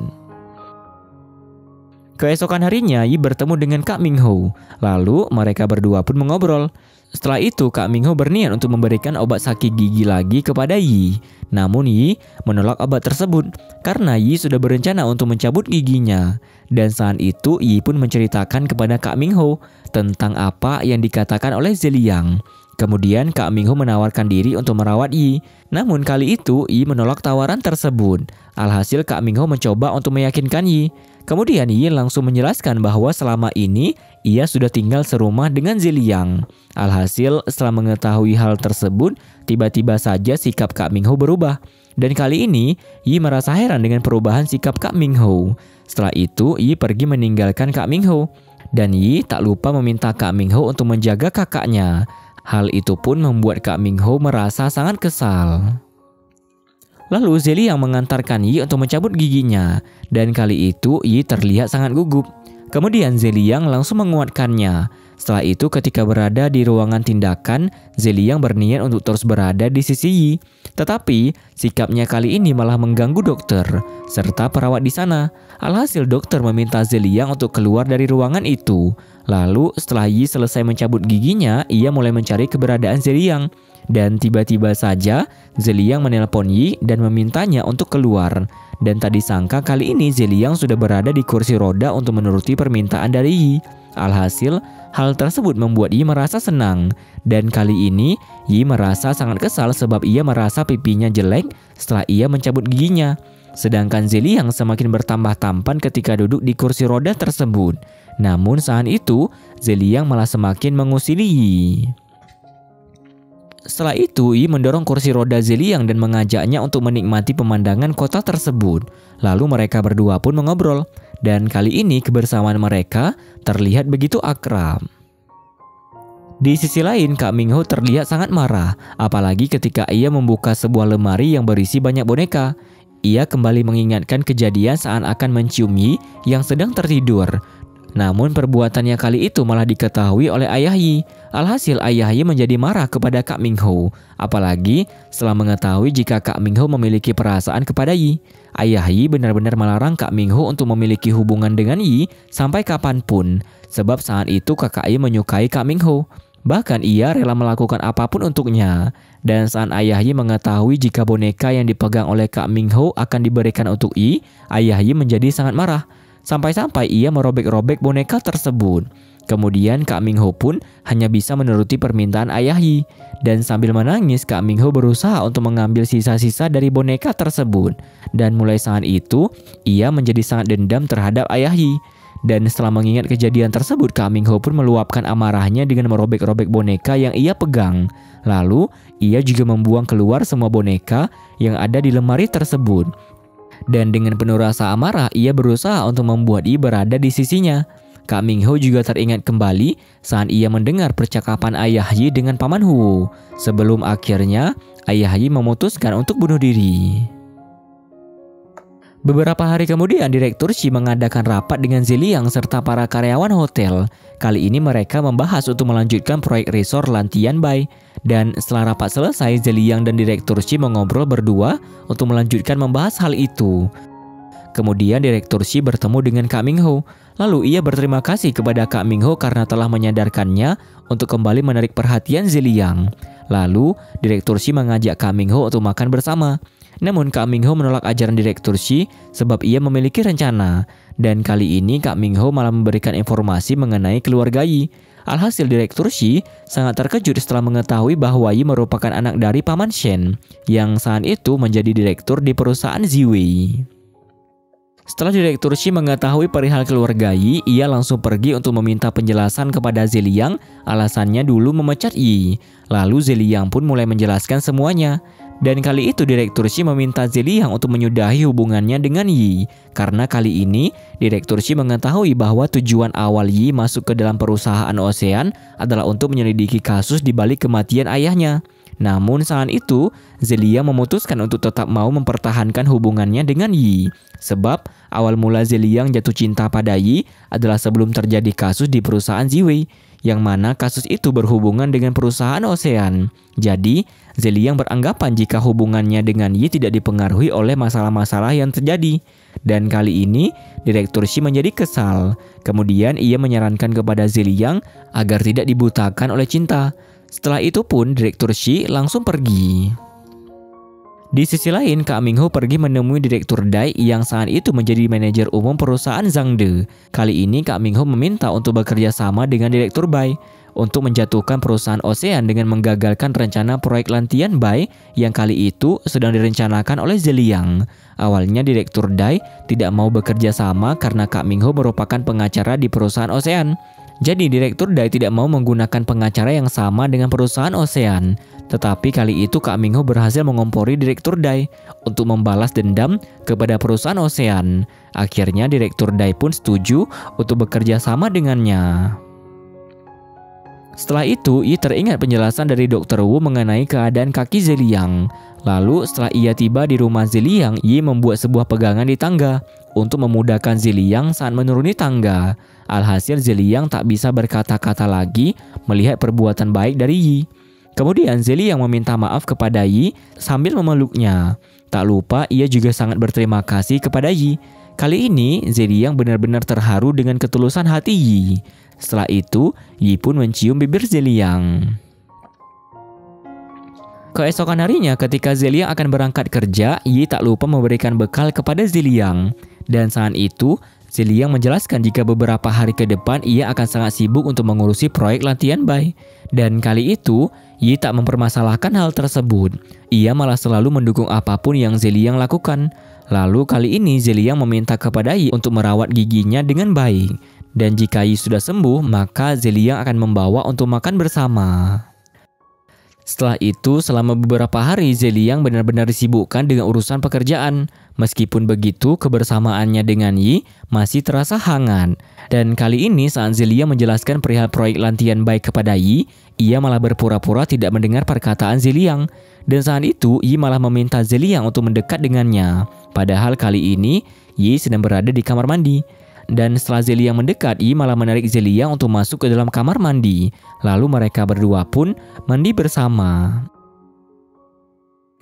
Keesokan harinya, Yi bertemu dengan Kak Ming Ho. Lalu mereka berdua pun mengobrol. Setelah itu, Kak Ming Ho berniat untuk memberikan obat sakit gigi lagi kepada Yi. Namun Yi menolak obat tersebut karena Yi sudah berencana untuk mencabut giginya. Dan saat itu Yi pun menceritakan kepada Kak Ming Ho tentang apa yang dikatakan oleh Zeliang. Kemudian Kak Ming Ho menawarkan diri untuk merawat Yi. Namun kali itu Yi menolak tawaran tersebut. Alhasil Kak Ming Ho mencoba untuk meyakinkan Yi. Kemudian Yi langsung menjelaskan bahwa selama ini ia sudah tinggal serumah dengan Zeliang. Alhasil setelah mengetahui hal tersebut, tiba-tiba saja sikap Kak Ming Ho berubah. Dan kali ini Yi merasa heran dengan perubahan sikap Kak Ming Ho. Setelah itu Yi pergi meninggalkan Kak Ming Ho. Dan Yi tak lupa meminta Kak Ming Ho untuk menjaga kakaknya. Hal itu pun membuat Kak Ming Ho merasa sangat kesal. Lalu Zeliang mengantarkan Yi untuk mencabut giginya. Dan kali itu Yi terlihat sangat gugup. Kemudian Zeliang langsung menguatkannya. Setelah itu ketika berada di ruangan tindakan, Zeliang berniat untuk terus berada di sisi Yi. Tetapi sikapnya kali ini malah mengganggu dokter serta perawat di sana. Alhasil dokter meminta Zeliang untuk keluar dari ruangan itu. Lalu setelah Yi selesai mencabut giginya, ia mulai mencari keberadaan Zeliang. Dan tiba-tiba saja Zeliang menelpon Yi dan memintanya untuk keluar. Dan tak disangka kali ini Zeliang sudah berada di kursi roda untuk menuruti permintaan dari Yi. Alhasil hal tersebut membuat Yi merasa senang. Dan kali ini Yi merasa sangat kesal sebab ia merasa pipinya jelek setelah ia mencabut giginya. Sedangkan Zeliang semakin bertambah tampan ketika duduk di kursi roda tersebut. Namun saat itu Zeliang malah semakin mengusili Yi. Setelah itu Yi mendorong kursi roda Zeliang dan mengajaknya untuk menikmati pemandangan kota tersebut. Lalu mereka berdua pun mengobrol. Dan kali ini kebersamaan mereka terlihat begitu akrab. Di sisi lain, Kak Ming Ho terlihat sangat marah, apalagi ketika ia membuka sebuah lemari yang berisi banyak boneka. Ia kembali mengingatkan kejadian saat akan mencium Yi yang sedang tertidur. Namun perbuatannya kali itu malah diketahui oleh ayah Yi. Alhasil ayah Yi menjadi marah kepada Kak Ming Ho. Apalagi setelah mengetahui jika Kak Ming Ho memiliki perasaan kepada Yi. Ayah Yi benar-benar melarang Kak Ming Ho untuk memiliki hubungan dengan Yi sampai kapanpun. Sebab saat itu kakak Yi menyukai Kak Ming Ho. Bahkan ia rela melakukan apapun untuknya. Dan saat ayah Yi mengetahui jika boneka yang dipegang oleh Kak Ming Ho akan diberikan untuk Yi, ayah Yi menjadi sangat marah. Sampai-sampai ia merobek-robek boneka tersebut. Kemudian Kak Ming Ho pun hanya bisa menuruti permintaan ayah Yi. Dan sambil menangis, Kak Ming Ho berusaha untuk mengambil sisa-sisa dari boneka tersebut. Dan mulai saat itu, ia menjadi sangat dendam terhadap ayah Yi. Dan setelah mengingat kejadian tersebut, Kak Ming Ho pun meluapkan amarahnya dengan merobek-robek boneka yang ia pegang. Lalu, ia juga membuang keluar semua boneka yang ada di lemari tersebut. Dan dengan penuh rasa amarah, ia berusaha untuk membuat Yi berada di sisinya. Kak Ming Ho juga teringat kembali saat ia mendengar percakapan ayah Yi dengan Paman Huo. Sebelum akhirnya, ayah Yi memutuskan untuk bunuh diri. Beberapa hari kemudian, Direktur Shi mengadakan rapat dengan Zeliang serta para karyawan hotel. Kali ini mereka membahas untuk melanjutkan proyek resort Lantian Bay. Dan setelah rapat selesai, Zeliang dan Direktur Shi mengobrol berdua untuk melanjutkan membahas hal itu. Kemudian Direktur Shi bertemu dengan Kak Ming Ho. Lalu ia berterima kasih kepada Kak Ming Ho karena telah menyadarkannya untuk kembali menarik perhatian Zeliang. Lalu Direktur Shi mengajak Kak Ming Ho untuk makan bersama. Namun Kak Ming Ho menolak ajaran Direktur Shi sebab ia memiliki rencana. Dan kali ini Kak Ming Ho malah memberikan informasi mengenai keluarga Yi. Alhasil Direktur Shi sangat terkejut setelah mengetahui bahwa Yi merupakan anak dari Paman Shen yang saat itu menjadi direktur di perusahaan Ziwei. Setelah Direktur Shi mengetahui perihal keluarga Yi, ia langsung pergi untuk meminta penjelasan kepada Zeliang. Alasannya dulu memecat Yi. Lalu Zeliang pun mulai menjelaskan semuanya. Dan kali itu Direktur Shi meminta Zeliang untuk menyudahi hubungannya dengan Yi. Karena kali ini Direktur Shi mengetahui bahwa tujuan awal Yi masuk ke dalam perusahaan Ocean adalah untuk menyelidiki kasus di balik kematian ayahnya. Namun saat itu Zeliang memutuskan untuk tetap mau mempertahankan hubungannya dengan Yi. Sebab awal mula Zeliang jatuh cinta pada Yi adalah sebelum terjadi kasus di perusahaan Ziwei. yang mana kasus itu berhubungan dengan perusahaan Ocean. Jadi, Zeliang beranggapan jika hubungannya dengan Yi tidak dipengaruhi oleh masalah-masalah yang terjadi. Dan kali ini, Direktur Shi menjadi kesal. Kemudian ia menyarankan kepada Zeliang agar tidak dibutakan oleh cinta. Setelah itu pun Direktur Shi langsung pergi. Di sisi lain, Kak Ming Ho pergi menemui Direktur Dai yang saat itu menjadi manajer umum perusahaan Zhangde. Kali ini Kak Ming Ho meminta untuk bekerja sama dengan Direktur Bai untuk menjatuhkan perusahaan Ocean dengan menggagalkan rencana proyek Lantian Bai yang kali itu sedang direncanakan oleh Zeliang. Awalnya Direktur Dai tidak mau bekerja sama karena Kak Ming Ho merupakan pengacara di perusahaan Ocean. Jadi Direktur Dai tidak mau menggunakan pengacara yang sama dengan perusahaan Ocean. Tetapi kali itu Kak Ming Ho berhasil mengompori Direktur Dai untuk membalas dendam kepada perusahaan Ocean. Akhirnya Direktur Dai pun setuju untuk bekerja sama dengannya. Setelah itu, Yi teringat penjelasan dari Dr. Wu mengenai keadaan kaki Zeliang. Lalu setelah ia tiba di rumah Zeliang, Yi membuat sebuah pegangan di tangga untuk memudahkan Zeliang saat menuruni tangga. Alhasil Zeliang tak bisa berkata-kata lagi melihat perbuatan baik dari Yi. Kemudian Zeliang meminta maaf kepada Yi sambil memeluknya. Tak lupa ia juga sangat berterima kasih kepada Yi. Kali ini Zeliang benar-benar terharu dengan ketulusan hati Yi. Setelah itu, Yi pun mencium bibir Zeliang. Keesokan harinya ketika Zeliang akan berangkat kerja, Yi tak lupa memberikan bekal kepada Zeliang. Dan saat itu, Zeliang menjelaskan jika beberapa hari ke depan ia akan sangat sibuk untuk mengurusi proyek Lantian Bai. Dan kali itu, Yi tak mempermasalahkan hal tersebut. Ia malah selalu mendukung apapun yang Zeliang lakukan. Lalu kali ini Zeliang meminta kepada Yi untuk merawat giginya dengan baik. Dan jika Yi sudah sembuh, maka Zeliang akan membawa untuk makan bersama. Setelah itu, selama beberapa hari Zeliang benar-benar disibukkan dengan urusan pekerjaan. Meskipun begitu, kebersamaannya dengan Yi masih terasa hangat. Dan kali ini saat Zeliang menjelaskan perihal proyek Lantian Bai kepada Yi, ia malah berpura-pura tidak mendengar perkataan Zeliang. Dan saat itu, Yi malah meminta Zeliang untuk mendekat dengannya. Padahal kali ini, Yi sedang berada di kamar mandi. Dan setelah Zeliang mendekat, Yi malah menarik Zeliang untuk masuk ke dalam kamar mandi. Lalu mereka berdua pun mandi bersama.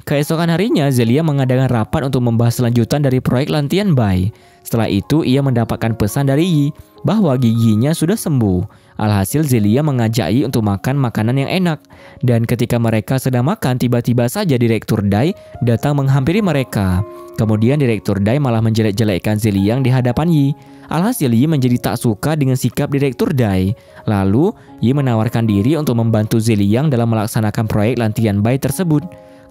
Keesokan harinya, Zeliang mengadakan rapat untuk membahas selanjutan dari proyek Lantian Bai. Setelah itu, ia mendapatkan pesan dari Yi bahwa giginya sudah sembuh. Alhasil Zeliang mengajak Yi untuk makan makanan yang enak. Dan ketika mereka sedang makan, tiba-tiba saja Direktur Dai datang menghampiri mereka. Kemudian Direktur Dai malah menjelek-jelekkan Zeliang di hadapan Yi. Alhasil Yi menjadi tak suka dengan sikap Direktur Dai. Lalu, Yi menawarkan diri untuk membantu Zeliang dalam melaksanakan proyek Lantian Bai tersebut.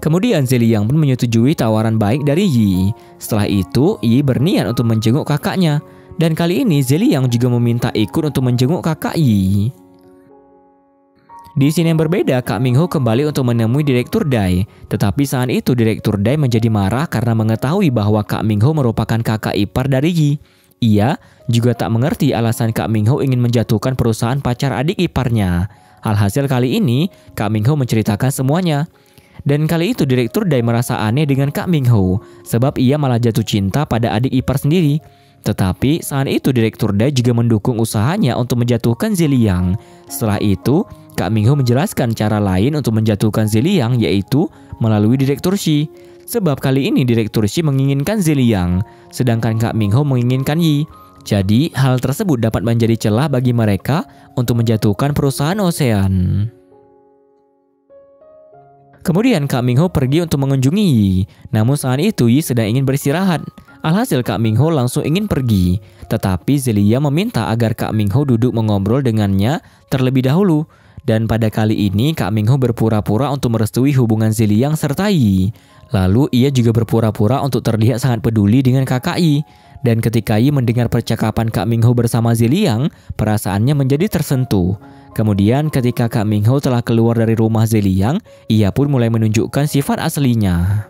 Kemudian Zeliang pun menyetujui tawaran baik dari Yi. Setelah itu, Yi berniat untuk menjenguk kakaknya. Dan kali ini Zeliang juga meminta ikut untuk menjenguk kakak Yi. Di sini yang berbeda, Kak Ming Ho kembali untuk menemui Direktur Dai. Tetapi saat itu Direktur Dai menjadi marah karena mengetahui bahwa Kak Ming Ho merupakan kakak ipar dari Yi. Ia juga tak mengerti alasan Kak Ming Ho ingin menjatuhkan perusahaan pacar adik iparnya. Alhasil kali ini, Kak Ming Ho menceritakan semuanya. Dan kali itu Direktur Dai merasa aneh dengan Kak Ming Ho, sebab ia malah jatuh cinta pada adik ipar sendiri. Tetapi saat itu Direktur Dai juga mendukung usahanya untuk menjatuhkan Zeliang. Setelah itu, Kak Ming Ho menjelaskan cara lain untuk menjatuhkan Zeliang, yaitu melalui Direktur Shi. Sebab kali ini Direktur Shi menginginkan Zeliang, sedangkan Kak Ming Ho menginginkan Yi. Jadi hal tersebut dapat menjadi celah bagi mereka untuk menjatuhkan perusahaan Ocean. Kemudian Kak Ming Ho pergi untuk mengunjungi Yi. Namun saat itu Yi sedang ingin beristirahat. Alhasil Kak Ming Ho langsung ingin pergi. Tetapi Zeliang meminta agar Kak Ming Ho duduk mengobrol dengannya terlebih dahulu. Dan pada kali ini Kak Ming Ho berpura-pura untuk merestui hubungan Zeliang serta Yi. Lalu ia juga berpura-pura untuk terlihat sangat peduli dengan kakak Yi. Dan ketika Yi mendengar percakapan Kak Ming Ho bersama Zeliang, perasaannya menjadi tersentuh. Kemudian ketika Kak Ming Ho telah keluar dari rumah Zeliang, ia pun mulai menunjukkan sifat aslinya.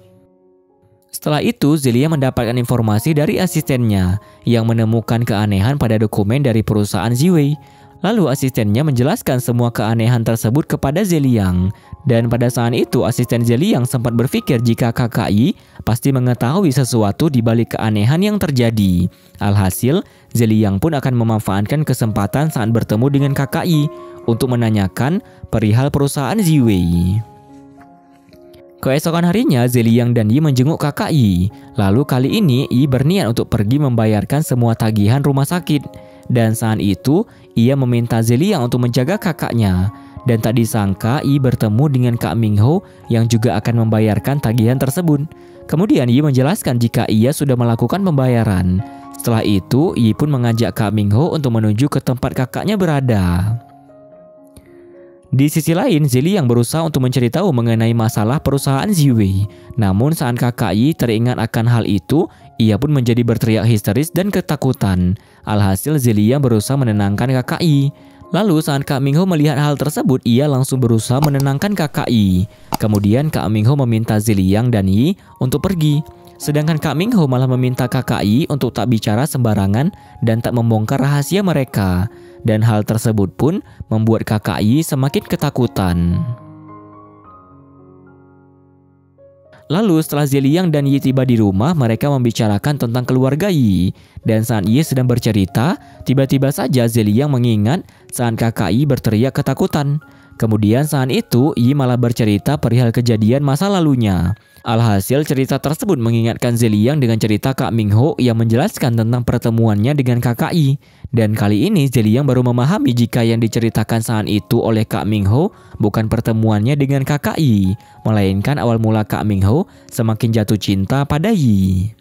Setelah itu, Zeliang mendapatkan informasi dari asistennya yang menemukan keanehan pada dokumen dari perusahaan Ziwei. Lalu asistennya menjelaskan semua keanehan tersebut kepada Zeliang. Dan pada saat itu asisten Zeliang sempat berpikir jika kakak Yi pasti mengetahui sesuatu di balik keanehan yang terjadi. Alhasil, Zeliang pun akan memanfaatkan kesempatan saat bertemu dengan kakak Yi untuk menanyakan perihal perusahaan Ziwei. Keesokan harinya, Zeliang dan Yi menjenguk kakak Yi. Lalu kali ini Yi berniat untuk pergi membayarkan semua tagihan rumah sakit. Dan saat itu, ia meminta Zeliang untuk menjaga kakaknya. Dan tak disangka, Yi bertemu dengan Kak Mingho yang juga akan membayarkan tagihan tersebut. Kemudian Yi menjelaskan jika ia sudah melakukan pembayaran. Setelah itu, Yi pun mengajak Kak Mingho untuk menuju ke tempat kakaknya berada. Di sisi lain, Zeliang berusaha untuk mencari tahu mengenai masalah perusahaan Ziwei. Namun saat kakak Yi teringat akan hal itu, ia pun menjadi berteriak histeris dan ketakutan. Alhasil Zeliang berusaha menenangkan kakak Yi. Lalu saat Kak Mingho melihat hal tersebut, ia langsung berusaha menenangkan kakak Yi. Kemudian Kak Mingho meminta Zeliang dan Yi untuk pergi. Sedangkan Kak Mingho malah meminta kakak Yi untuk tak bicara sembarangan dan tak membongkar rahasia mereka. Dan hal tersebut pun membuat kakak Yi semakin ketakutan. Lalu setelah Zeliang dan Yi tiba di rumah, mereka membicarakan tentang keluarga Yi. Dan saat Yi sedang bercerita, tiba-tiba saja Zeliang mengingat saat kakak Yi berteriak ketakutan. Kemudian saat itu, Yi malah bercerita perihal kejadian masa lalunya. Alhasil cerita tersebut mengingatkan Zeliang dengan cerita Kak Mingho yang menjelaskan tentang pertemuannya dengan kakak Yi. Dan kali ini Zeliang baru memahami jika yang diceritakan saat itu oleh Kak Mingho bukan pertemuannya dengan kakak Yi, melainkan awal mula Kak Mingho semakin jatuh cinta pada Yi.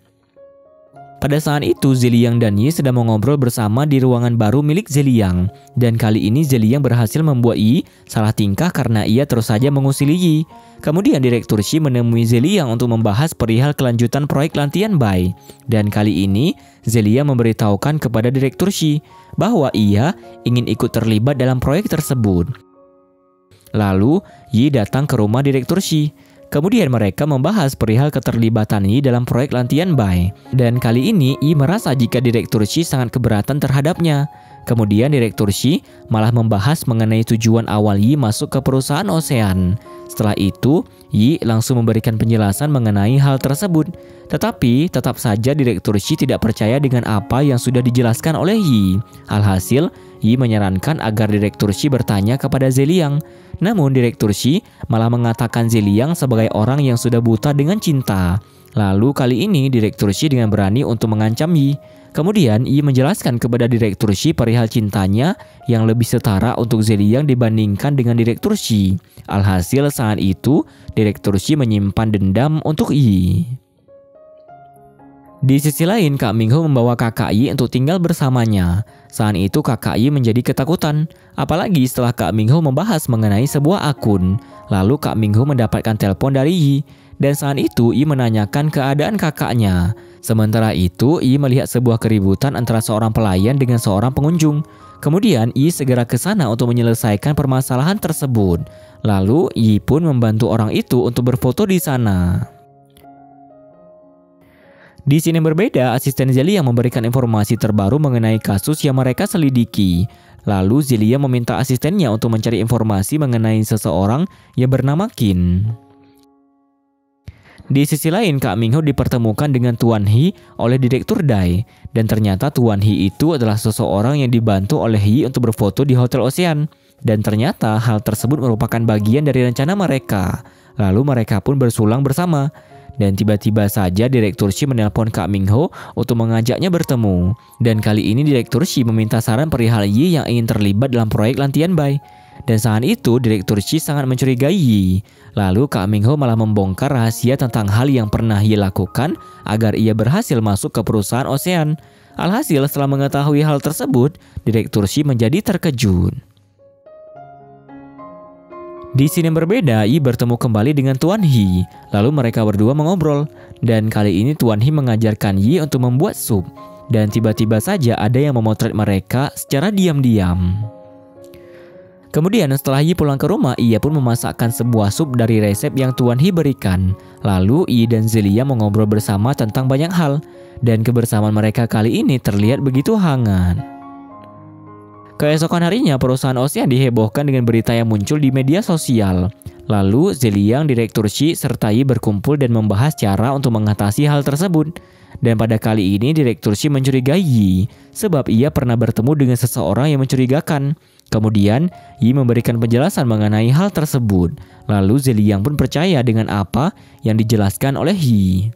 Pada saat itu Zeliang dan Yi sedang mengobrol bersama di ruangan baru milik Zeliang. Dan kali ini Zeliang berhasil membuat Yi salah tingkah karena ia terus saja mengusili Yi. Kemudian Direktur Shi menemui Zeliang untuk membahas perihal kelanjutan proyek Lantian Bai. Dan kali ini Zeliang memberitahukan kepada Direktur Shi bahwa ia ingin ikut terlibat dalam proyek tersebut. Lalu Yi datang ke rumah Direktur Shi. Kemudian mereka membahas perihal keterlibatan Yi dalam proyek Lantian Bai. Dan kali ini Yi merasa jika Direktur Shi sangat keberatan terhadapnya. Kemudian Direktur Shi malah membahas mengenai tujuan awal Yi masuk ke perusahaan Ocean. Setelah itu, Yi langsung memberikan penjelasan mengenai hal tersebut. Tetapi tetap saja Direktur Shi tidak percaya dengan apa yang sudah dijelaskan oleh Yi. Alhasil, Yi menyarankan agar Direktur Shi bertanya kepada Zeliang. Namun Direktur Shi malah mengatakan Zeliang sebagai orang yang sudah buta dengan cinta. Lalu kali ini Direktur Shi dengan berani untuk mengancam Yi. Kemudian Yi menjelaskan kepada Direktur Shi perihal cintanya yang lebih setara untuk Zeliang dibandingkan dengan Direktur Shi. Alhasil saat itu Direktur Shi menyimpan dendam untuk Yi. Di sisi lain, Kak Mingho membawa kakak Yi untuk tinggal bersamanya. Saat itu kakak Yi menjadi ketakutan, apalagi setelah Kak Mingho membahas mengenai sebuah akun. Lalu Kak Mingho mendapatkan telepon dari Yi, dan saat itu Yi menanyakan keadaan kakaknya. Sementara itu, Yi melihat sebuah keributan antara seorang pelayan dengan seorang pengunjung. Kemudian Yi segera ke sana untuk menyelesaikan permasalahan tersebut. Lalu Yi pun membantu orang itu untuk berfoto di sana. Di sini berbeda, asisten Zeliang memberikan informasi terbaru mengenai kasus yang mereka selidiki. Lalu Zeliang meminta asistennya untuk mencari informasi mengenai seseorang yang bernama Qin. Di sisi lain, Kak Mingho dipertemukan dengan Tuan He oleh Direktur Dai. Dan ternyata Tuan He itu adalah seseorang yang dibantu oleh He untuk berfoto di Hotel Ocean. Dan ternyata hal tersebut merupakan bagian dari rencana mereka. Lalu mereka pun bersulang bersama. Dan tiba-tiba saja Direktur Shi menelpon Kak Mingho untuk mengajaknya bertemu. Dan kali ini Direktur Shi meminta saran perihal Yi yang ingin terlibat dalam proyek Lantian Bai. Dan saat itu Direktur Shi sangat mencurigai Yi. Lalu Kak Mingho malah membongkar rahasia tentang hal yang pernah Yi lakukan agar ia berhasil masuk ke perusahaan Ocean. Alhasil setelah mengetahui hal tersebut, Direktur Shi menjadi terkejut. Di sini berbeda, Yi bertemu kembali dengan Tuan He. Lalu mereka berdua mengobrol. Dan kali ini Tuan He mengajarkan Yi untuk membuat sup. Dan tiba-tiba saja ada yang memotret mereka secara diam-diam. Kemudian setelah Yi pulang ke rumah, ia pun memasakkan sebuah sup dari resep yang Tuan He berikan. Lalu Yi dan Zeliang mengobrol bersama tentang banyak hal. Dan kebersamaan mereka kali ini terlihat begitu hangat. Keesokan harinya, perusahaan Ocean dihebohkan dengan berita yang muncul di media sosial. Lalu, Zeliang, Direktur Shi, serta Yi berkumpul dan membahas cara untuk mengatasi hal tersebut. Dan pada kali ini, Direktur Shi mencurigai Yi, sebab ia pernah bertemu dengan seseorang yang mencurigakan. Kemudian, Yi memberikan penjelasan mengenai hal tersebut. Lalu, Zeliang pun percaya dengan apa yang dijelaskan oleh Yi.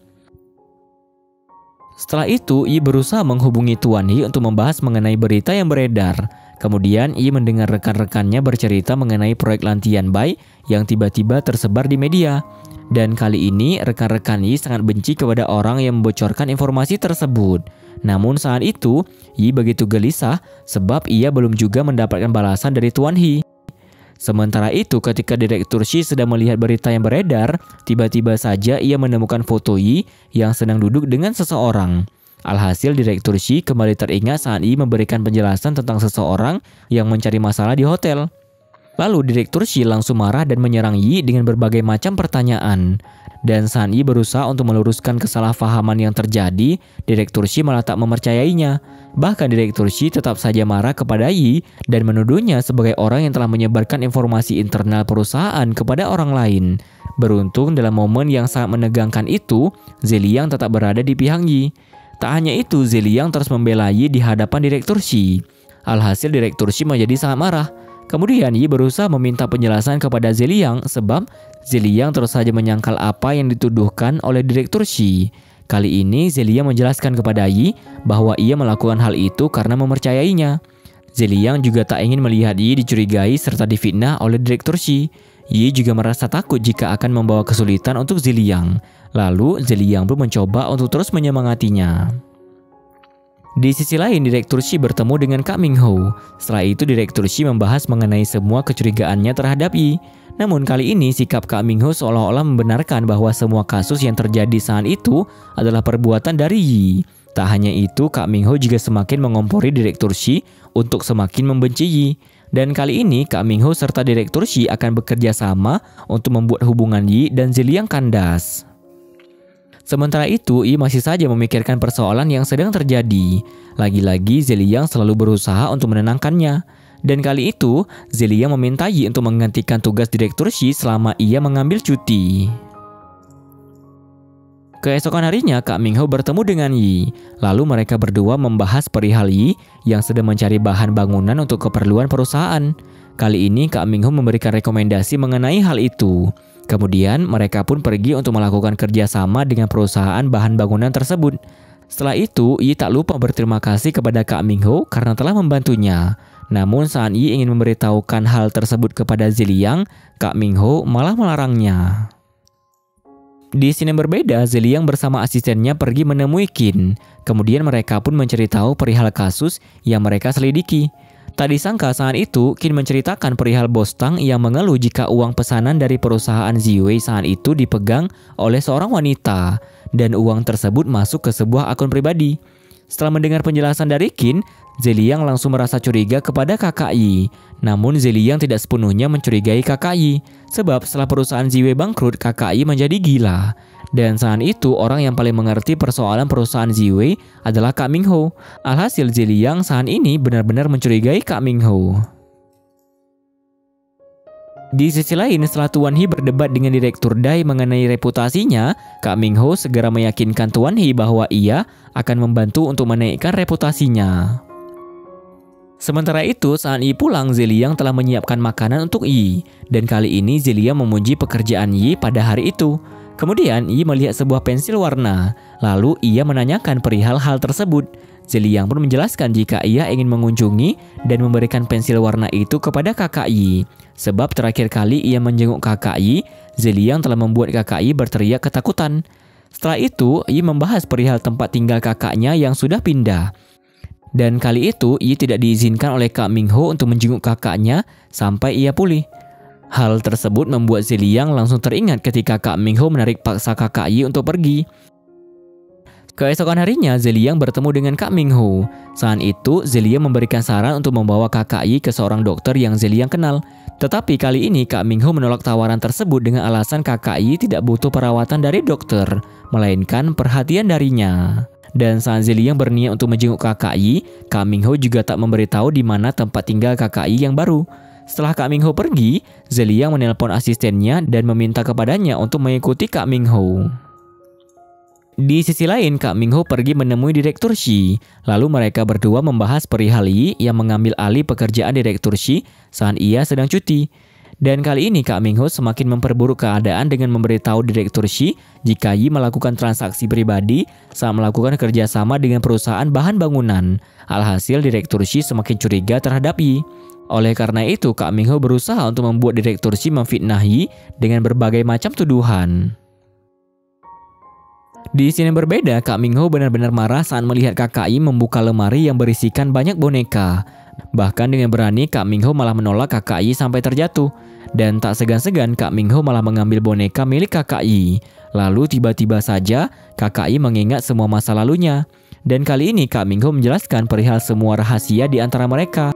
Setelah itu, Yi berusaha menghubungi Tuan Yi untuk membahas mengenai berita yang beredar. Kemudian, Yi mendengar rekan-rekannya bercerita mengenai proyek Lantian Bai yang tiba-tiba tersebar di media. Dan kali ini, rekan-rekan Yi sangat benci kepada orang yang membocorkan informasi tersebut. Namun saat itu, Yi begitu gelisah sebab ia belum juga mendapatkan balasan dari Tuan Yi. Sementara itu, ketika Direktur Shi sedang melihat berita yang beredar, tiba-tiba saja ia menemukan foto Yi yang sedang duduk dengan seseorang. Alhasil, Direktur Shi kembali teringat saat Yi memberikan penjelasan tentang seseorang yang mencari masalah di hotel. Lalu Direktur Shi langsung marah dan menyerang Yi dengan berbagai macam pertanyaan. Dan saat Yi berusaha untuk meluruskan kesalahpahaman yang terjadi, Direktur Shi malah tak mempercayainya. Bahkan Direktur Shi tetap saja marah kepada Yi dan menuduhnya sebagai orang yang telah menyebarkan informasi internal perusahaan kepada orang lain. Beruntung dalam momen yang sangat menegangkan itu, Zeliang tetap berada di pihak Yi. Tak hanya itu, Zeliang terus membela Yi di hadapan Direktur Shi. Alhasil Direktur Shi menjadi sangat marah. Kemudian Yi berusaha meminta penjelasan kepada Zeliang sebab Zeliang terus saja menyangkal apa yang dituduhkan oleh Direktur Shi. Kali ini Zeliang menjelaskan kepada Yi bahwa ia melakukan hal itu karena mempercayainya. Zeliang juga tak ingin melihat Yi dicurigai serta difitnah oleh Direktur Shi. Yi juga merasa takut jika akan membawa kesulitan untuk Zeliang. Lalu Zeliang pun mencoba untuk terus menyemangatinya. Di sisi lain, Direktur Shi bertemu dengan Kak Ming Ho. Setelah itu, Direktur Shi membahas mengenai semua kecurigaannya terhadap Yi. Namun kali ini, sikap Kak Ming Ho seolah-olah membenarkan bahwa semua kasus yang terjadi saat itu adalah perbuatan dari Yi. Tak hanya itu, Kak Ming Ho juga semakin mengompori Direktur Shi untuk semakin membenci Yi. Dan kali ini, Kak Ming Ho serta Direktur Shi akan bekerja sama untuk membuat hubungan Yi dan Zeliang kandas. Sementara itu, Yi masih saja memikirkan persoalan yang sedang terjadi. Lagi-lagi, Zeliang selalu berusaha untuk menenangkannya. Dan kali itu, Zeliang meminta Yi untuk menggantikan tugas Direktur Shi selama ia mengambil cuti. Keesokan harinya, Kak Ming Ho bertemu dengan Yi. Lalu mereka berdua membahas perihal Yi yang sedang mencari bahan bangunan untuk keperluan perusahaan. Kali ini, Kak Ming Ho memberikan rekomendasi mengenai hal itu. Kemudian mereka pun pergi untuk melakukan kerjasama dengan perusahaan bahan bangunan tersebut. Setelah itu, Yi tak lupa berterima kasih kepada Kak Ming Ho karena telah membantunya. Namun saat Yi ingin memberitahukan hal tersebut kepada Zeliang, Kak Ming Ho malah melarangnya. Di sini berbeda, Zeliang bersama asistennya pergi menemui Qin. Kemudian mereka pun mencari tahu perihal kasus yang mereka selidiki. Tak disangka saat itu, Qin menceritakan perihal Bos Tang yang mengeluh jika uang pesanan dari perusahaan Ziwei saat itu dipegang oleh seorang wanita dan uang tersebut masuk ke sebuah akun pribadi. Setelah mendengar penjelasan dari Qin, Zeliang langsung merasa curiga kepada kakak Yi. Namun Zeliang tidak sepenuhnya mencurigai kakak Yi, sebab setelah perusahaan Ziwei bangkrut, kakak Yi menjadi gila. Dan saat itu orang yang paling mengerti persoalan perusahaan Ziwei adalah Kak Ming Ho. Alhasil Zeliang saat ini benar-benar mencurigai Kak Ming Ho. Di sisi lain, setelah Tuan Yi berdebat dengan Direktur Dai mengenai reputasinya, Kak Ming Ho segera meyakinkan Tuan Yi bahwa ia akan membantu untuk menaikkan reputasinya. Sementara itu, saat Yi pulang, Zeliang telah menyiapkan makanan untuk Yi. Dan kali ini Zeliang memuji pekerjaan Yi pada hari itu. Kemudian Yi melihat sebuah pensil warna. Lalu ia menanyakan perihal hal tersebut. Zeliang pun menjelaskan jika ia ingin mengunjungi dan memberikan pensil warna itu kepada kakak Yi. Sebab terakhir kali ia menjenguk kakak Yi, Zeliang telah membuat kakak Yi berteriak ketakutan. Setelah itu, Yi membahas perihal tempat tinggal kakaknya yang sudah pindah. Dan kali itu, Yi tidak diizinkan oleh Kak Ming Ho untuk menjenguk kakaknya sampai ia pulih. Hal tersebut membuat Zeliang langsung teringat ketika Kak Ming Ho menarik paksa kakak Yi untuk pergi. Keesokan harinya, Zeliang bertemu dengan Kak Ming Ho. Saat itu, Zeliang memberikan saran untuk membawa kakak Yi ke seorang dokter yang Zeliang kenal. Tetapi kali ini Kak Ming Ho menolak tawaran tersebut dengan alasan kakak Yi tidak butuh perawatan dari dokter, melainkan perhatian darinya. Dan saat Zeliang berniat untuk menjenguk kakak Yi, Kak Ming Ho juga tak memberitahu di mana tempat tinggal kakak Yi yang baru. Setelah Kak Ming Ho pergi, Zeliang menelpon asistennya dan meminta kepadanya untuk mengikuti Kak Ming Ho. Di sisi lain, Kak Ming Ho pergi menemui Direktur Shi. Lalu mereka berdua membahas perihal Yi yang mengambil alih pekerjaan Direktur Shi saat ia sedang cuti. Dan kali ini Kak Ming Ho semakin memperburuk keadaan dengan memberitahu Direktur Shi jika Yi melakukan transaksi pribadi saat melakukan kerjasama dengan perusahaan bahan bangunan. Alhasil Direktur Shi semakin curiga terhadap Yi. Oleh karena itu, Kak Ming Ho berusaha untuk membuat Direktur Shi memfitnah Yi dengan berbagai macam tuduhan. Di sini berbeda, Kak Ming Ho benar-benar marah saat melihat kakak Yi membuka lemari yang berisikan banyak boneka. Bahkan dengan berani, Kak Ming Ho malah menolak kakak Yi sampai terjatuh. Dan tak segan-segan, Kak Ming Ho malah mengambil boneka milik kakak Yi. Lalu tiba-tiba saja, kakak Yi mengingat semua masa lalunya. Dan kali ini Kak Ming Ho menjelaskan perihal semua rahasia di antara mereka.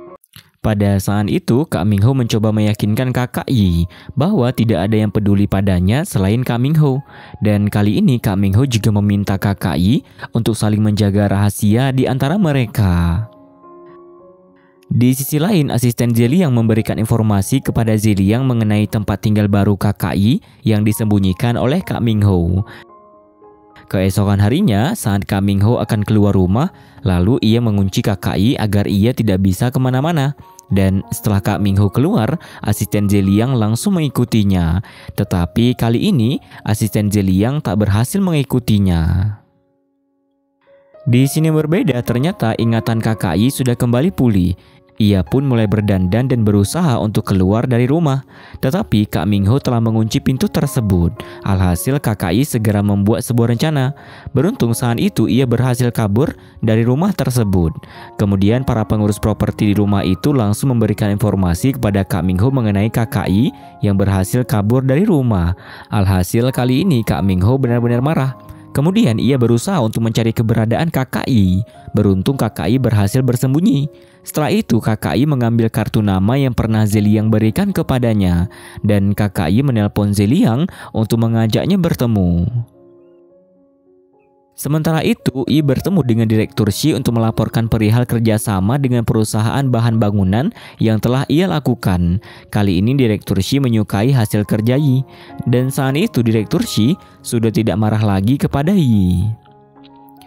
Pada saat itu, Kak Ming Ho mencoba meyakinkan kakak Yi bahwa tidak ada yang peduli padanya selain Kak Ming Ho. Dan kali ini Kak Ming Ho juga meminta kakak Yi untuk saling menjaga rahasia di antara mereka. Di sisi lain, asisten Zeliang memberikan informasi kepada Zeliang mengenai tempat tinggal baru kakak Yi yang disembunyikan oleh Kak Ming Ho. Keesokan harinya, saat Kak Ming Ho akan keluar rumah, lalu ia mengunci kakak Yi agar ia tidak bisa kemana-mana. Dan setelah Kak Ming Ho keluar, asisten Zeliang langsung mengikutinya. Tetapi kali ini, asisten Zeliang tak berhasil mengikutinya. Di sini berbeda, ternyata ingatan kakak Yi sudah kembali pulih. Ia pun mulai berdandan dan berusaha untuk keluar dari rumah. Tetapi Kak Ming Ho telah mengunci pintu tersebut. Alhasil kakak Yi segera membuat sebuah rencana. Beruntung saat itu ia berhasil kabur dari rumah tersebut. Kemudian para pengurus properti di rumah itu langsung memberikan informasi kepada Kak Ming Ho mengenai kakak Yi yang berhasil kabur dari rumah. Alhasil kali ini Kak Ming Ho benar-benar marah. Kemudian ia berusaha untuk mencari keberadaan kakak Yi. Beruntung kakak Yi berhasil bersembunyi. Setelah itu kakak Yi mengambil kartu nama yang pernah Zeliang berikan kepadanya. Dan kakak Yi menelpon Zeliang untuk mengajaknya bertemu. Sementara itu, Yi bertemu dengan Direktur Shi untuk melaporkan perihal kerjasama dengan perusahaan bahan bangunan yang telah ia lakukan. Kali ini Direktur Shi menyukai hasil kerja Yi. Dan saat itu Direktur Shi sudah tidak marah lagi kepada Yi.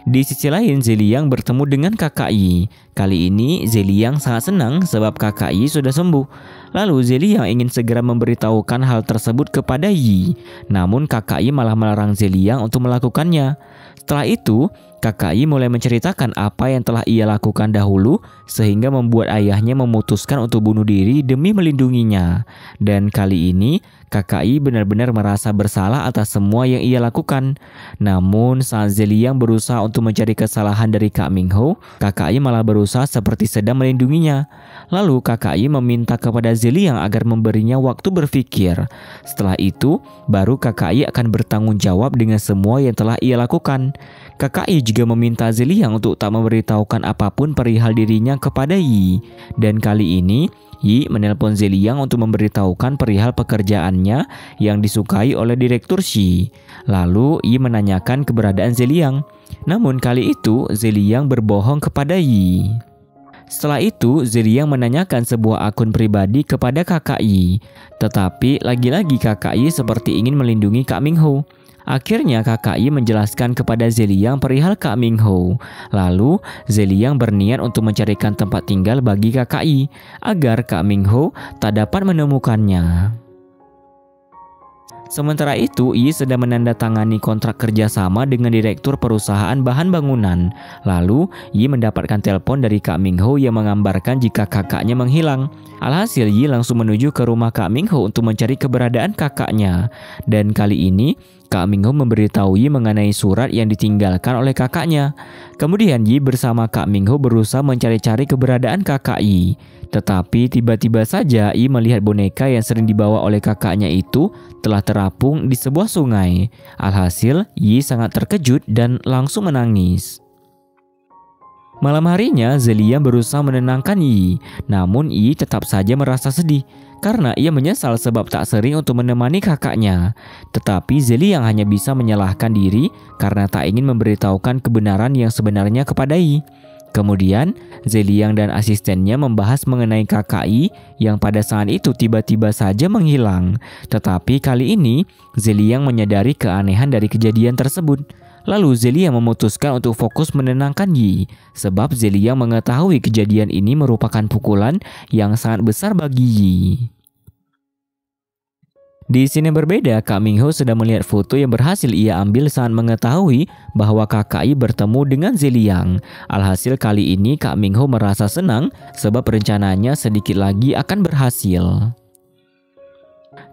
Di sisi lain, Zeliang bertemu dengan kakak Yi. Kali ini Zeliang sangat senang sebab kakak Yi sudah sembuh. Lalu Zeliang ingin segera memberitahukan hal tersebut kepada Yi. Namun kakak Yi malah melarang Zeliang untuk melakukannya. Setelah itu, kakak Yi mulai menceritakan apa yang telah ia lakukan dahulu sehingga membuat ayahnya memutuskan untuk bunuh diri demi melindunginya. Dan kali ini, kakak Yi benar-benar merasa bersalah atas semua yang ia lakukan. Namun saat Zeliang berusaha untuk mencari kesalahan dari Kak Ming Ho, kakak Yi malah berusaha seperti sedang melindunginya. Lalu kakak Yi meminta kepada Zeliang agar memberinya waktu berpikir. Setelah itu, baru kakak Yi akan bertanggung jawab dengan semua yang telah ia lakukan. Kakak Yi juga meminta Zeliang untuk tak memberitahukan apapun perihal dirinya kepada Yi. Dan kali ini, Yi menelpon Zeliang untuk memberitahukan perihal pekerjaannya yang disukai oleh Direktur Shi. Lalu Yi menanyakan keberadaan Zeliang. Namun kali itu Zeliang berbohong kepada Yi. Setelah itu Zeliang menanyakan sebuah akun pribadi kepada kakak Yi. Tetapi lagi-lagi kakak Yi seperti ingin melindungi Kak Ming Ho. Akhirnya kakak Yi menjelaskan kepada Zeliang perihal Kak Ming Ho. Lalu Zeliang berniat untuk mencarikan tempat tinggal bagi kakak Yi agar Kak Ming Ho tak dapat menemukannya. Sementara itu, Yi sedang menandatangani kontrak kerjasama dengan direktur perusahaan bahan bangunan. Lalu, Yi mendapatkan telepon dari Kak Ming Ho yang menggambarkan jika kakaknya menghilang. Alhasil, Yi langsung menuju ke rumah Kak Ming Ho untuk mencari keberadaan kakaknya. Dan kali ini, Kak Ming Ho memberitahu Yi mengenai surat yang ditinggalkan oleh kakaknya. Kemudian Yi bersama Kak Ming Ho berusaha mencari-cari keberadaan kakak Yi. Tetapi tiba-tiba saja Yi melihat boneka yang sering dibawa oleh kakaknya itu telah terapung di sebuah sungai. Alhasil, Yi sangat terkejut dan langsung menangis. Malam harinya, Zeliang berusaha menenangkan Yi, namun Yi tetap saja merasa sedih karena ia menyesal sebab tak sering untuk menemani kakaknya. Tetapi Zeliang hanya bisa menyalahkan diri karena tak ingin memberitahukan kebenaran yang sebenarnya kepada Yi. Kemudian, Zeliang dan asistennya membahas mengenai kakak Yi yang pada saat itu tiba-tiba saja menghilang. Tetapi kali ini, Zeliang menyadari keanehan dari kejadian tersebut. Lalu Zeliang memutuskan untuk fokus menenangkan Yi, sebab Zeliang mengetahui kejadian ini merupakan pukulan yang sangat besar bagi Yi. Di sini berbeda, Kak Mingho sedang melihat foto yang berhasil ia ambil saat mengetahui bahwa kakak Yi bertemu dengan Zeliang. Alhasil kali ini Kak Mingho merasa senang sebab rencananya sedikit lagi akan berhasil.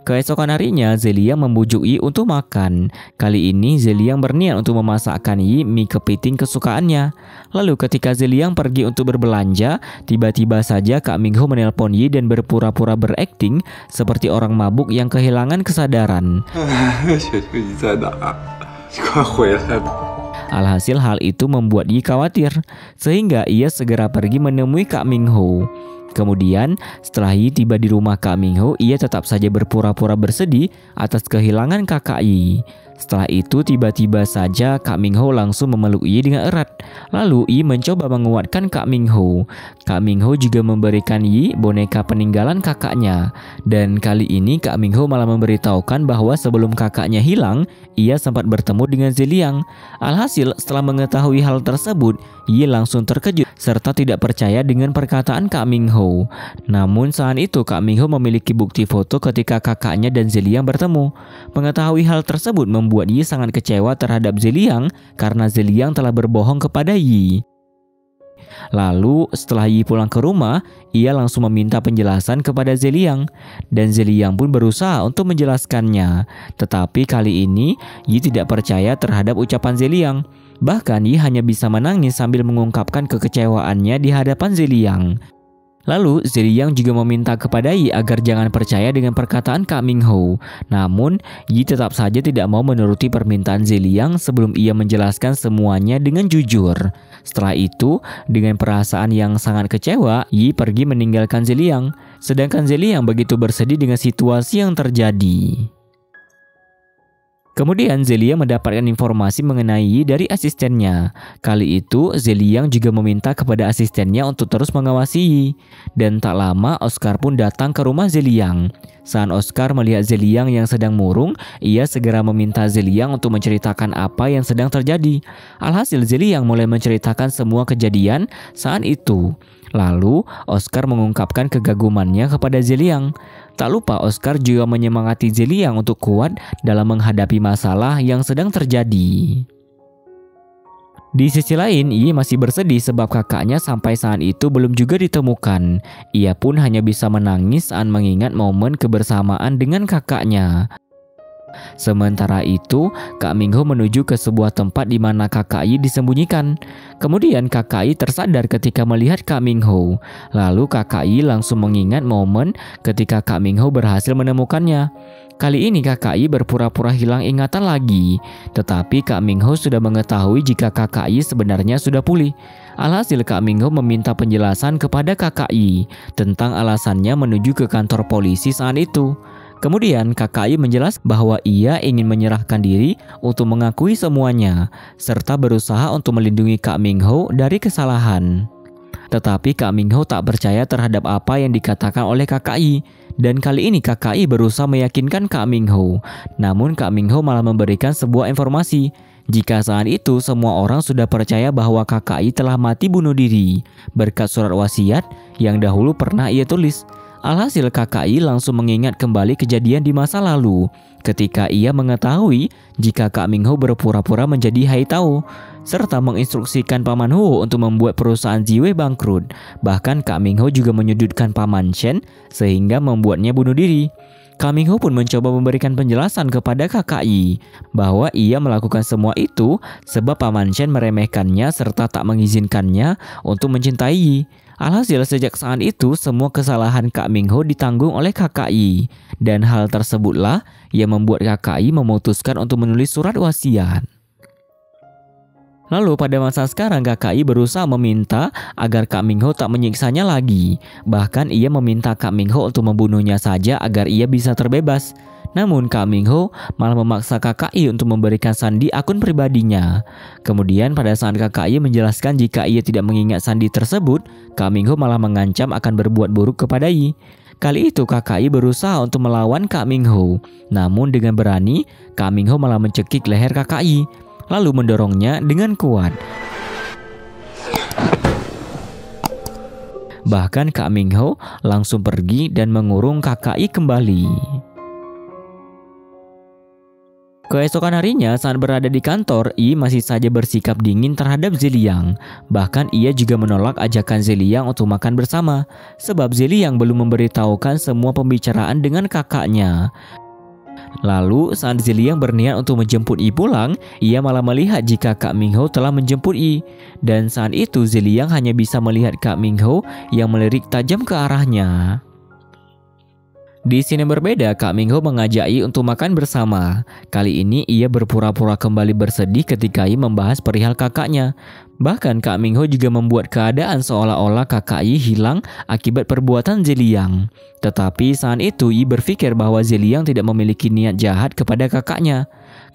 Keesokan harinya, Zeliang membujuk Yi untuk makan. Kali ini Zeliang berniat untuk memasakkan Yi mie kepiting kesukaannya. Lalu ketika Zeliang pergi untuk berbelanja, tiba-tiba saja Kak Mingho menelpon Yi dan berpura-pura berakting seperti orang mabuk yang kehilangan kesadaran. Alhasil hal itu membuat Yi khawatir, sehingga ia segera pergi menemui Kak Mingho. Kemudian, setelah Yi tiba di rumah Kak Mingho, ia tetap saja berpura-pura bersedih atas kehilangan kakak Yi. Setelah itu, tiba-tiba saja Kak Mingho langsung memeluk Yi dengan erat. Lalu, Yi mencoba menguatkan Kak Mingho. Kak Mingho juga memberikan Yi boneka peninggalan kakaknya. Dan kali ini Kak Mingho malah memberitahukan bahwa sebelum kakaknya hilang, ia sempat bertemu dengan Zeliang. Alhasil, setelah mengetahui hal tersebut, Yi langsung terkejut serta tidak percaya dengan perkataan Kak Mingho. Namun saat itu Kak Mingho memiliki bukti foto ketika kakaknya dan Zeliang bertemu. Mengetahui hal tersebut membuat Yi sangat kecewa terhadap Zeliang karena Zeliang telah berbohong kepada Yi. Lalu setelah Yi pulang ke rumah, ia langsung meminta penjelasan kepada Zeliang. Dan Zeliang pun berusaha untuk menjelaskannya. Tetapi kali ini Yi tidak percaya terhadap ucapan Zeliang. Bahkan Yi hanya bisa menangis sambil mengungkapkan kekecewaannya di hadapan Zeliang. Lalu Zeliang juga meminta kepada Yi agar jangan percaya dengan perkataan Kak Mingho. Namun Yi tetap saja tidak mau menuruti permintaan Zeliang sebelum ia menjelaskan semuanya dengan jujur. Setelah itu, dengan perasaan yang sangat kecewa, Yi pergi meninggalkan Zeliang. Sedangkan Zeliang begitu bersedih dengan situasi yang terjadi. Kemudian Zeliang mendapatkan informasi mengenai Yi dari asistennya. Kali itu Zeliang juga meminta kepada asistennya untuk terus mengawasi Yi. Dan tak lama Oscar pun datang ke rumah Zeliang. Saat Oscar melihat Zeliang yang sedang murung, ia segera meminta Zeliang untuk menceritakan apa yang sedang terjadi. Alhasil Zeliang mulai menceritakan semua kejadian saat itu. Lalu Oscar mengungkapkan kegagumannya kepada Zeliang. Tak lupa Oscar juga menyemangati Zeliang untuk kuat dalam menghadapi masalah yang sedang terjadi. Di sisi lain, Yi masih bersedih sebab kakaknya sampai saat itu belum juga ditemukan. Ia pun hanya bisa menangis saat mengingat momen kebersamaan dengan kakaknya. Sementara itu, Kak Mingho menuju ke sebuah tempat di mana kakak Yi disembunyikan. Kemudian kakak Yi tersadar ketika melihat Kak Mingho. Lalu kakak Yi langsung mengingat momen ketika Kak Mingho berhasil menemukannya. Kali ini kakak Yi berpura-pura hilang ingatan lagi. Tetapi Kak Mingho sudah mengetahui jika kakak Yi sebenarnya sudah pulih. Alhasil Kak Mingho meminta penjelasan kepada kakak Yi tentang alasannya menuju ke kantor polisi saat itu. Kemudian kakak Yi menjelaskan bahwa ia ingin menyerahkan diri untuk mengakui semuanya, serta berusaha untuk melindungi Kak Mingho dari kesalahan. Tetapi Kak Mingho tak percaya terhadap apa yang dikatakan oleh kakak Yi. Dan kali ini kakak Yi berusaha meyakinkan Kak Mingho. Namun Kak Mingho malah memberikan sebuah informasi. Jika saat itu semua orang sudah percaya bahwa kakak Yi telah mati bunuh diri berkat surat wasiat yang dahulu pernah ia tulis. Alhasil kakak Yi langsung mengingat kembali kejadian di masa lalu ketika ia mengetahui jika Kak Mingho berpura-pura menjadi Haitao serta menginstruksikan Paman Huo untuk membuat perusahaan Ziwei bangkrut. Bahkan Kak Mingho juga menyudutkan Paman Shen sehingga membuatnya bunuh diri. Kak Mingho pun mencoba memberikan penjelasan kepada kakak Yi bahwa ia melakukan semua itu sebab Paman Shen meremehkannya serta tak mengizinkannya untuk mencintai Yi. Alhasil sejak saat itu semua kesalahan Kak Mingho ditanggung oleh kakak Yi. Dan hal tersebutlah yang membuat kakak Yi memutuskan untuk menulis surat wasiat. Lalu pada masa sekarang Kakak Yi berusaha meminta agar Kak Ming Ho tak menyiksanya lagi. Bahkan ia meminta Kak Ming Ho untuk membunuhnya saja agar ia bisa terbebas. Namun Kak Ming Ho malah memaksa Kakak Yi untuk memberikan sandi akun pribadinya. Kemudian pada saat Kakak Yi menjelaskan jika ia tidak mengingat sandi tersebut, Kak Ming Ho malah mengancam akan berbuat buruk kepada Yi. Kali itu Kakak Yi berusaha untuk melawan Kak Ming Ho. Namun dengan berani, Kak Ming Ho malah mencekik leher Kakak Yi, lalu mendorongnya dengan kuat. Bahkan Kak Ming Ho langsung pergi dan mengurung Kakak Yi kembali. Keesokan harinya saat berada di kantor, Yi masih saja bersikap dingin terhadap Zeliang. Bahkan ia juga menolak ajakan Zeliang untuk makan bersama, sebab Zeliang belum memberitahukan semua pembicaraan dengan kakaknya. Lalu saat Zeliang berniat untuk menjemput Yi pulang, ia malah melihat jika Kak Ming Ho telah menjemput Yi. Dan saat itu Zeliang hanya bisa melihat Kak Ming Ho yang melirik tajam ke arahnya. Di sini berbeda, Kak Ming Ho mengajak Yi untuk makan bersama. Kali ini ia berpura-pura kembali bersedih ketika Yi membahas perihal kakaknya. Bahkan Kak Ming Ho juga membuat keadaan seolah-olah kakak Yi hilang akibat perbuatan Zeliang. Tetapi saat itu Yi berpikir bahwa Zeliang tidak memiliki niat jahat kepada kakaknya.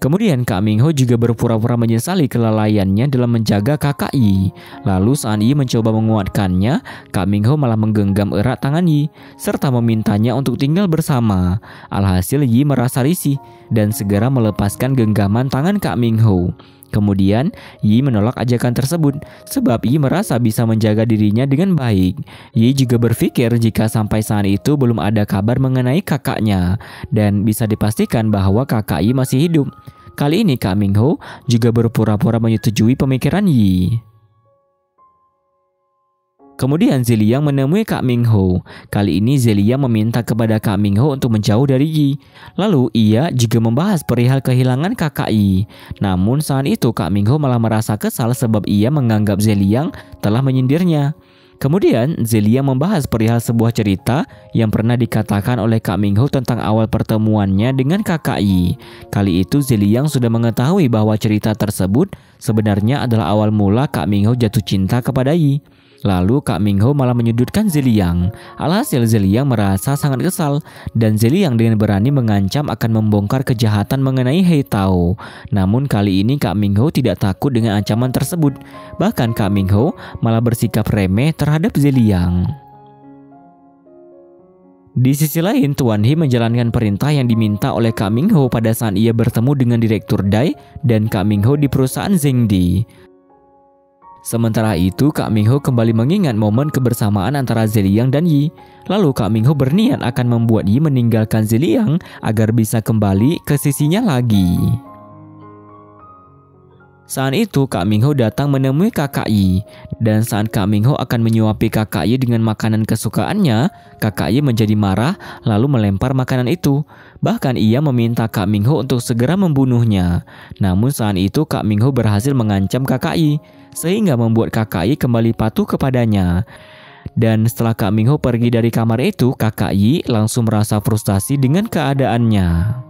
Kemudian Kak Ming Ho juga berpura-pura menyesali kelalaiannya dalam menjaga kakak Yi. Lalu saat Yi mencoba menguatkannya, Kak Ming Ho malah menggenggam erat tangan Yi serta memintanya untuk tinggal bersama. Alhasil Yi merasa risih dan segera melepaskan genggaman tangan Kak Ming Ho. Kemudian Yi menolak ajakan tersebut sebab Yi merasa bisa menjaga dirinya dengan baik. Yi juga berpikir jika sampai saat itu belum ada kabar mengenai kakaknya dan bisa dipastikan bahwa kakak Yi masih hidup. Kali ini Kak Ming Ho juga berpura-pura menyetujui pemikiran Yi. Kemudian Zeliang menemui Kak Ming Ho. Kali ini Zeliang meminta kepada Kak Ming Ho untuk menjauh dari Yi. Lalu ia juga membahas perihal kehilangan kakak Yi. Namun saat itu Kak Ming Ho malah merasa kesal sebab ia menganggap Zeliang telah menyindirnya. Kemudian Zeliang membahas perihal sebuah cerita yang pernah dikatakan oleh Kak Ming Ho tentang awal pertemuannya dengan kakak Yi. Kali itu Zeliang sudah mengetahui bahwa cerita tersebut sebenarnya adalah awal mula Kak Ming Ho jatuh cinta kepada Yi. Lalu Kak Ming Ho malah menyudutkan Zeliang. Alhasil Zeliang merasa sangat kesal dan Zeliang dengan berani mengancam akan membongkar kejahatan mengenai He Tao. Namun kali ini Kak Ming Ho tidak takut dengan ancaman tersebut. Bahkan Kak Ming Ho malah bersikap remeh terhadap Zeliang. Di sisi lain, Tuan He menjalankan perintah yang diminta oleh Kak Ming Ho pada saat ia bertemu dengan Direktur Dai dan Kak Ming Ho di perusahaan Zhengdi. Sementara itu, Kak Ming Ho kembali mengingat momen kebersamaan antara Zeliang dan Yi. Lalu Kak Ming Ho berniat akan membuat Yi meninggalkan Zeliang agar bisa kembali ke sisinya lagi. Saat itu Kak Ming Ho datang menemui kakak Yi. Dan saat Kak Ming Ho akan menyuapi kakak Yi dengan makanan kesukaannya, kakak Yi menjadi marah lalu melempar makanan itu. Bahkan ia meminta Kak Ming Ho untuk segera membunuhnya. Namun saat itu Kak Ming Ho berhasil mengancam kakak Yi, sehingga membuat kakak Yi kembali patuh kepadanya. Dan setelah Kak Ming Ho pergi dari kamar itu, kakak Yi langsung merasa frustasi dengan keadaannya.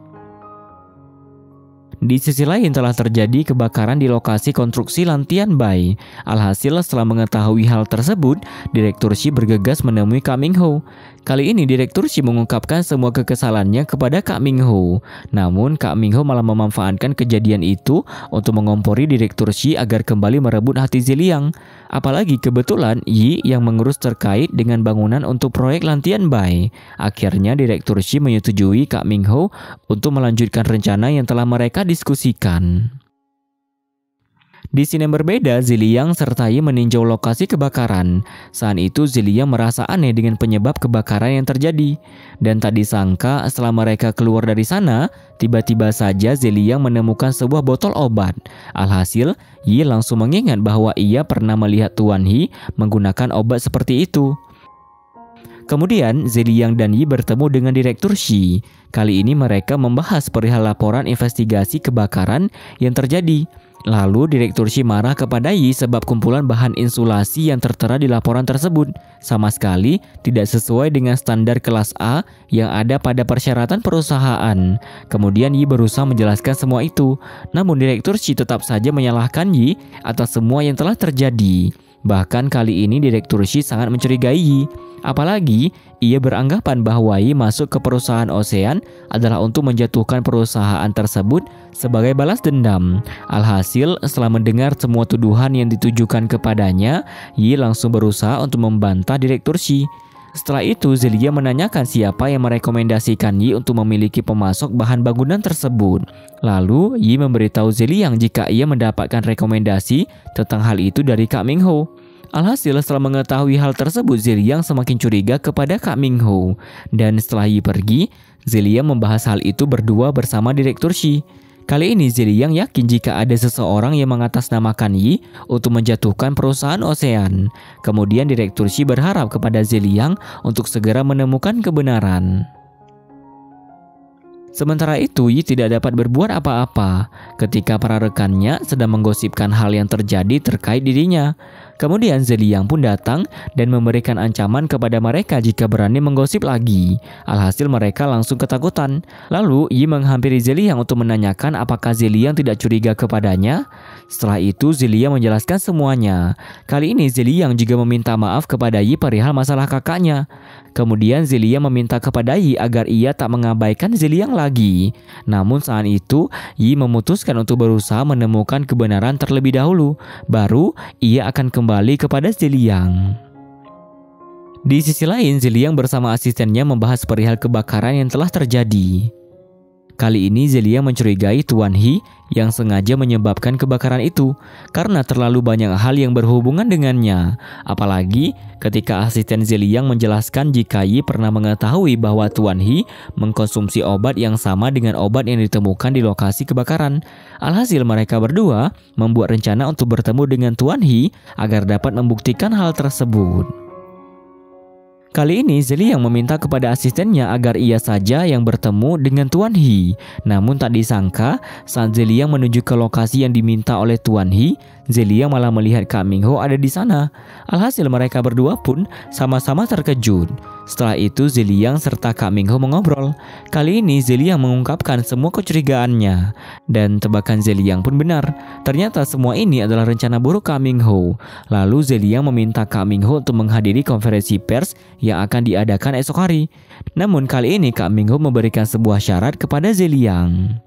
Di sisi lain telah terjadi kebakaran di lokasi konstruksi Lantian Bai. Alhasil setelah mengetahui hal tersebut, Direktur Shi bergegas menemui Kak Ming Ho. Kali ini Direktur Shi mengungkapkan semua kekesalannya kepada Kak Ming Ho. Namun Kak Ming Ho malah memanfaatkan kejadian itu untuk mengompori Direktur Shi agar kembali merebut hati Zeliang. Apalagi kebetulan Yi yang mengurus terkait dengan bangunan untuk proyek Lantian Bai. Akhirnya Direktur Shi menyetujui Kak Ming Ho untuk melanjutkan rencana yang telah mereka diskusikan. Di sini berbeda, Zeliang serta Yi meninjau lokasi kebakaran. Saat itu Zeliang merasa aneh dengan penyebab kebakaran yang terjadi. Dan tak disangka setelah mereka keluar dari sana, tiba-tiba saja Zeliang menemukan sebuah botol obat. Alhasil, Yi langsung mengingat bahwa ia pernah melihat Tuan He menggunakan obat seperti itu. Kemudian Zeliang dan Yi bertemu dengan Direktur Shi. Kali ini mereka membahas perihal laporan investigasi kebakaran yang terjadi. Lalu Direktur Shi marah kepada Yi sebab kumpulan bahan insulasi yang tertera di laporan tersebut sama sekali tidak sesuai dengan standar kelas A yang ada pada persyaratan perusahaan. Kemudian Yi berusaha menjelaskan semua itu, namun Direktur Shi tetap saja menyalahkan Yi atas semua yang telah terjadi. Bahkan kali ini Direktur Shi sangat mencurigai Yi. Apalagi ia beranggapan bahwa Yi masuk ke perusahaan Ocean adalah untuk menjatuhkan perusahaan tersebut sebagai balas dendam. Alhasil setelah mendengar semua tuduhan yang ditujukan kepadanya, Yi langsung berusaha untuk membantah Direktur Shi. Setelah itu Zelia menanyakan siapa yang merekomendasikan Yi untuk memiliki pemasok bahan bangunan tersebut. Lalu Yi memberitahu Zeliang jika ia mendapatkan rekomendasi tentang hal itu dari Kak Ming Ho. Alhasil setelah mengetahui hal tersebut, Zeliang semakin curiga kepada Kak Ming Ho. Dan setelah Yi pergi, Zeliang membahas hal itu berdua bersama Direktur Shi. Kali ini Zeliang yakin jika ada seseorang yang mengatasnamakan Yi untuk menjatuhkan perusahaan Ocean. Kemudian Direktur Shi berharap kepada Zeliang untuk segera menemukan kebenaran. Sementara itu, Yi tidak dapat berbuat apa-apa ketika para rekannya sedang menggosipkan hal yang terjadi terkait dirinya. Kemudian Zeliang pun datang dan memberikan ancaman kepada mereka jika berani menggosip lagi. Alhasil mereka langsung ketakutan. Lalu Yi menghampiri Zeliang untuk menanyakan apakah Zeliang tidak curiga kepadanya. Setelah itu Zeliang menjelaskan semuanya. Kali ini Zeliang juga meminta maaf kepada Yi perihal masalah kakaknya. Kemudian Zeliang meminta kepada Yi agar ia tak mengabaikan Zeliang lagi. Namun saat itu Yi memutuskan untuk berusaha menemukan kebenaran terlebih dahulu. Baru ia akan kembali kepada Zeliang. Di sisi lain, Zeliang bersama asistennya membahas perihal kebakaran yang telah terjadi. Kali ini Zeliang mencurigai Tuan He yang sengaja menyebabkan kebakaran itu karena terlalu banyak hal yang berhubungan dengannya. Apalagi ketika asisten Zeliang menjelaskan jika Yi pernah mengetahui bahwa Tuan He mengkonsumsi obat yang sama dengan obat yang ditemukan di lokasi kebakaran. Alhasil mereka berdua membuat rencana untuk bertemu dengan Tuan He agar dapat membuktikan hal tersebut. Kali ini Zeliang meminta kepada asistennya agar ia saja yang bertemu dengan Tuan He. Namun tak disangka saat Zeliang menuju ke lokasi yang diminta oleh Tuan He, Zeliang malah melihat Kak Ming Ho ada di sana. Alhasil mereka berdua pun sama-sama terkejut. Setelah itu Zeliang serta Kak Ming Ho mengobrol. Kali ini Zeliang mengungkapkan semua kecurigaannya. Dan tebakan Zeliang pun benar. Ternyata semua ini adalah rencana buruk Kak Ming Ho. Lalu Zeliang meminta Kak Ming Ho untuk menghadiri konferensi pers yang akan diadakan esok hari. Namun kali ini Kak Ming Ho memberikan sebuah syarat kepada Zeliang.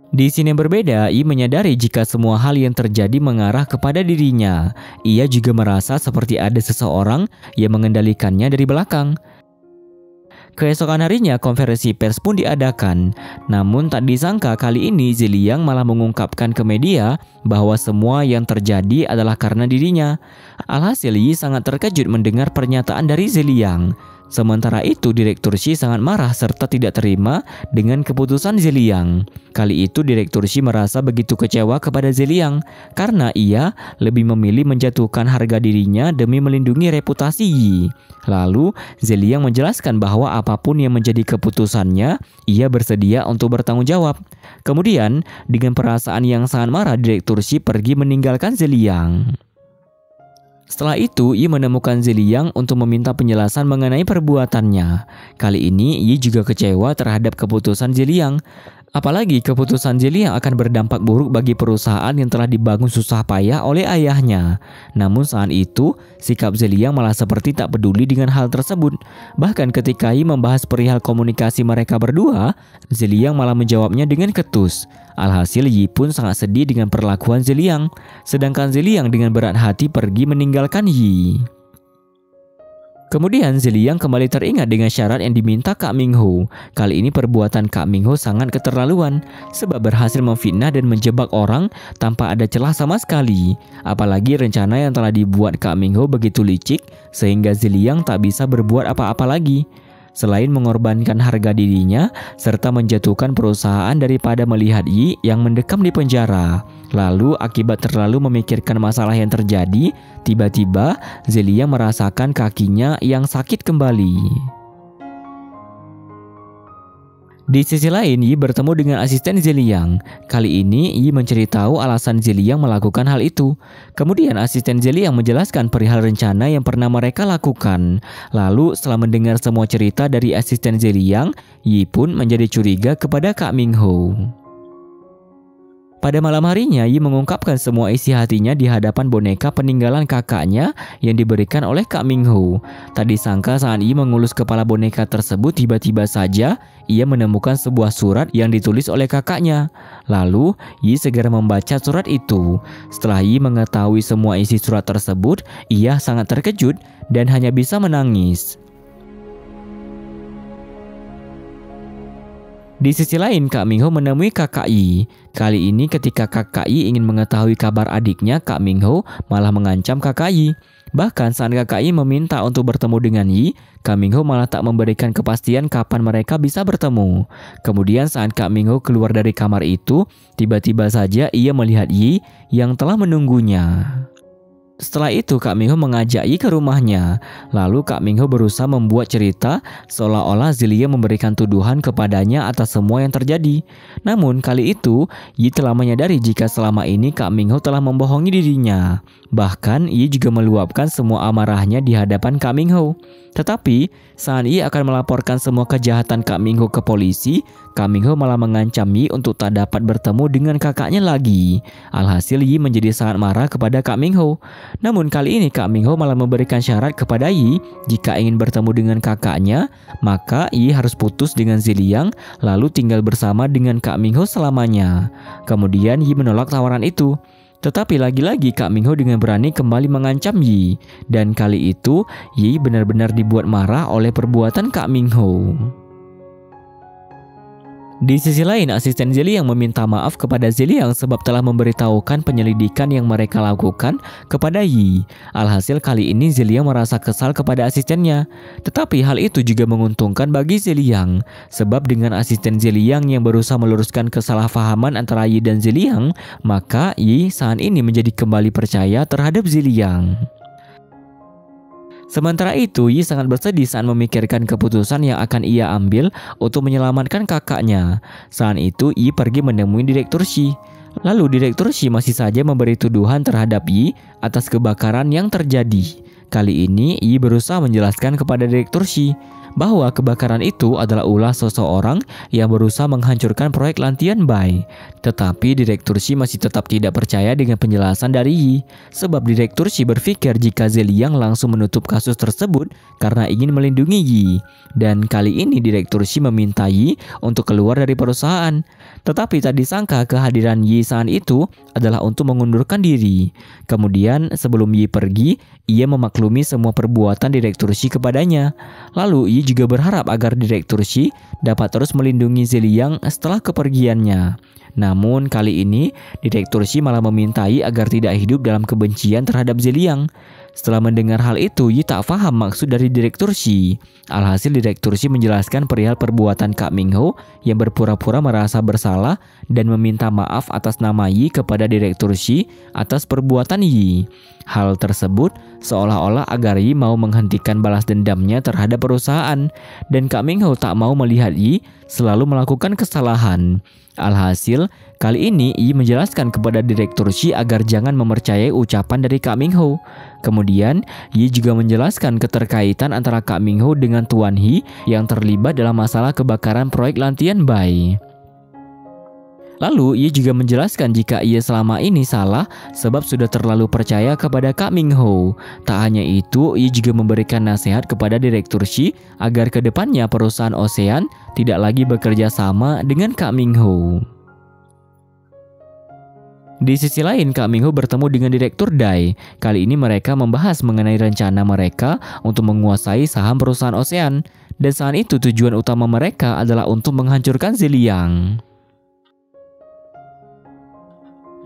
Di sini berbeda, Yi menyadari jika semua hal yang terjadi mengarah kepada dirinya. Ia juga merasa seperti ada seseorang yang mengendalikannya dari belakang. Keesokan harinya konferensi pers pun diadakan. Namun tak disangka kali ini Zeliang malah mengungkapkan ke media bahwa semua yang terjadi adalah karena dirinya. Alhasil Yi sangat terkejut mendengar pernyataan dari Zeliang. Sementara itu Direktur Shi sangat marah serta tidak terima dengan keputusan Zeliang. Kali itu Direktur Shi merasa begitu kecewa kepada Zeliang karena ia lebih memilih menjatuhkan harga dirinya demi melindungi reputasi Yi. Lalu Zeliang menjelaskan bahwa apapun yang menjadi keputusannya, ia bersedia untuk bertanggung jawab. Kemudian dengan perasaan yang sangat marah Direktur Shi pergi meninggalkan Zeliang. Setelah itu, Yi menemukan Zeliang untuk meminta penjelasan mengenai perbuatannya. Kali ini, Yi juga kecewa terhadap keputusan Zeliang. Apalagi keputusan Zeliang akan berdampak buruk bagi perusahaan yang telah dibangun susah payah oleh ayahnya. Namun saat itu, sikap Zeliang malah seperti tak peduli dengan hal tersebut. Bahkan ketika Yi membahas perihal komunikasi mereka berdua, Zeliang malah menjawabnya dengan ketus. Alhasil Yi pun sangat sedih dengan perlakuan Zeliang. Sedangkan Zeliang dengan berat hati pergi meninggalkan Yi. Kemudian Zeliang kembali teringat dengan syarat yang diminta Kak Ming Ho. Kali ini perbuatan Kak Ming Ho sangat keterlaluan sebab berhasil memfitnah dan menjebak orang tanpa ada celah sama sekali. Apalagi rencana yang telah dibuat Kak Ming Ho begitu licik sehingga Zeliang tak bisa berbuat apa-apa lagi. Selain mengorbankan harga dirinya serta menjatuhkan perusahaan daripada melihat Yi yang mendekam di penjara. Lalu akibat terlalu memikirkan masalah yang terjadi, tiba-tiba Zeliang merasakan kakinya yang sakit kembali. Di sisi lain, Yi bertemu dengan asisten Zeliang. Kali ini, Yi mencari tahu alasan Zeliang melakukan hal itu. Kemudian asisten Zeliang menjelaskan perihal rencana yang pernah mereka lakukan. Lalu, setelah mendengar semua cerita dari asisten Zeliang, Yi pun menjadi curiga kepada Kak Mingho. Pada malam harinya, Yi mengungkapkan semua isi hatinya di hadapan boneka peninggalan kakaknya yang diberikan oleh Kak Mingho. Tak disangka saat Yi mengelus kepala boneka tersebut, tiba-tiba saja ia menemukan sebuah surat yang ditulis oleh kakaknya. Lalu, Yi segera membaca surat itu. Setelah Yi mengetahui semua isi surat tersebut, ia sangat terkejut dan hanya bisa menangis. Di sisi lain, Kak Mingho menemui Kakak Yi. Kali ini ketika Kakak Yi ingin mengetahui kabar adiknya, Kak Mingho malah mengancam Kakak Yi. Bahkan saat Kakak Yi meminta untuk bertemu dengan Yi, Kak Mingho malah tak memberikan kepastian kapan mereka bisa bertemu. Kemudian saat Kak Mingho keluar dari kamar itu, tiba-tiba saja ia melihat Yi yang telah menunggunya. Setelah itu Kak Mingho mengajak Yi ke rumahnya. Lalu Kak Mingho berusaha membuat cerita seolah-olah Zeliang memberikan tuduhan kepadanya atas semua yang terjadi. Namun kali itu Yi telah menyadari jika selama ini Kak Mingho telah membohongi dirinya. Bahkan Yi juga meluapkan semua amarahnya di hadapan Kak Mingho. Tetapi saat Yi akan melaporkan semua kejahatan Kak Mingho ke polisi, Kak Mingho malah mengancam Yi untuk tak dapat bertemu dengan kakaknya lagi. Alhasil Yi menjadi sangat marah kepada Kak Mingho. Namun kali ini Kak Mingho malah memberikan syarat kepada Yi, jika ingin bertemu dengan kakaknya, maka Yi harus putus dengan Zeliang lalu tinggal bersama dengan Kak Mingho selamanya. Kemudian Yi menolak tawaran itu. Tetapi lagi-lagi Kak Mingho dengan berani kembali mengancam Yi. Dan kali itu Yi benar-benar dibuat marah oleh perbuatan Kak Mingho. Di sisi lain, asisten Zeliang meminta maaf kepada Zeliang sebab telah memberitahukan penyelidikan yang mereka lakukan kepada Yi. Alhasil kali ini Zeliang merasa kesal kepada asistennya. Tetapi hal itu juga menguntungkan bagi Zeliang. Sebab dengan asisten Zeliang yang berusaha meluruskan kesalahpahaman antara Yi dan Zeliang, maka Yi saat ini menjadi kembali percaya terhadap Zeliang. Sementara itu, Yi sangat bersedih saat memikirkan keputusan yang akan ia ambil untuk menyelamatkan kakaknya. Saat itu, Yi pergi menemui Direktur Shi. Lalu Direktur Shi masih saja memberi tuduhan terhadap Yi atas kebakaran yang terjadi. Kali ini, Yi berusaha menjelaskan kepada Direktur Shi bahwa kebakaran itu adalah ulah seseorang yang berusaha menghancurkan proyek Lantian Bai. Tetapi Direktur Shi masih tetap tidak percaya dengan penjelasan dari Yi. Sebab Direktur Shi berpikir jika Zeliang langsung menutup kasus tersebut karena ingin melindungi Yi. Dan kali ini Direktur Shi meminta Yi untuk keluar dari perusahaan. Tetapi tak disangka kehadiran Yi saat itu adalah untuk mengundurkan diri. Kemudian sebelum Yi pergi, ia memaklumi semua perbuatan Direktur Shi kepadanya. Lalu Yi juga berharap agar Direktur Shi dapat terus melindungi Zeliang setelah kepergiannya. Namun kali ini Direktur Shi malah meminta Yi agar tidak hidup dalam kebencian terhadap Zeliang. Setelah mendengar hal itu, Yi tak paham maksud dari Direktur Shi. Alhasil Direktur Shi menjelaskan perihal perbuatan Kak Mingho yang berpura-pura merasa bersalah dan meminta maaf atas nama Yi kepada Direktur Shi atas perbuatan Yi. Hal tersebut seolah-olah agar Yi mau menghentikan balas dendamnya terhadap perusahaan, dan Kak Mingho tak mau melihat Yi selalu melakukan kesalahan. Alhasil, kali ini Yi menjelaskan kepada Direktur Shi agar jangan mempercayai ucapan dari Kak Mingho. Kemudian, Yi juga menjelaskan keterkaitan antara Kak Mingho dengan Tuan He yang terlibat dalam masalah kebakaran proyek Lantian Bai. Lalu, Yi juga menjelaskan jika ia selama ini salah sebab sudah terlalu percaya kepada Kak Mingho. Tak hanya itu, Yi juga memberikan nasihat kepada Direktur Shi agar kedepannya perusahaan Ocean tidak lagi bekerja sama dengan Kak Mingho. Di sisi lain, Kak Mingho bertemu dengan Direktur Dai. Kali ini mereka membahas mengenai rencana mereka untuk menguasai saham perusahaan Ocean. Dan saat itu tujuan utama mereka adalah untuk menghancurkan Zeliang.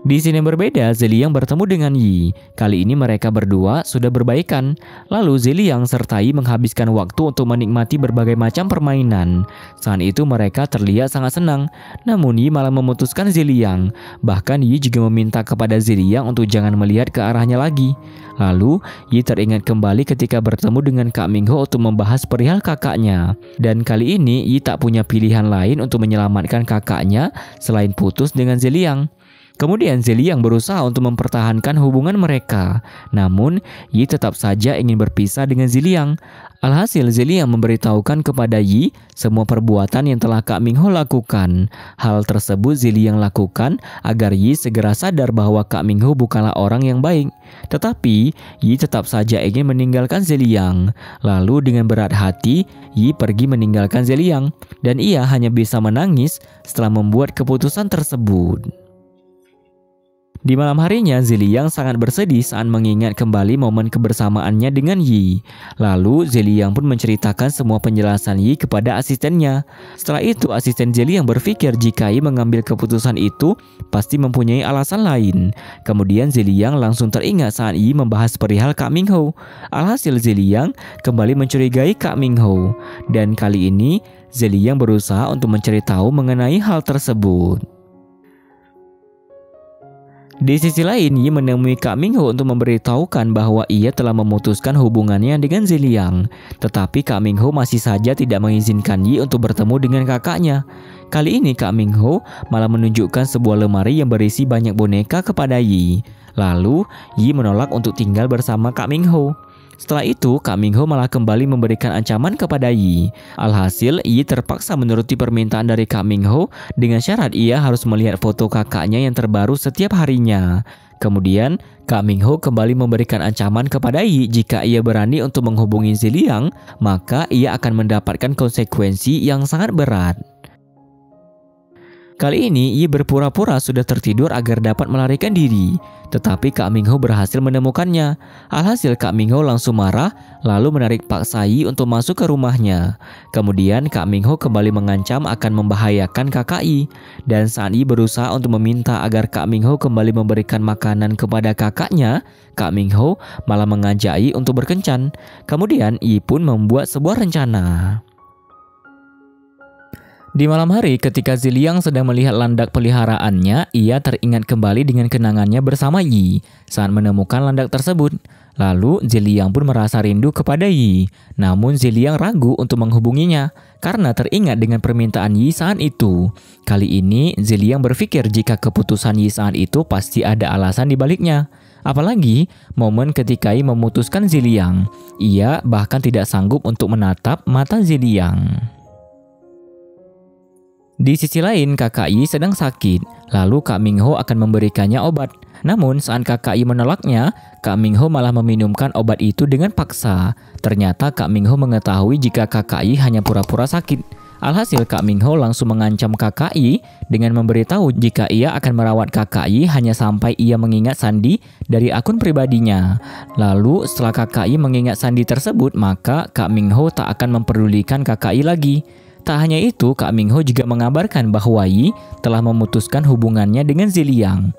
Di sini berbeda, Zeliang bertemu dengan Yi. Kali ini mereka berdua sudah berbaikan. Lalu Zeliang serta Yi menghabiskan waktu untuk menikmati berbagai macam permainan. Saat itu mereka terlihat sangat senang. Namun Yi malah memutuskan Zeliang. Bahkan Yi juga meminta kepada Zeliang untuk jangan melihat ke arahnya lagi. Lalu Yi teringat kembali ketika bertemu dengan Kak Mingho untuk membahas perihal kakaknya. Dan kali ini Yi tak punya pilihan lain untuk menyelamatkan kakaknya selain putus dengan Zeliang. Kemudian Zeliang berusaha untuk mempertahankan hubungan mereka. Namun, Yi tetap saja ingin berpisah dengan Zeliang. Alhasil Zeliang memberitahukan kepada Yi semua perbuatan yang telah Kak Mingho lakukan. Hal tersebut Zeliang lakukan agar Yi segera sadar bahwa Kak Mingho bukanlah orang yang baik. Tetapi, Yi tetap saja ingin meninggalkan Zeliang. Lalu dengan berat hati, Yi pergi meninggalkan Zeliang. Dan ia hanya bisa menangis setelah membuat keputusan tersebut. Di malam harinya, Zeliang sangat bersedih saat mengingat kembali momen kebersamaannya dengan Yi. Lalu, Zeliang pun menceritakan semua penjelasan Yi kepada asistennya. Setelah itu, asisten Zeliang berpikir jika Yi mengambil keputusan itu, pasti mempunyai alasan lain. Kemudian Zeliang langsung teringat saat Yi membahas perihal Kak Mingho. Alhasil Zeliang kembali mencurigai Kak Mingho. Dan kali ini, Zeliang berusaha untuk mencari tahu mengenai hal tersebut. Di sisi lain, Yi menemui Kak Mingho untuk memberitahukan bahwa ia telah memutuskan hubungannya dengan Zeliang. Tetapi Kak Mingho masih saja tidak mengizinkan Yi untuk bertemu dengan kakaknya. Kali ini Kak Mingho malah menunjukkan sebuah lemari yang berisi banyak boneka kepada Yi. Lalu, Yi menolak untuk tinggal bersama Kak Mingho. Setelah itu, Kak Mingho malah kembali memberikan ancaman kepada Yi. Alhasil, Yi terpaksa menuruti permintaan dari Kak Mingho dengan syarat ia harus melihat foto kakaknya yang terbaru setiap harinya. Kemudian, Kak Mingho kembali memberikan ancaman kepada Yi jika ia berani untuk menghubungi Zeliang, maka ia akan mendapatkan konsekuensi yang sangat berat. Kali ini, Yi berpura-pura sudah tertidur agar dapat melarikan diri. Tetapi Kak Mingho berhasil menemukannya. Alhasil Kak Mingho langsung marah, lalu menarik paksa Yi untuk masuk ke rumahnya. Kemudian Kak Mingho kembali mengancam akan membahayakan kakak Yi. Dan saat Yi berusaha untuk meminta agar Kak Mingho kembali memberikan makanan kepada kakaknya, Kak Mingho malah mengajak Yi untuk berkencan. Kemudian Yi pun membuat sebuah rencana. Di malam hari ketika Zeliang sedang melihat landak peliharaannya, ia teringat kembali dengan kenangannya bersama Yi saat menemukan landak tersebut. Lalu Zeliang pun merasa rindu kepada Yi. Namun Zeliang ragu untuk menghubunginya karena teringat dengan permintaan Yi saat itu. Kali ini Zeliang berpikir jika keputusan Yi saat itu pasti ada alasan di baliknya. Apalagi momen ketika Yi memutuskan Zeliang. Ia bahkan tidak sanggup untuk menatap mata Zeliang. Di sisi lain, kakak Yi sedang sakit. Lalu Kak Mingho akan memberikannya obat. Namun saat kakak Yi menolaknya, Kak Mingho malah meminumkan obat itu dengan paksa. Ternyata Kak Mingho mengetahui jika kakak Yi hanya pura-pura sakit. Alhasil Kak Mingho langsung mengancam kakak Yi dengan memberitahu jika ia akan merawat kakak Yi hanya sampai ia mengingat sandi dari akun pribadinya. Lalu setelah kakak Yi mengingat sandi tersebut, maka Kak Mingho tak akan memperdulikan kakak Yi lagi. Tak hanya itu, Kak Mingho juga mengabarkan bahwa Yi telah memutuskan hubungannya dengan Zeliang.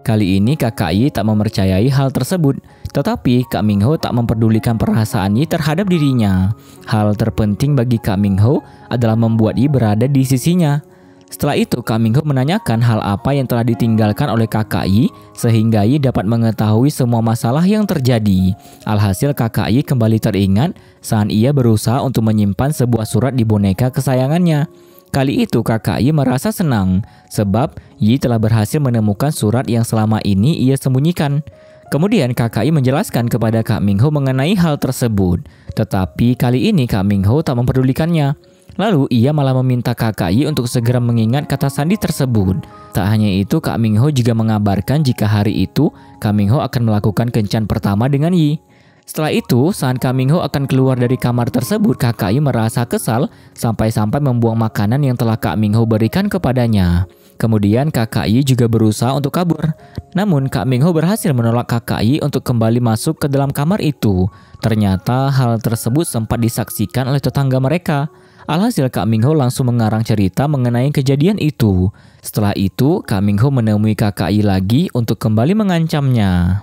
Kali ini kakak Yi tak mempercayai hal tersebut, tetapi Kak Mingho tak memperdulikan perasaan Yi terhadap dirinya. Hal terpenting bagi Kak Mingho adalah membuat Yi berada di sisinya. Setelah itu, Kak Mingho menanyakan hal apa yang telah ditinggalkan oleh kakak Yi sehingga Yi dapat mengetahui semua masalah yang terjadi. Alhasil kakak Yi kembali teringat saat ia berusaha untuk menyimpan sebuah surat di boneka kesayangannya. Kali itu kakak Yi merasa senang sebab Yi telah berhasil menemukan surat yang selama ini ia sembunyikan. Kemudian kakak Yi menjelaskan kepada Kak Mingho mengenai hal tersebut. Tetapi kali ini Kak Mingho tak memperdulikannya. Lalu ia malah meminta kakak Yi untuk segera mengingat kata sandi tersebut. Tak hanya itu, Kak Mingho juga mengabarkan jika hari itu Kak Mingho akan melakukan kencan pertama dengan Yi. Setelah itu, saat Kak Mingho akan keluar dari kamar tersebut, kakak Yi merasa kesal sampai-sampai membuang makanan yang telah Kak Mingho berikan kepadanya. Kemudian kakak Yi juga berusaha untuk kabur. Namun Kak Mingho berhasil menolak kakak Yi untuk kembali masuk ke dalam kamar itu. Ternyata hal tersebut sempat disaksikan oleh tetangga mereka. Alhasil Kak Ming Ho langsung mengarang cerita mengenai kejadian itu. Setelah itu, Kak Ming Ho menemui kakak Yi lagi untuk kembali mengancamnya.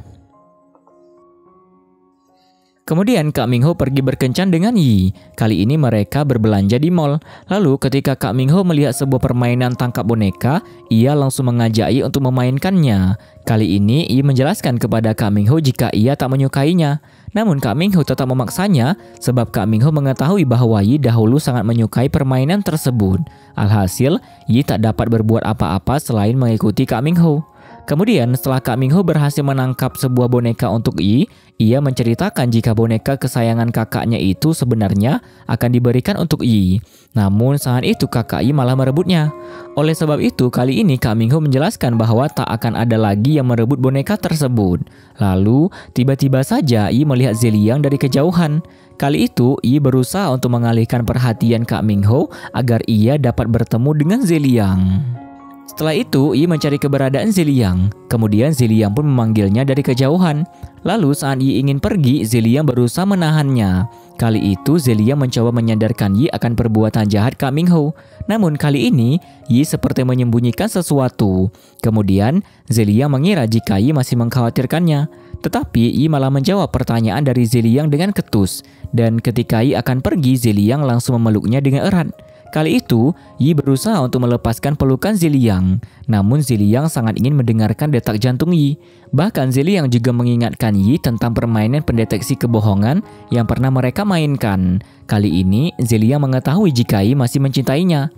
Kemudian Kak Ming Ho pergi berkencan dengan Yi. Kali ini mereka berbelanja di mall. Lalu ketika Kak Ming Ho melihat sebuah permainan tangkap boneka, ia langsung mengajak Yi untuk memainkannya. Kali ini Yi menjelaskan kepada Kak Ming Ho jika ia tak menyukainya. Namun Kak Ming Ho tetap memaksanya sebab Kak Ming Ho mengetahui bahwa Yi dahulu sangat menyukai permainan tersebut. Alhasil, Yi tak dapat berbuat apa-apa selain mengikuti Kak Ming Ho. Kemudian setelah Kak Ming Ho berhasil menangkap sebuah boneka untuk Yi, ia menceritakan jika boneka kesayangan kakaknya itu sebenarnya akan diberikan untuk Yi. Namun saat itu kakak Yi malah merebutnya. Oleh sebab itu kali ini Kak Ming Ho menjelaskan bahwa tak akan ada lagi yang merebut boneka tersebut. Lalu tiba-tiba saja Yi melihat Zeliang dari kejauhan. Kali itu Yi berusaha untuk mengalihkan perhatian Kak Ming Ho agar ia dapat bertemu dengan Zeliang. Setelah itu, Yi mencari keberadaan Zeliang. Kemudian Zeliang pun memanggilnya dari kejauhan. Lalu saat Yi ingin pergi, Zeliang berusaha menahannya. Kali itu Zeliang mencoba menyadarkan Yi akan perbuatan jahat Kak Ming Ho. Namun kali ini, Yi seperti menyembunyikan sesuatu. Kemudian, Zeliang mengira jika Yi masih mengkhawatirkannya. Tetapi Yi malah menjawab pertanyaan dari Zeliang dengan ketus. Dan ketika Yi akan pergi, Zeliang langsung memeluknya dengan erat. Kali itu, Yi berusaha untuk melepaskan pelukan Zeliang. Namun Zeliang sangat ingin mendengarkan detak jantung Yi. Bahkan Zeliang juga mengingatkan Yi tentang permainan pendeteksi kebohongan yang pernah mereka mainkan. Kali ini, Zeliang mengetahui jika Yi masih mencintainya.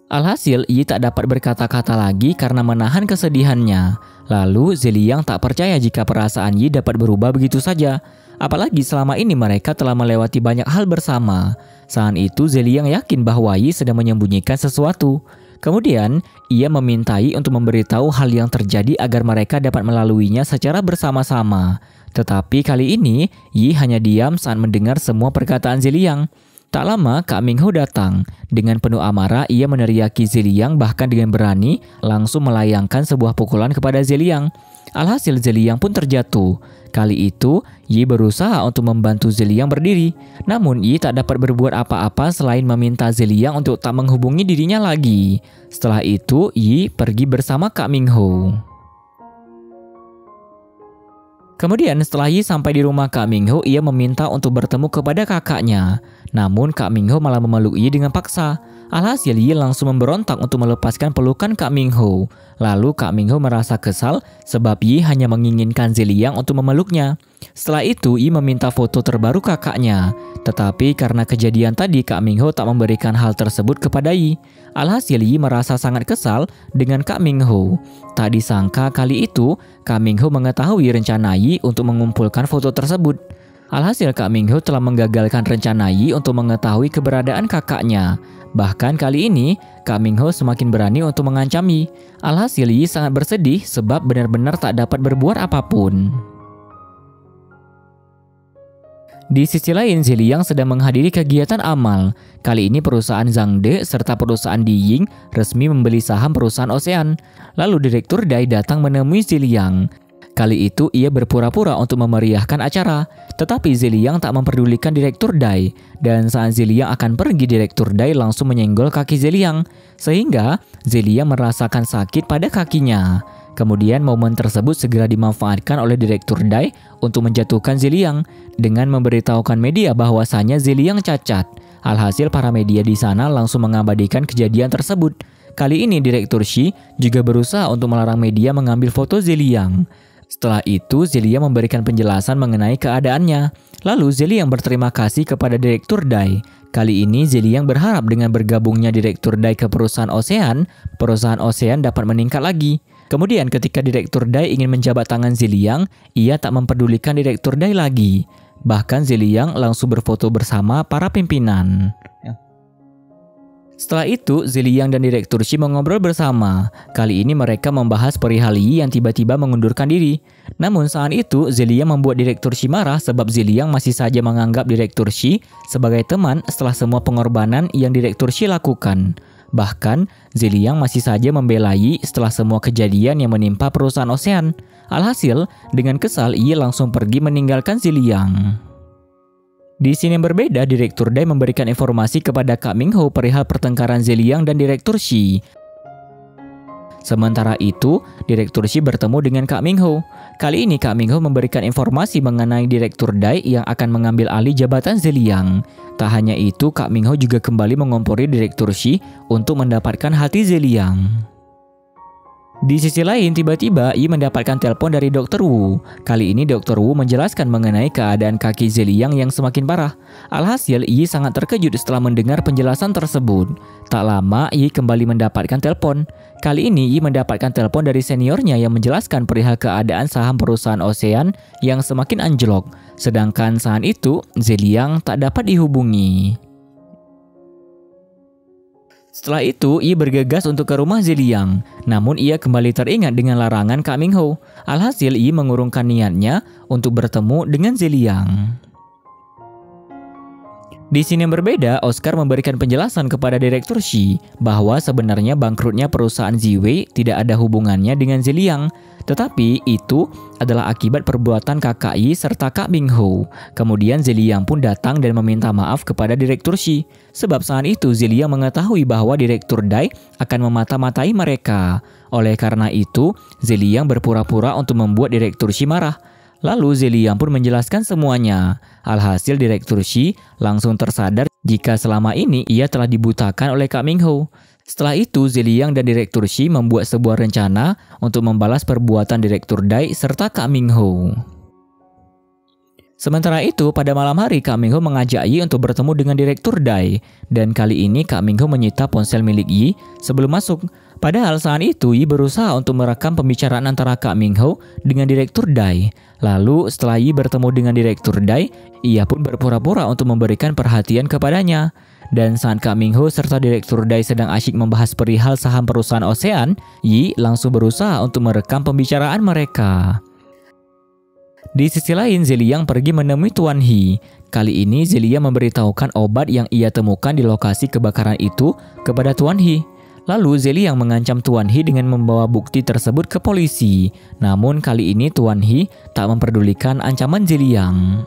Alhasil, Yi tak dapat berkata-kata lagi karena menahan kesedihannya. Lalu, Zeliang tak percaya jika perasaan Yi dapat berubah begitu saja. Apalagi selama ini mereka telah melewati banyak hal bersama. Saat itu Zeliang yakin bahwa Yi sedang menyembunyikan sesuatu. Kemudian, ia meminta Yi untuk memberitahu hal yang terjadi agar mereka dapat melaluinya secara bersama-sama. Tetapi kali ini, Yi hanya diam saat mendengar semua perkataan Zeliang. Tak lama, Kak Ming Ho datang. Dengan penuh amarah, ia meneriaki Zeliang bahkan dengan berani langsung melayangkan sebuah pukulan kepada Zeliang. Alhasil Zeliang pun terjatuh. Kali itu, Yi berusaha untuk membantu Zeliang berdiri. Namun Yi tak dapat berbuat apa-apa selain meminta Zeliang untuk tak menghubungi dirinya lagi. Setelah itu, Yi pergi bersama Kak Ming Ho. Kemudian setelah Yi sampai di rumah Kak Ming Ho, ia meminta untuk bertemu kepada kakaknya. Namun Kak Ming Ho malah memeluk Yi dengan paksa. Alhasil Yi langsung memberontak untuk melepaskan pelukan Kak Ming Ho. Lalu Kak Ming Ho merasa kesal sebab Yi hanya menginginkan Zeliang untuk memeluknya. Setelah itu Yi meminta foto terbaru kakaknya. Tetapi karena kejadian tadi Kak Ming Ho tak memberikan hal tersebut kepada Yi. Alhasil Yi merasa sangat kesal dengan Kak Ming Ho. Tak disangka kali itu Kak Ming Ho mengetahui rencana Yi untuk mengumpulkan foto tersebut. Alhasil Kak Ming Ho telah menggagalkan rencana Yi untuk mengetahui keberadaan kakaknya. Bahkan kali ini, Kak Ming Ho semakin berani untuk mengancam Yi. Alhasil Yi sangat bersedih sebab benar-benar tak dapat berbuat apapun. Di sisi lain, Zeliang sedang menghadiri kegiatan amal. Kali ini perusahaan Zhangde serta perusahaan Diying resmi membeli saham perusahaan Ocean. Lalu Direktur Dai datang menemui Zeliang. Kali itu ia berpura-pura untuk memeriahkan acara. Tetapi Zeliang tak memperdulikan Direktur Dai. Dan saat Zeliang akan pergi, Direktur Dai langsung menyenggol kaki Zeliang. Sehingga Zeliang merasakan sakit pada kakinya. Kemudian momen tersebut segera dimanfaatkan oleh Direktur Dai untuk menjatuhkan Zeliang dengan memberitahukan media bahwasanya Zeliang cacat. Alhasil para media di sana langsung mengabadikan kejadian tersebut. Kali ini Direktur Shi juga berusaha untuk melarang media mengambil foto Zeliang. Setelah itu Zeliang memberikan penjelasan mengenai keadaannya. Lalu Zeliang berterima kasih kepada Direktur Dai. Kali ini Zeliang berharap dengan bergabungnya Direktur Dai ke perusahaan Ocean dapat meningkat lagi. Kemudian ketika Direktur Dai ingin menjabat tangan Zeliang, ia tak mempedulikan Direktur Dai lagi. Bahkan Zeliang langsung berfoto bersama para pimpinan. Setelah itu, Zeliang dan Direktur Shi mengobrol bersama. Kali ini mereka membahas perihal Yi yang tiba-tiba mengundurkan diri. Namun saat itu, Zeliang membuat Direktur Shi marah sebab Zeliang masih saja menganggap Direktur Shi sebagai teman setelah semua pengorbanan yang Direktur Shi lakukan. Bahkan, Zeliang masih saja membela Yi setelah semua kejadian yang menimpa perusahaan Ocean. Alhasil, dengan kesal Yi langsung pergi meninggalkan Zeliang. Di sini yang berbeda, Direktur Dai memberikan informasi kepada Kak Ming Ho perihal pertengkaran Zeliang dan Direktur Shi. Sementara itu, Direktur Shi bertemu dengan Kak Ming Ho. Kali ini Kak Ming Ho memberikan informasi mengenai Direktur Dai yang akan mengambil alih jabatan Zeliang. Tak hanya itu, Kak Ming Ho juga kembali mengompori Direktur Shi untuk mendapatkan hati Zeliang. Di sisi lain, tiba-tiba Yi mendapatkan telepon dari Dr. Wu. Kali ini Dr. Wu menjelaskan mengenai keadaan kaki Zeliang yang semakin parah. Alhasil, Yi sangat terkejut setelah mendengar penjelasan tersebut. Tak lama, Yi kembali mendapatkan telepon. Kali ini, Yi mendapatkan telepon dari seniornya yang menjelaskan perihal keadaan saham perusahaan Ocean yang semakin anjlok. Sedangkan saat itu, Zeliang tak dapat dihubungi. Setelah itu, Yi bergegas untuk ke rumah Zeliang. Namun ia kembali teringat dengan larangan Kak Ming Ho. Alhasil, Yi mengurungkan niatnya untuk bertemu dengan Zeliang. Di sini yang berbeda, Oscar memberikan penjelasan kepada Direktur Shi bahwa sebenarnya bangkrutnya perusahaan Ziwei tidak ada hubungannya dengan Zeliang, tetapi itu adalah akibat perbuatan kakak Yi serta Kak Ming Ho. Kemudian Zeliang pun datang dan meminta maaf kepada Direktur Shi, sebab saat itu Zeliang mengetahui bahwa Direktur Dai akan memata-matai mereka. Oleh karena itu, Zeliang berpura-pura untuk membuat Direktur Shi marah. Lalu Zeliang pun menjelaskan semuanya. Alhasil Direktur Shi langsung tersadar jika selama ini ia telah dibutakan oleh Kak Ming Ho. Setelah itu Zeliang dan Direktur Shi membuat sebuah rencana untuk membalas perbuatan Direktur Dai serta Kak Ming Ho. Sementara itu, pada malam hari Kak Ming Ho mengajak Yi untuk bertemu dengan Direktur Dai. Dan kali ini Kak Ming Ho menyita ponsel milik Yi sebelum masuk. Padahal saat itu Yi berusaha untuk merekam pembicaraan antara Kak Ming Ho dengan Direktur Dai. Lalu setelah Yi bertemu dengan Direktur Dai, ia pun berpura-pura untuk memberikan perhatian kepadanya. Dan saat Kak Ming Ho serta Direktur Dai sedang asyik membahas perihal saham perusahaan Ocean, Yi langsung berusaha untuk merekam pembicaraan mereka. Di sisi lain, Zeliang pergi menemui Tuan He. Kali ini Zeliang memberitahukan obat yang ia temukan di lokasi kebakaran itu kepada Tuan He. Lalu Zeliang mengancam Tuan He dengan membawa bukti tersebut ke polisi. Namun kali ini Tuan He tak memperdulikan ancaman Zeliang.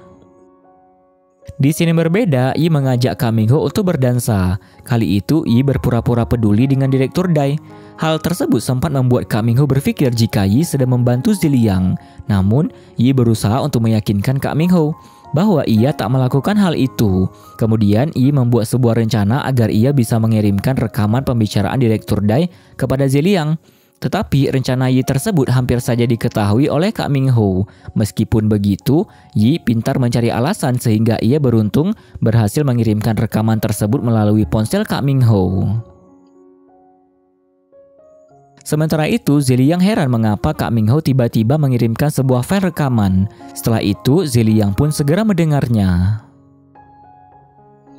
Di sini berbeda, Yi mengajak Kak Ming Ho untuk berdansa. Kali itu Yi berpura-pura peduli dengan Direktur Dai. Hal tersebut sempat membuat Kak Ming Ho berpikir jika Yi sedang membantu Zeliang. Namun Yi berusaha untuk meyakinkan Kak Ming Ho bahwa ia tak melakukan hal itu. Kemudian Yi membuat sebuah rencana agar ia bisa mengirimkan rekaman pembicaraan Direktur Dai kepada Zeliang. Tetapi rencana Yi tersebut hampir saja diketahui oleh Kak Ming Ho. Meskipun begitu, Yi pintar mencari alasan sehingga ia beruntung berhasil mengirimkan rekaman tersebut melalui ponsel Kak Ming Ho. Sementara itu, Zeliang heran mengapa Kak Ming Ho tiba-tiba mengirimkan sebuah file rekaman. Setelah itu, Zeliang pun segera mendengarnya.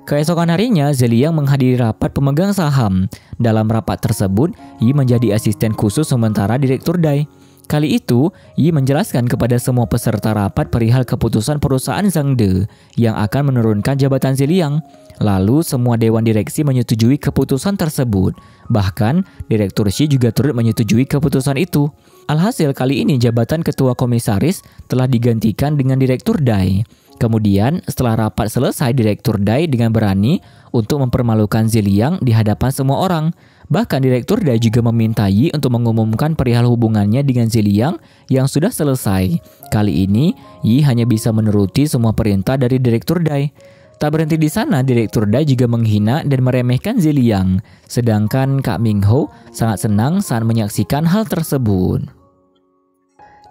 Keesokan harinya, Zeliang menghadiri rapat pemegang saham. Dalam rapat tersebut, Yi menjadi asisten khusus sementara Direktur Dai. Kali itu, Yi menjelaskan kepada semua peserta rapat perihal keputusan perusahaan Zhangde yang akan menurunkan jabatan Zeliang. Lalu, semua dewan direksi menyetujui keputusan tersebut. Bahkan, Direktur Shi juga turut menyetujui keputusan itu. Alhasil, kali ini jabatan ketua komisaris telah digantikan dengan Direktur Dai. Kemudian, setelah rapat selesai, Direktur Dai dengan berani untuk mempermalukan Zeliang di hadapan semua orang. Bahkan Direktur Dai juga meminta Yi untuk mengumumkan perihal hubungannya dengan Zeliang yang sudah selesai. Kali ini, Yi hanya bisa menuruti semua perintah dari Direktur Dai. Tak berhenti di sana, Direktur Dai juga menghina dan meremehkan Zeliang. Sedangkan Kak Ming Ho sangat senang saat menyaksikan hal tersebut.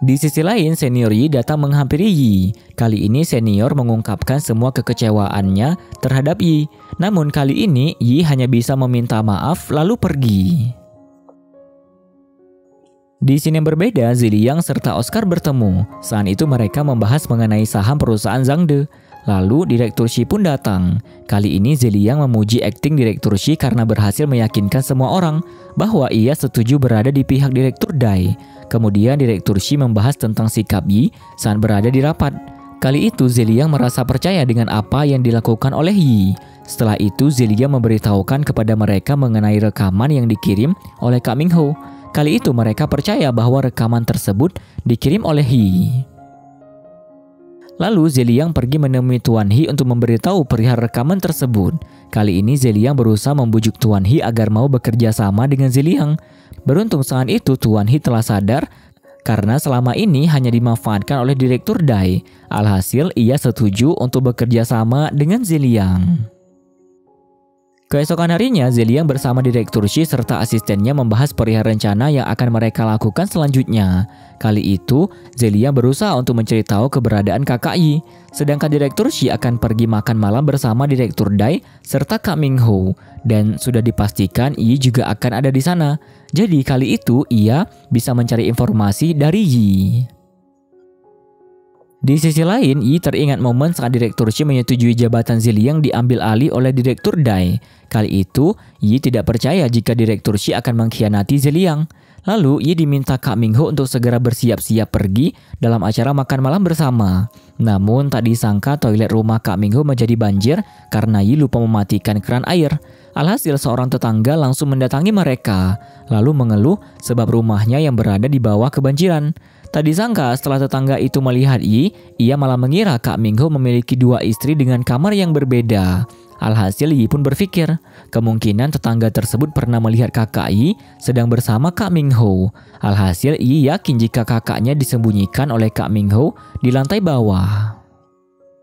Di sisi lain, senior Yi datang menghampiri Yi. Kali ini senior mengungkapkan semua kekecewaannya terhadap Yi. Namun kali ini Yi hanya bisa meminta maaf lalu pergi. Di sini yang berbeda, Zeliang serta Oscar bertemu. Saat itu mereka membahas mengenai saham perusahaan Zhangde. Lalu Direktur Shi pun datang. Kali ini Zeliang memuji akting Direktur Shi karena berhasil meyakinkan semua orang bahwa ia setuju berada di pihak Direktur Dai. Kemudian Direktur Shi membahas tentang sikap Yi saat berada di rapat. Kali itu Zeliang merasa percaya dengan apa yang dilakukan oleh Yi. Setelah itu Zeliang memberitahukan kepada mereka mengenai rekaman yang dikirim oleh Kak Ming Ho. Kali itu mereka percaya bahwa rekaman tersebut dikirim oleh Yi. Lalu Zeliang pergi menemui Tuan He untuk memberitahu perihal rekaman tersebut. Kali ini Zeliang berusaha membujuk Tuan He agar mau bekerja sama dengan Zeliang. Beruntung saat itu Tuan He telah sadar karena selama ini hanya dimanfaatkan oleh Direktur Dai. Alhasil ia setuju untuk bekerja sama dengan Zeliang. Keesokan harinya, Zeliang bersama Direktur Shi serta asistennya membahas perihal rencana yang akan mereka lakukan selanjutnya. Kali itu, Zeliang berusaha untuk mencari tahu keberadaan Kakak Yi, sedangkan Direktur Shi akan pergi makan malam bersama Direktur Dai serta Kak Ming Ho, dan sudah dipastikan Yi juga akan ada di sana. Jadi kali itu ia bisa mencari informasi dari Yi. Di sisi lain, Yi teringat momen saat Direktur Shi menyetujui jabatan Zeliang diambil alih oleh Direktur Dai. Kali itu, Yi tidak percaya jika Direktur Shi akan mengkhianati Zeliang. Lalu, Yi diminta Kak Ming Ho untuk segera bersiap-siap pergi dalam acara makan malam bersama. Namun, tak disangka toilet rumah Kak Ming Ho menjadi banjir karena Yi lupa mematikan keran air. Alhasil seorang tetangga langsung mendatangi mereka, lalu mengeluh sebab rumahnya yang berada di bawah kebanjiran. Tak disangka setelah tetangga itu melihat Yi, ia malah mengira Kak Ming Ho memiliki dua istri dengan kamar yang berbeda. Alhasil Yi pun berpikir, kemungkinan tetangga tersebut pernah melihat kakak Yi sedang bersama Kak Ming Ho. Alhasil Yi yakin jika kakaknya disembunyikan oleh Kak Ming Ho di lantai bawah.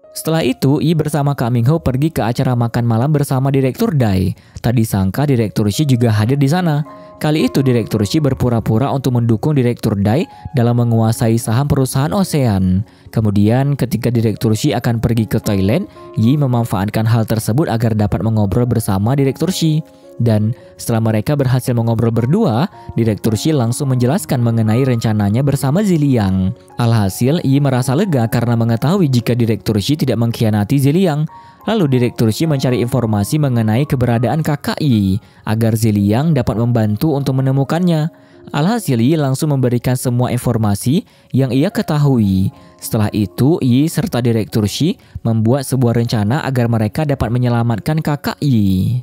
Setelah itu, Yi bersama Kak Ming Ho pergi ke acara makan malam bersama Direktur Dai. Tak disangka Direktur Shi juga hadir di sana. Kali itu Direktur Shi berpura-pura untuk mendukung Direktur Dai dalam menguasai saham perusahaan Ocean. Kemudian ketika Direktur Shi akan pergi ke toilet, Yi memanfaatkan hal tersebut agar dapat mengobrol bersama Direktur Shi. Dan setelah mereka berhasil mengobrol berdua, Direktur Shi langsung menjelaskan mengenai rencananya bersama Zeliang. Alhasil, Yi merasa lega karena mengetahui jika Direktur Shi tidak mengkhianati Zeliang. Lalu Direktur Shi mencari informasi mengenai keberadaan kakak Yi agar Zeliang dapat membantu untuk menemukannya. Alhasil Yi langsung memberikan semua informasi yang ia ketahui. Setelah itu, Yi serta Direktur Shi membuat sebuah rencana agar mereka dapat menyelamatkan kakak Yi.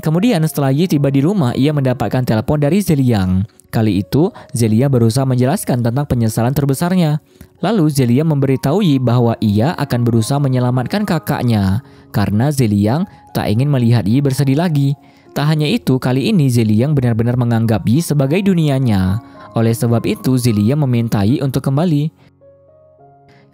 Kemudian setelah Yi tiba di rumah, ia mendapatkan telepon dari Zeliang. Kali itu, Zeliang berusaha menjelaskan tentang penyesalan terbesarnya. Lalu Zeliang memberitahu Yi bahwa ia akan berusaha menyelamatkan kakaknya, karena Zeliang tak ingin melihat Yi bersedih lagi. Tak hanya itu, kali ini Zeliang benar-benar menganggap Yi sebagai dunianya. Oleh sebab itu, Zeliang meminta Yi untuk kembali.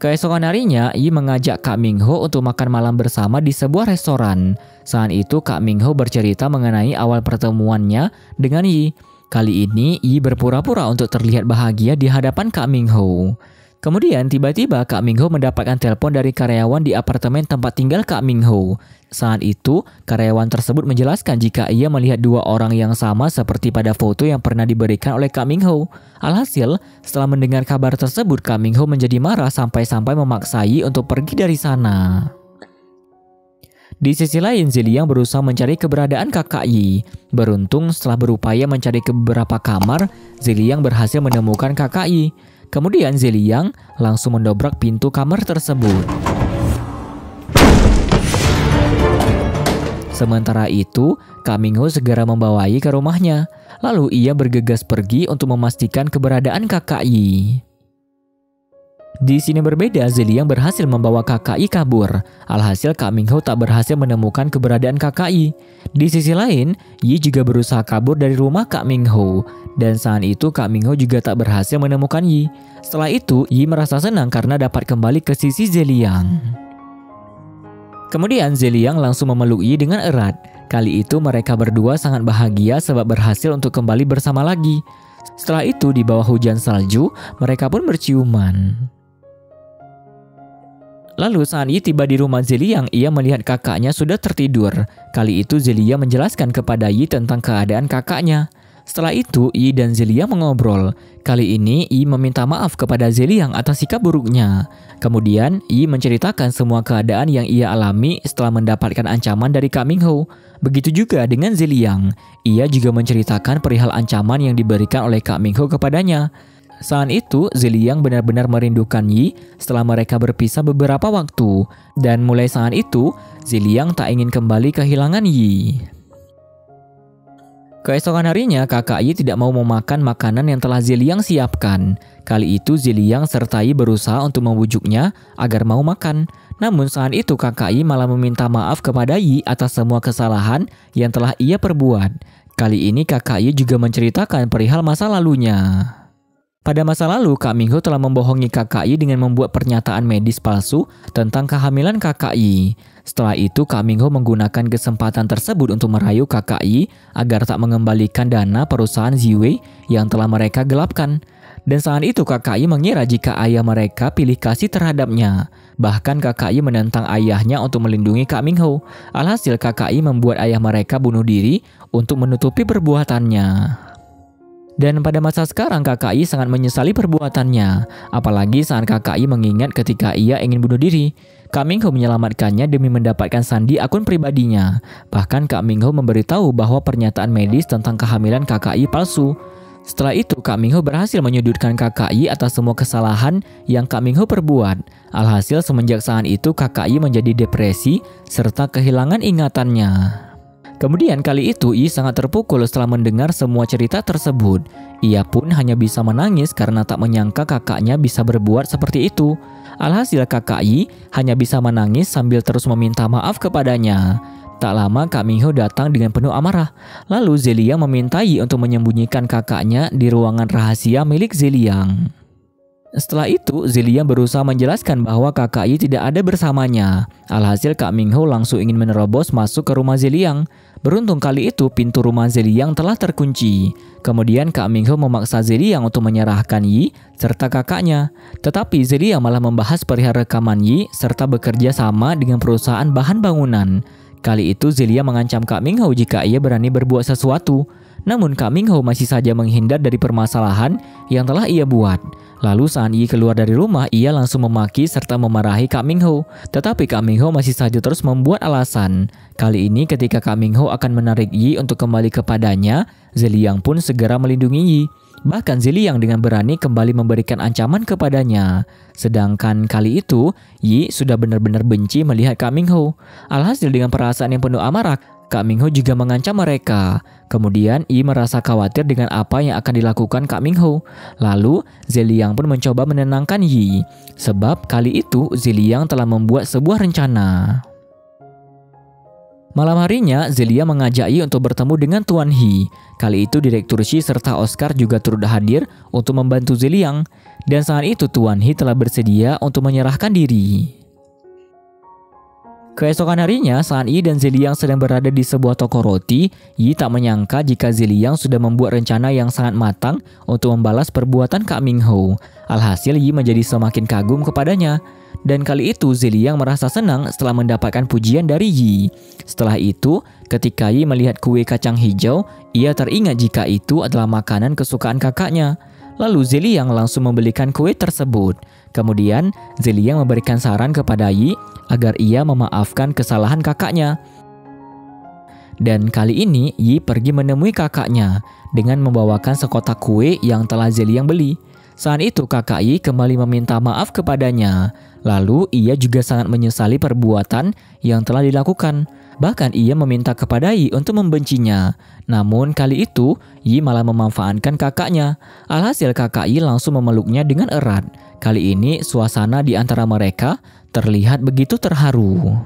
Keesokan harinya, Yi mengajak Kak Ming Ho untuk makan malam bersama di sebuah restoran. Saat itu Kak Ming Ho bercerita mengenai awal pertemuannya dengan Yi. Kali ini Yi berpura-pura untuk terlihat bahagia di hadapan Kak Ming Ho. Kemudian tiba-tiba Kak Ming Ho mendapatkan telepon dari karyawan di apartemen tempat tinggal Kak Ming Ho. Saat itu, karyawan tersebut menjelaskan jika ia melihat dua orang yang sama seperti pada foto yang pernah diberikan oleh Kak Ming Ho. Alhasil, setelah mendengar kabar tersebut, Kak Ming Ho menjadi marah sampai-sampai memaksa Yi untuk pergi dari sana. Di sisi lain, Zeliang berusaha mencari keberadaan kakak Yi. Beruntung setelah berupaya mencari ke beberapa kamar, Zeliang berhasil menemukan kakak Yi. Kemudian Zeliang langsung mendobrak pintu kamar tersebut. Sementara itu, Kak Ming Ho segera membawa Yi ke rumahnya. Lalu ia bergegas pergi untuk memastikan keberadaan kakak Yi. Di sini berbeda, Zeliang berhasil membawa kakak Yi kabur. Alhasil Kak Ming Ho tak berhasil menemukan keberadaan kakak Yi. Di sisi lain, Yi juga berusaha kabur dari rumah Kak Ming Ho. Dan saat itu Kak Ming Ho juga tak berhasil menemukan Yi. Setelah itu, Yi merasa senang karena dapat kembali ke sisi Zeliang. Kemudian Zeliang langsung memeluk Yi dengan erat. Kali itu mereka berdua sangat bahagia sebab berhasil untuk kembali bersama lagi. Setelah itu di bawah hujan salju, mereka pun berciuman. Lalu saat Yi tiba di rumah Zeliang, ia melihat kakaknya sudah tertidur. Kali itu Zeliang menjelaskan kepada Yi tentang keadaan kakaknya. Setelah itu, Yi dan Zeliang mengobrol. Kali ini, Yi meminta maaf kepada Zeliang atas sikap buruknya. Kemudian, Yi menceritakan semua keadaan yang ia alami setelah mendapatkan ancaman dari Kak Ming Ho. Begitu juga dengan Zeliang. Ia juga menceritakan perihal ancaman yang diberikan oleh Kak Ming Ho kepadanya. Saat itu, Zeliang benar-benar merindukan Yi setelah mereka berpisah beberapa waktu. Dan mulai saat itu, Zeliang tak ingin kembali kehilangan Yi. Keesokan harinya, kakak Yi tidak mau memakan makanan yang telah Zeliang siapkan. Kali itu Zeliang serta Yi berusaha untuk membujuknya agar mau makan. Namun saat itu kakak Yi malah meminta maaf kepada Yi atas semua kesalahan yang telah ia perbuat. Kali ini kakak Yi juga menceritakan perihal masa lalunya. Pada masa lalu, Kak Mingho telah membohongi kakak Yi dengan membuat pernyataan medis palsu tentang kehamilan kakak Yi. Setelah itu, Kak Mingho menggunakan kesempatan tersebut untuk merayu kakak Yi agar tak mengembalikan dana perusahaan Ziwei yang telah mereka gelapkan. Dan saat itu kakak Yi mengira jika ayah mereka pilih kasih terhadapnya. Bahkan kakak Yi menentang ayahnya untuk melindungi Kak Mingho. Alhasil kakak Yi membuat ayah mereka bunuh diri untuk menutupi perbuatannya. Dan pada masa sekarang kakak Yi sangat menyesali perbuatannya. Apalagi saat kakak Yi mengingat ketika ia ingin bunuh diri. Kak Mingho menyelamatkannya demi mendapatkan sandi akun pribadinya. Bahkan Kak Mingho memberitahu bahwa pernyataan medis tentang kehamilan kakak Yi palsu. Setelah itu Kak Mingho berhasil menyudutkan kakak Yi atas semua kesalahan yang Kak Mingho perbuat. Alhasil semenjak saat itu kakak Yi menjadi depresi serta kehilangan ingatannya. Kemudian kali itu Yi sangat terpukul setelah mendengar semua cerita tersebut. Ia pun hanya bisa menangis karena tak menyangka kakaknya bisa berbuat seperti itu. Alhasil kakak Yi hanya bisa menangis sambil terus meminta maaf kepadanya. Tak lama Kak Mingho datang dengan penuh amarah. Lalu Zeliang meminta Yi untuk menyembunyikan kakaknya di ruangan rahasia milik Zeliang. Setelah itu, Zeliang berusaha menjelaskan bahwa kakak Yi tidak ada bersamanya. Alhasil Kak Mingho langsung ingin menerobos masuk ke rumah Zeliang. Beruntung kali itu pintu rumah Zeliang telah terkunci. Kemudian Kak Mingho memaksa Zeliang untuk menyerahkan Yi serta kakaknya. Tetapi Zeliang malah membahas perihal rekaman Yi serta bekerja sama dengan perusahaan bahan bangunan. Kali itu Zeliang mengancam Kak Mingho jika ia berani berbuat sesuatu. Namun Kak Mingho masih saja menghindar dari permasalahan yang telah ia buat. Lalu saat Yi keluar dari rumah, ia langsung memaki serta memarahi Kak Mingho. Tetapi Kak Mingho masih saja terus membuat alasan. Kali ini ketika Kak Mingho akan menarik Yi untuk kembali kepadanya, Zeliang pun segera melindungi Yi. Bahkan Zeliang dengan berani kembali memberikan ancaman kepadanya. Sedangkan kali itu, Yi sudah benar-benar benci melihat Kak Mingho. Alhasil dengan perasaan yang penuh amarah, Kak Mingho juga mengancam mereka. Kemudian Yi merasa khawatir dengan apa yang akan dilakukan Kak Mingho. Lalu Zeliang pun mencoba menenangkan Yi. Sebab kali itu Zeliang telah membuat sebuah rencana. Malam harinya Zeliang mengajak Yi untuk bertemu dengan Tuan He. Kali itu Direktur Shi serta Oscar juga turut hadir untuk membantu Zeliang. Dan saat itu Tuan He telah bersedia untuk menyerahkan diri. Keesokan harinya, saat Yi dan Zeliang sedang berada di sebuah toko roti, Yi tak menyangka jika Zeliang sudah membuat rencana yang sangat matang untuk membalas perbuatan Kak Mingho. Alhasil Yi menjadi semakin kagum kepadanya. Dan kali itu Zeliang merasa senang setelah mendapatkan pujian dari Yi. Setelah itu, ketika Yi melihat kue kacang hijau, ia teringat jika itu adalah makanan kesukaan kakaknya. Lalu Zeliang langsung membelikan kue tersebut. Kemudian Zeliang memberikan saran kepada Yi agar ia memaafkan kesalahan kakaknya. Dan kali ini Yi pergi menemui kakaknya dengan membawakan sekotak kue yang telah Zeliang beli. Saat itu kakak Yi kembali meminta maaf kepadanya. Lalu ia juga sangat menyesali perbuatan yang telah dilakukan. Bahkan ia meminta kepada Yi untuk membencinya. Namun kali itu Yi malah memanfaatkan kakaknya. Alhasil kakak Yi langsung memeluknya dengan erat. Kali ini suasana di antara mereka terlihat begitu terharu.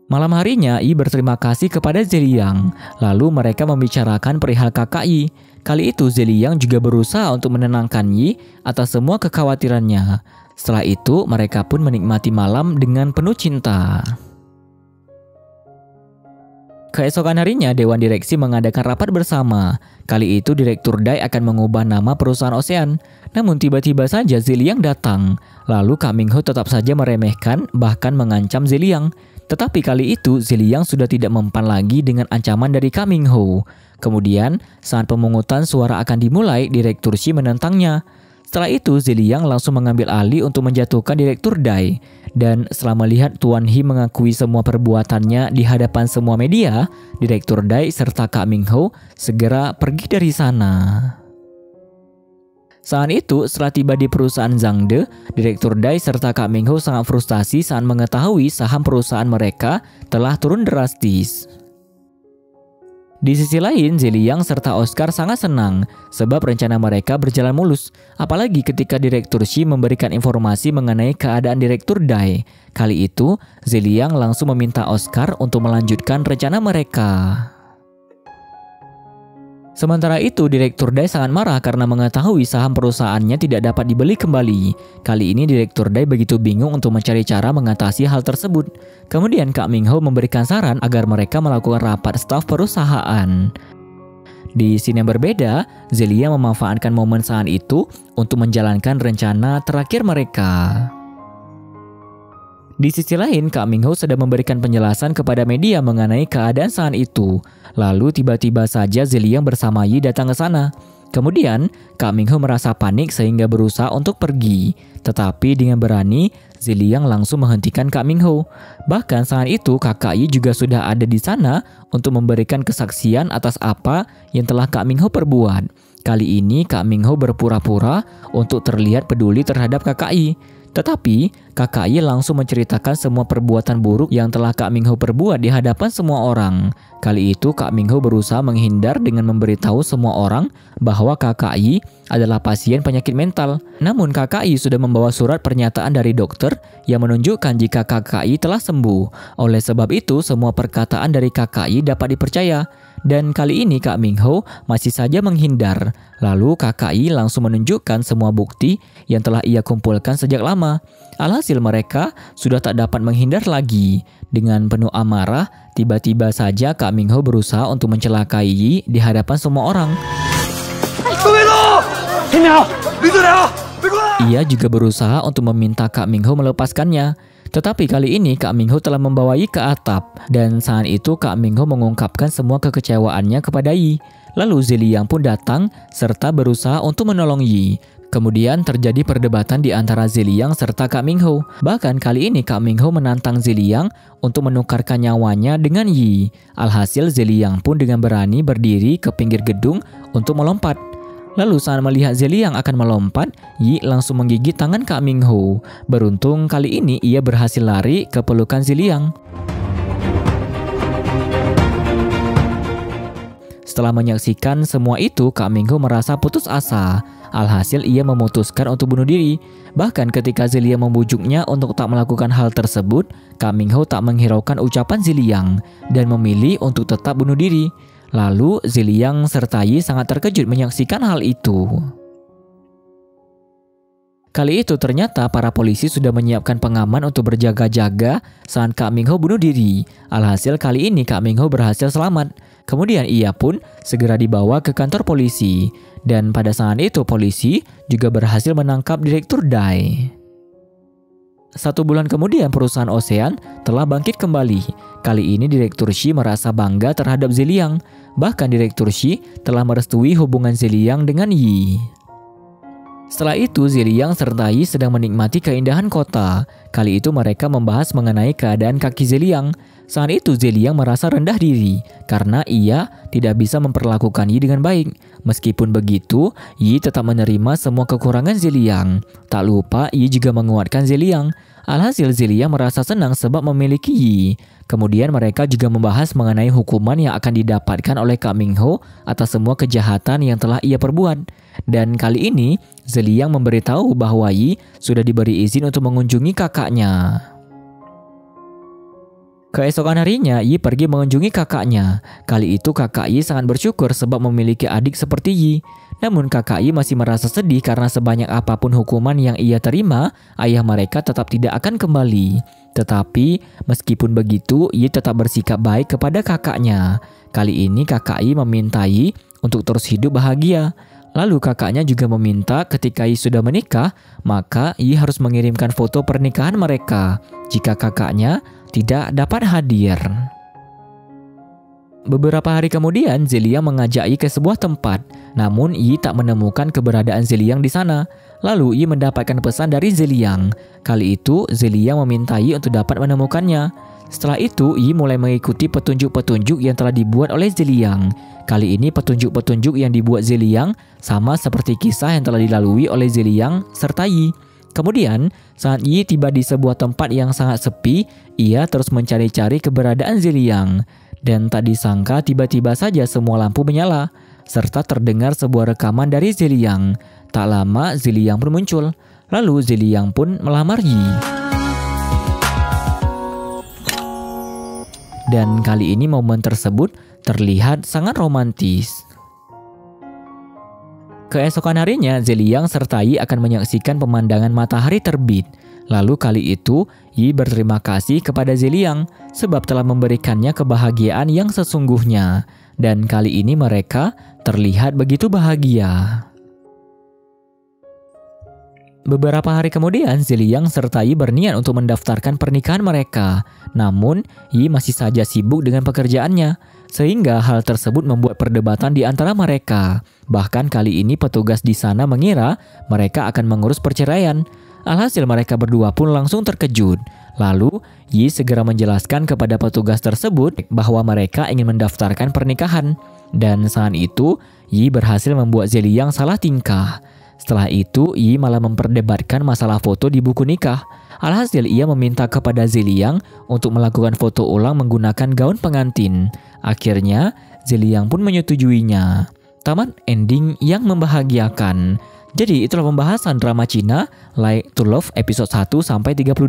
Malam harinya Yi berterima kasih kepada Zeliang. Lalu mereka membicarakan perihal kakak Yi. Kali itu Zeliang juga berusaha untuk menenangkan Yi atas semua kekhawatirannya. Setelah itu mereka pun menikmati malam dengan penuh cinta. Keesokan harinya Dewan Direksi mengadakan rapat bersama. Kali itu Direktur Dai akan mengubah nama perusahaan Ocean. Namun tiba-tiba saja Zeliang datang. Lalu Kak Mingho tetap saja meremehkan bahkan mengancam Zeliang. Tetapi kali itu Zeliang sudah tidak mempan lagi dengan ancaman dari Kak Mingho. Kemudian saat pemungutan suara akan dimulai, Direktur Shi menentangnya. Setelah itu Zeliang langsung mengambil alih untuk menjatuhkan Direktur Dai. Dan setelah melihat Tuan He mengakui semua perbuatannya di hadapan semua media, Direktur Dai serta Kak Mingho segera pergi dari sana. Saat itu setelah tiba di perusahaan Zhangde, Direktur Dai serta Kak Mingho sangat frustasi saat mengetahui saham perusahaan mereka telah turun drastis. Di sisi lain, Zeliang serta Oscar sangat senang sebab rencana mereka berjalan mulus. Apalagi ketika Direktur Shi memberikan informasi mengenai keadaan Direktur Dai. Kali itu, Zeliang langsung meminta Oscar untuk melanjutkan rencana mereka. Sementara itu, Direktur Dai sangat marah karena mengetahui saham perusahaannya tidak dapat dibeli kembali. Kali ini Direktur Dai begitu bingung untuk mencari cara mengatasi hal tersebut. Kemudian Kak Ming Ho memberikan saran agar mereka melakukan rapat staf perusahaan. Di scene yang berbeda, Zeliang memanfaatkan momen saat itu untuk menjalankan rencana terakhir mereka. Di sisi lain, Kak Ming Ho sedang memberikan penjelasan kepada media mengenai keadaan saat itu. Lalu tiba-tiba saja Zeliang bersama Yi datang ke sana. Kemudian, Kak Ming Ho merasa panik sehingga berusaha untuk pergi. Tetapi dengan berani, Zeliang langsung menghentikan Kak Ming Ho. Bahkan saat itu kakak Yi juga sudah ada di sana untuk memberikan kesaksian atas apa yang telah Kak Ming Ho perbuat. Kali ini Kak Ming Ho berpura-pura untuk terlihat peduli terhadap kakak Yi. Tetapi, kakak Yi langsung menceritakan semua perbuatan buruk yang telah Kak Ming Ho perbuat di hadapan semua orang. Kali itu Kak Ming Ho berusaha menghindar dengan memberitahu semua orang bahwa kakak Yi adalah pasien penyakit mental. Namun kakak Yi sudah membawa surat pernyataan dari dokter yang menunjukkan jika kakak Yi telah sembuh. Oleh sebab itu, semua perkataan dari kakak Yi dapat dipercaya. Dan kali ini Kak Ming Ho masih saja menghindar. Lalu kakak Yi langsung menunjukkan semua bukti yang telah ia kumpulkan sejak lama. Alhasil mereka sudah tak dapat menghindar lagi. Dengan penuh amarah, tiba-tiba saja Kak Ming Ho berusaha untuk mencelakai Yi di hadapan semua orang. Ia juga berusaha untuk meminta Kak Ming Ho melepaskannya. Tetapi kali ini Kak Ming Ho telah membawa Yi ke atap. Dan saat itu Kak Ming Ho mengungkapkan semua kekecewaannya kepada Yi. Lalu Zeliang pun datang serta berusaha untuk menolong Yi. Kemudian terjadi perdebatan di antara Zeliang serta Kak Ming Ho. Bahkan kali ini Kak Ming Ho menantang Zeliang untuk menukarkan nyawanya dengan Yi. Alhasil Zeliang pun dengan berani berdiri ke pinggir gedung untuk melompat. Lalu saat melihat Zeliang akan melompat, Yi langsung menggigit tangan Kak Ming Ho. Beruntung kali ini ia berhasil lari ke pelukan Zeliang. Setelah menyaksikan semua itu, Kak Ming Ho merasa putus asa. Alhasil ia memutuskan untuk bunuh diri. Bahkan ketika Zeliang membujuknya untuk tak melakukan hal tersebut, Kak Ming Ho tak menghiraukan ucapan Zeliang dan memilih untuk tetap bunuh diri. Lalu Zeliang serta Yi sangat terkejut menyaksikan hal itu. Kali itu ternyata para polisi sudah menyiapkan pengaman untuk berjaga-jaga saat Kak Ming Ho bunuh diri. Alhasil kali ini Kak Ming Ho berhasil selamat. Kemudian ia pun segera dibawa ke kantor polisi. Dan pada saat itu polisi juga berhasil menangkap Direktur Dai. 1 bulan kemudian perusahaan Ocean telah bangkit kembali. Kali ini Direktur Shi merasa bangga terhadap Zeliang. Bahkan Direktur Shi telah merestui hubungan Zeliang dengan Yi. Setelah itu Zeliang serta Yi sedang menikmati keindahan kota. Kali itu mereka membahas mengenai keadaan kaki Zeliang. Saat itu Zeliang merasa rendah diri karena ia tidak bisa memperlakukan Yi dengan baik. Meskipun begitu, Yi tetap menerima semua kekurangan Zeliang. Tak lupa Yi juga menguatkan Zeliang. Alhasil Zeliang merasa senang sebab memiliki Yi. Kemudian mereka juga membahas mengenai hukuman yang akan didapatkan oleh Kak Ming Ho atas semua kejahatan yang telah ia perbuat. Dan kali ini Zeliang memberitahu bahwa Yi sudah diberi izin untuk mengunjungi kakaknya. Keesokan harinya, Yi pergi mengunjungi kakaknya. Kali itu kakak Yi sangat bersyukur sebab memiliki adik seperti Yi. Namun kakak Yi masih merasa sedih karena sebanyak apapun hukuman yang ia terima, ayah mereka tetap tidak akan kembali. Tetapi meskipun begitu, Yi tetap bersikap baik kepada kakaknya. Kali ini kakak Yi meminta Yi untuk terus hidup bahagia. Lalu kakaknya juga meminta ketika Yi sudah menikah, maka Yi harus mengirimkan foto pernikahan mereka jika kakaknya tidak dapat hadir. Beberapa hari kemudian, Zeliang mengajak Yi ke sebuah tempat. Namun Yi tak menemukan keberadaan Zeliang di sana. Lalu Yi mendapatkan pesan dari Zeliang. Kali itu Zeliang meminta Yi untuk dapat menemukannya. Setelah itu Yi mulai mengikuti petunjuk-petunjuk yang telah dibuat oleh Zeliang. Kali ini petunjuk-petunjuk yang dibuat Zeliang sama seperti kisah yang telah dilalui oleh Zeliang serta Yi. Kemudian, saat Yi tiba di sebuah tempat yang sangat sepi, ia terus mencari-cari keberadaan Zeliang. Dan tak disangka tiba-tiba saja semua lampu menyala, serta terdengar sebuah rekaman dari Zeliang. Tak lama Zeliang pun muncul, lalu Zeliang pun melamar Yi. Dan kali ini momen tersebut terlihat sangat romantis. Keesokan harinya, Zeliang serta Yi akan menyaksikan pemandangan matahari terbit. Lalu kali itu, Yi berterima kasih kepada Zeliang sebab telah memberikannya kebahagiaan yang sesungguhnya. Dan kali ini mereka terlihat begitu bahagia. Beberapa hari kemudian, Zeliang serta Yi berniat untuk mendaftarkan pernikahan mereka. Namun, Yi masih saja sibuk dengan pekerjaannya, sehingga hal tersebut membuat perdebatan di antara mereka. Bahkan kali ini petugas di sana mengira mereka akan mengurus perceraian. Alhasil mereka berdua pun langsung terkejut. Lalu, Yi segera menjelaskan kepada petugas tersebut bahwa mereka ingin mendaftarkan pernikahan. Dan saat itu, Yi berhasil membuat Zeliang salah tingkah. Setelah itu, Yi malah memperdebatkan masalah foto di buku nikah. Alhasil ia meminta kepada Zeliang untuk melakukan foto ulang menggunakan gaun pengantin. Akhirnya, Zeliang pun menyetujuinya. Tamat ending yang membahagiakan. Jadi itulah pembahasan drama Cina Like to Love episode 1-32.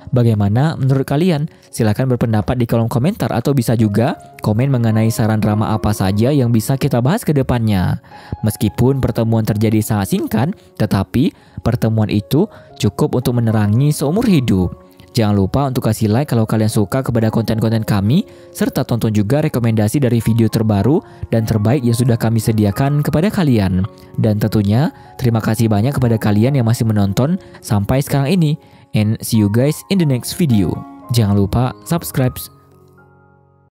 Bagaimana menurut kalian? Silahkan berpendapat di kolom komentar atau bisa juga komen mengenai saran drama apa saja yang bisa kita bahas ke depannya. Meskipun pertemuan terjadi sangat singkat, tetapi pertemuan itu cukup untuk menerangi seumur hidup. Jangan lupa untuk kasih like kalau kalian suka kepada konten-konten kami, serta tonton juga rekomendasi dari video terbaru dan terbaik yang sudah kami sediakan kepada kalian. Dan tentunya, terima kasih banyak kepada kalian yang masih menonton sampai sekarang ini. And see you guys in the next video. Jangan lupa subscribe.